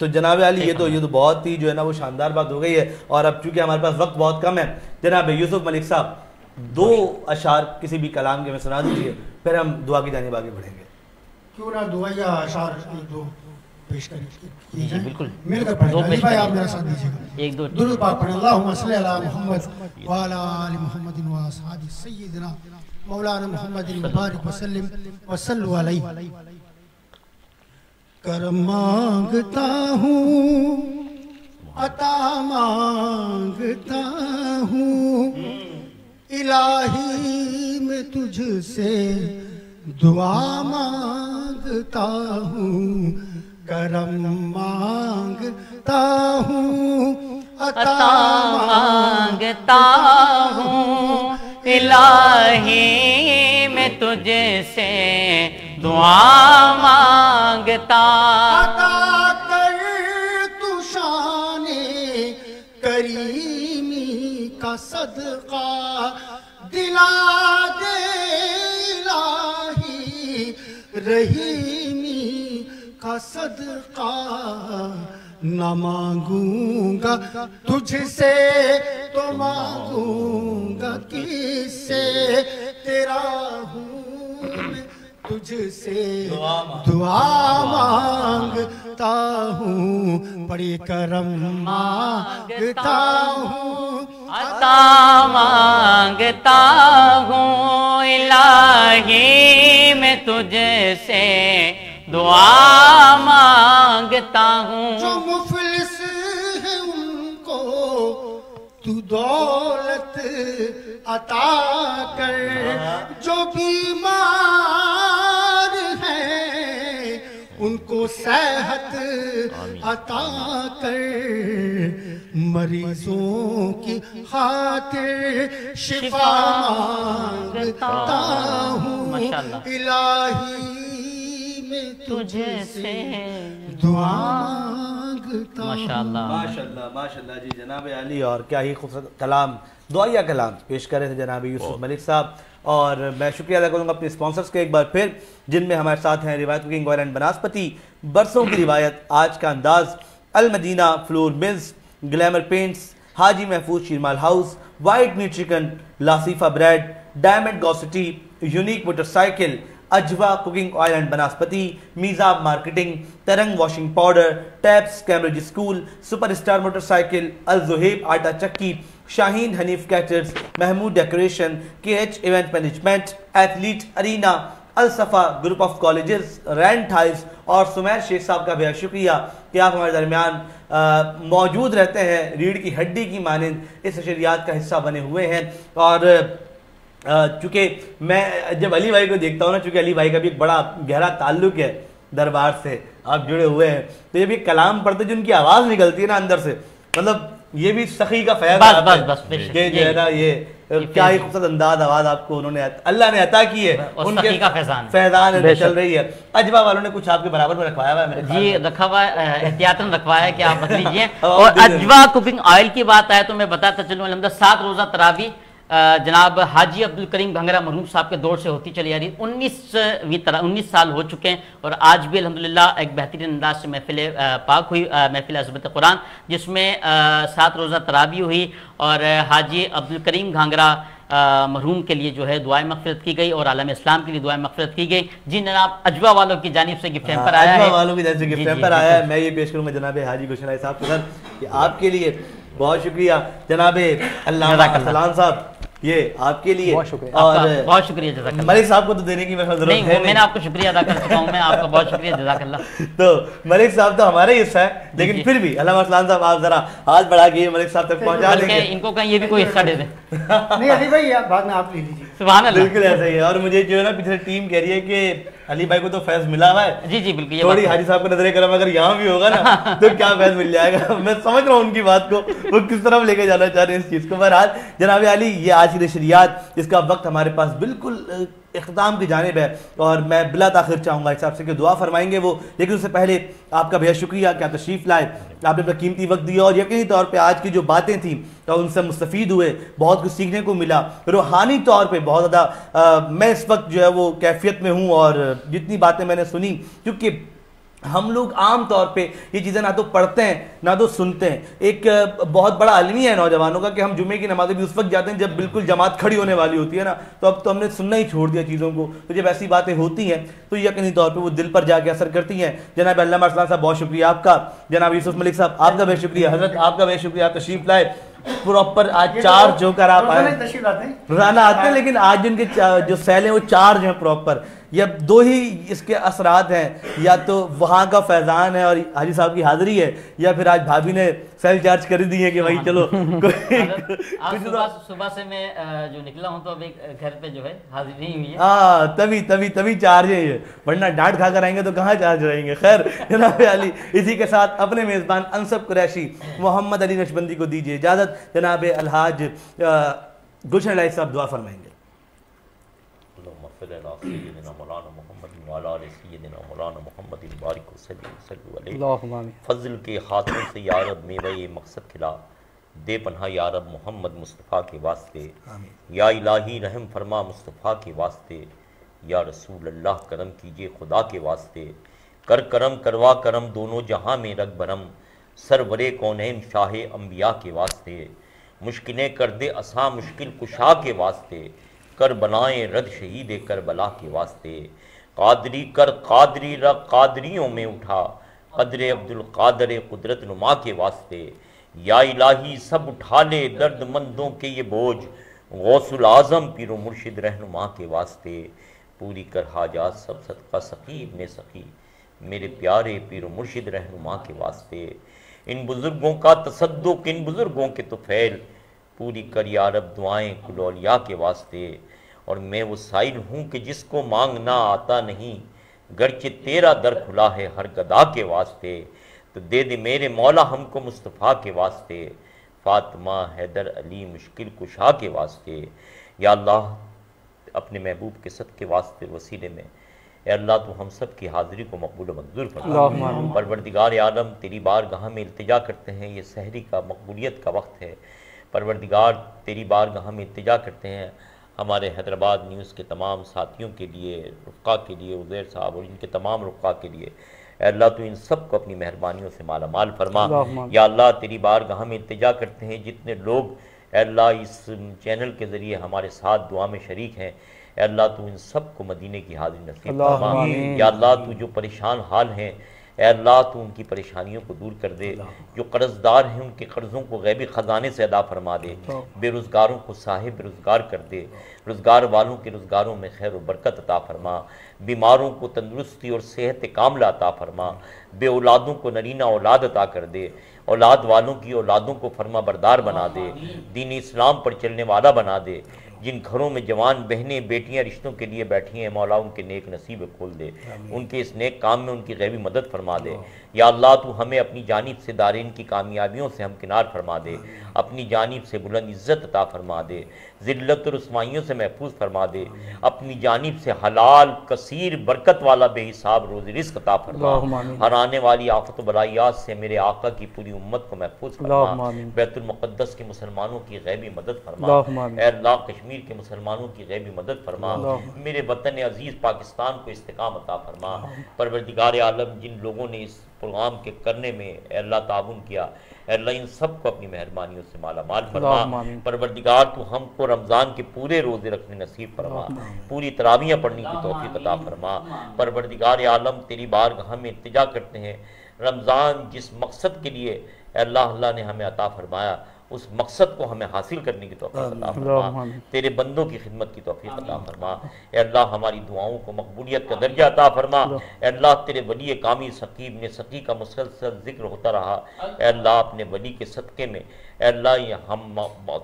तो जनाब अली, ये तो बहुत ही जो है ना वो शानदार बात हो गई है। और अब चूंकि हमारे पास वक्त बहुत कम है, जनाब यूसुफ मलिक साहब 2 अशार किसी भी कलाम के में सुना दीजिए, फिर हम दुआ की जानिब आगे बढ़ेंगे। क्यों ना दुआ या अशार दो पेश करें? जी बिल्कुल, मिलकर पढ़ें भाई, आप मेरे साथ दीजिएगा। एक दो दुरूद पाक पढ़ें। अल्लाहुम्मा सल्ली अला मुहम्मद व अला आलि मुहम्मदिन व असहाबि सय्यिदिना मौलाना मुहम्मदिन मुबारक वसल्लम व सल्लु अलैहि। करम मांगता हूँ, अता मांगता हूँ, इलाही मैं तुझसे दुआ मांगता हूँ। करम मांगता हूँ, अता मांगता हूँ, इलाही मैं तुझसे दुआ मांगता। अता कर तू शाने करीमी का सदका, दिला दे इलाही रहीमी का सदका। न मांगूंगा तुझसे तो मांगूंगा किससे, तेरा हूँ मैं तुझसे दुआ मांगता हूँ। बड़ी करम मांगता हूँ, अता मांगता हूँ, इलाही मैं तुझसे दुआ मांगता हूँ। जो मुफलिस है उनको तू दौलत अता कर, जो बीमार है उनको सेहत अता कर। मरीजों की खातिर शिफा मांगता हूँ, इलाही मैं तुझसे दुआ मांगता। माशाल्लाह जी जनाब अली, और क्या ही खूबसूरत कलाम, दुआया कलाम पेश कर रहे थे जनाब यूसुफ मलिक साहब। और मैं शुक्रिया अदा करूँगा अपने स्पॉन्सर्स के एक बार फिर, जिनमें हमारे साथ हैं रिवायत कुकिंग ऑयल एंड बनास्पति, बरसों की रिवायत, आज का अंदाज, Al Madina flour mills, glamour paints, Haji Mahfooz Sheermal house, white meat chicken, Lasifa bread, diamond गॉसिटी, unique motorcycle, Ajwa cooking oil and vanaspati, Mizab marketing, Tarang washing powder, Taps Cambridge school, superstar motorcycle, Al Zuhaib Atta Chakki, Shaheen Hanif caters, Mahmood decoration, KH event management, athlete arena, Al Safa group of colleges, rant house, और सुमैर शेख साहब का बेहद शुक्रिया कि आप हमारे दरमियान मौजूद रहते हैं, रीढ़ की हड्डी की मानिंद इस नशरियात का हिस्सा बने हुए हैं। और चूँकि मैं जब अली भाई को देखता हूँ ना, चूँकि अली भाई का भी एक बड़ा गहरा ताल्लुक है दरबार से, आप जुड़े हुए हैं, तो ये भी कलाम पढ़ते जो उनकी आवाज़ निकलती है ना अंदर से, मतलब ये भी सखी का फैज़ है जो है ना, ये क्या ही खूबसूरत अंदाज आवाज़ आपको उन्होंने अल्लाह ने अता की है, उनके फैज़ान चल रही है। अजवा वालों ने कुछ आपके बराबर में रखवाया हुआ है मेरे जी, रखा हुआ है, एहतियातन रखवाया है कि आप बता लीजिए। और अजवा कुकिंग ऑयल की बात आए तो मैं बताता चलूँ, अलहमदुलिल्लाह 7 रोज़ा तरावी जनाब हाजी अब्दुल करीम घंगरा मरहूम साहब के दौर से होती चली आ रही, 19 साल हो चुके हैं। और आज भी अल्हम्दुलिल्लाह एक बेहतरीन अंदाज से महफिल पाक हुई, महफिल अज़मत कुरान, जिसमें 7 रोज़ा तरावी हुई। और हाजी अब्दुल करीम घांगरा मरहूम के लिए जो है दुआएं मग़फ़िरत की गई और आलम इस्लाम के लिए दुआएं मग़फ़िरत की गई। जी जनाब अजवा वालों की जानिब से गिफ्ट हैम्पर आया है, अजवा वालों की जानिब से गिफ्ट हैम्पर आया है। मैं ये पेश करूँगा जनाब हाजी गुलशन साहब के सर कि आपके लिए बहुत शुक्रिया। जनाब अल्लामा सलाम साहब ये आपके लिए बहुत शुक्रिया, और बहुत शुक्रिया जज़ाकल्लाह। मलिक साहब को तो देने की जरूरत नहीं, मैंने आपको शुक्रिया अदा कर चुका हूं, मैं आपका बहुत शुक्रिया जज़ाकल्लाह। तो मलिक साहब तो हमारा ही हिस्सा है, लेकिन फिर भी अल्लामा सलाम साहब आप जरा हाथ बढ़ा के मलिक साहब तक पहुंचा देंगे, इनको कहीं ये भी कोई हिस्सा दे दें। नहीं अली भाई बाद में आप ले लीजिए। सुभान अल्लाह, बिल्कुल ऐसा ही है। और मुझे जो है ना पीछे टीम कह रही है कि अली भाई को तो फैज मिला हुआ है। जी जी बिल्कुल, थोड़ी हाजी साहब को नजरे करम अगर यहाँ भी होगा ना तो क्या फैज मिल जाएगा। मैं समझ रहा हूँ उनकी बात को, वो किस तरफ लेके जाना चाह रहे हैं इस चीज को। बहरहाल जनाब अली ये आज की नशरियात इसका वक्त हमारे पास बिल्कुल इख्तिताम की जानिब है और मैं बिला ताखिर चाहूँगा हिसाब से कि दुआ फरमाएंगे वो, लेकिन उससे पहले आपका बेहद शुक्रिया कि आप तशरीफ़ लाए, आपने अपना कीमती वक्त दिया और यकीनी तौर पे आज की जो बातें थी तो उनसे मुस्तफ़ीद हुए, बहुत कुछ सीखने को मिला। रूहानी तौर पे बहुत ज़्यादा मैं इस वक्त जो है वो कैफियत में हूँ और जितनी बातें मैंने सुनी, क्योंकि हम लोग आम तौर पे ये चीज़ें ना तो पढ़ते हैं ना तो सुनते हैं। एक बहुत बड़ा अलमिया है नौजवानों का कि हम जुमे की नमाज़ें भी उस वक्त जाते हैं जब बिल्कुल जमात खड़ी होने वाली होती है ना, तो अब तो हमने सुनना ही छोड़ दिया चीज़ों को। तो जब ऐसी बातें होती हैं तो यकीनी तौर पे वो दिल पर जाके असर करती हैं। जनाब अल्लामा अरसलान साहब बहुत शुक्रिया आपका, जनाब यूसुफ मलिक साहब आपका बेहद शुक्रिया, हजरत आपका बेहद शुक्रिया, आप तशरीफ लाए। प्रॉपर आज चार जोकर आप आए, रोजाना आते हैं लेकिन आज जिनके जो सैल हैं वो चार जो है प्रॉपर। या दो ही इसके असरात हैं, या तो वहाँ का फैज़ान है और हाजी साहब की हाज़िरी है, या फिर आज भाभी ने सेल चार्ज कर दी है कि भाई चलो। सुबह से मैं जो निकला हूँ तो अब एक घर पे जो है हाजिर नहीं हुई है। हाँ तभी चार्ज है ये, वरना डांट खा कर आएंगे तो कहाँ चार्ज रहेंगे। खैर जनाब अली, इसी के साथ अपने मेज़बान अनसब कुरैशी मोहम्मद अली नशबंदी को दीजिए इजाज़त। जनाब अलहाज गुलशन अली साहब दुआ फरमाएंगे। फजल के हाथों से या रब मेवे मकसद खिला, दे पन्हा या रब मोहम्मद मुस्तफ़ा के वास्ते, या इलाही रहम फरमा मुस्तफ़ा के वास्ते, या रसूल अल्लाह करम कीजिए खुदा के वास्ते, कर करम करवा करम दोनों जहां में रग बरम, सरवरे कौनैन शाह अंबिया के वास्ते, मुश्किलें कर दे असा मुश्किल कुशा के वास्ते, कर बनाए रद शहीद करबला के वास्ते, कादरी कर कादरी रग कादरियों में उठा, कदर अब्दुल कादर कुदरत नुमा के वास्ते, या इलाही सब उठा ले दर्दमंदों के ये बोझ, गौसुल आज़म पीरो मुर्शिद रहनुमा के वास्ते, पूरी कर हाजात सब सदका सखी इब्ने सखी, मेरे प्यारे पीरो मुर्शिद रहनुमा के वास्ते, इन बुज़ुर्गों का तसद्दुक इन बुज़ुर्गों के तो फैल, पूरी कर या रब दुआएं कुलौलिया के वास्ते। और मैं वो साइल हूँ कि जिसको मांगना आता नहीं, गरचे तेरा दर खुला है हर गदा के वास्ते, तो दे दे मेरे मौला हमको मुस्तफ़ा के वास्ते, फातिमा हैदर अली मुश्किल कुशा के वास्ते। या अल्लाह अपने महबूब के सदक़े वास्ते वसीले में ए अल्लाह तो हम सब की हाज़िरी को मकबूल मंजूर फरमा। परवरदिगार आलम तेरी बारगाह में इल्तिजा करते हैं, ये सहरी का मकबूलियत का वक्त है। परवरदिगार तेरी बारगाह में इल्तिजा करते हैं हमारे हैदराबाद न्यूज़ के तमाम साथियों के लिए, रुफ़क़ा के लिए, उज़ैर साहब और इनके तमाम रुफ़क़ा के लिए अल्लाह तो इन सब को अपनी मेहरबानियों से माला माल फरमा। या अल्लाह तेरी बारगाह में इल्तिजा करते हैं जितने लोग अल्लाह इस चैनल के ज़रिए हमारे साथ दुआ में शरीक हैं, अल्लाह तो इन सब को मदीने की हाज़िरी नसीब फरमा। या अल्लाह तू जो परेशान हाल हैं अल्लाह तो उनकी परेशानियों को दूर कर दे, जो कर्जदार हैं उनके कर्ज़ों को गैबी ख़जाने से अदा फरमा दे, बेरोज़गारों को साहिब रोज़गार कर दे, रोज़गार वालों के रोज़गारों में खैर व बरकत अता फरमा, बीमारों को तंदुरुस्ती और सेहत कामिला अता फरमा, बे औलादों को नरीना औलाद अता कर दे, औलाद वालों की औलादों को फरमा बरदार बना दे, दीन इस्लाम पर चलने वाला बना दे। जिन घरों में जवान बहनें बेटियां रिश्तों के लिए बैठी हैं मौला उनके नेक नसीब खोल दे, उनके इस नेक काम में उनकी गैबी मदद फरमा दे। या अल्लाह तू हमें अपनी जानिब से दारीन की कामयाबियों से हमकिनार फरमा दे, अपनी जानिब से बुलंद इज़्ज़त अता फरमा दे, ज़िल्लत और रुस्वाइयों से महफूज फरमा दे, अपनी जानिब से हलाल कसीर बरकत वाला बेहिसाब रोज़ी रिज़्क़ अता फरमा, हर आने वाली आफत बलायात से मेरे आका की पूरी उम्मत को महफूज फरमा, बैतुल मुक़द्दस के मुसलमानों की गैबी मदद फरमा, अल्लाह कश्मीर के मुसलमानों की गैबी मदद फरमा, मेरे वतन अजीज़ पाकिस्तान को इस्तिकामत अता फरमा। परवरदिगार आलम जिन लोगों ने इस प्रोग्राम के करने में अल्लाह ताबुन किया अल्लाह इन सब को अपनी मेहरबानियों से माला माल फरमा। परवरदिगार तू हमको रमज़ान के पूरे रोज़े रखने नसीब फरमा, पूरी तरावियाँ पढ़ने की तौफीक अता फरमा। परवरदिगार आलम तेरी बारगाह में इल्तिजा करते हैं, रमज़ान जिस मकसद के लिए अल्लाह ने हमें अता फरमाया उस मकसद को हमें हासिल करने की तौफीक अता फरमा, तेरे बंदों की खिदमत की तौफीक अता फरमा। अल्लाह हमारी दुआओं को मकबूलियत का दर्जा अता फरमा। अल्लाह तेरे वली कामी सकीब ने सकी का मुसलसल जिक्र होता रहा। अल्लाह अपने वली के सदक़े में अल्लाह हम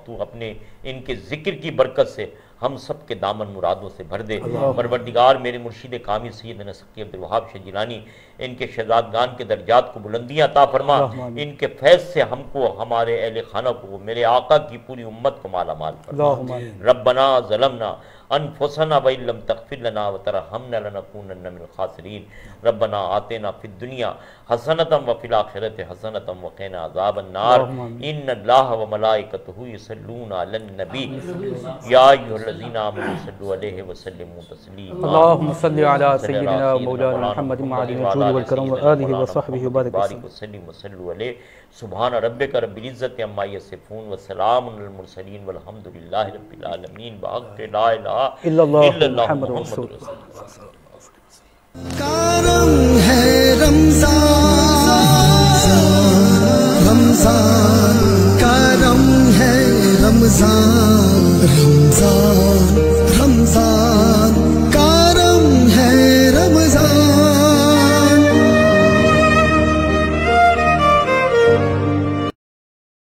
तू अपने इनके जिक्र की बरकत से हम सब के दामन मुरादों से भर दे। परवरदिगार मेरे मुर्शिद कामिल सैयदना सकी अब्दुल वहाब शाह जिलानी इनके शहजादगान के दर्जात को बुलंदियाँ अता फरमा। इनके फैज़ से हमको हमारे अहले खाना को मेरे आका की पूरी उम्मत को माला माल फरमा। रब्बना ज़लमना अनफुसना व इल्लम तग़फिर लना व तरहमना लनकूनन्ना मिनल खासिरीन। रब्बना आतिना फिद दुनिया हसनतम व फिल आखिरति हसनतम व क़िना अज़ाबन नार। इन्नल्लाह व मलाइकतहु युसल्लूना अलन नबी या अय्युहल्लज़ीना आमनू सल्लु अलैहि व सल्लिमू तस्लीमा। अल्लाहुम्मा सल्लि अला सय्यिदिना मौलाना मुहम्मदिन व अलिहि वल करम व आलिहि व सहबिहि व बारिक वसल्लिम सल्लु अलैहि। सुभान रब्बिका रब्बिल इज़्ज़ति अम्मा यसिफून व सलामुन अलल मुरसलीन वल्हम्दुलिल्लाहि रब्बिल आलमीन। बहक़्क़ि ला इलाहा इल्लल्लाह मुहम्मदुर रसूलुल्लाह।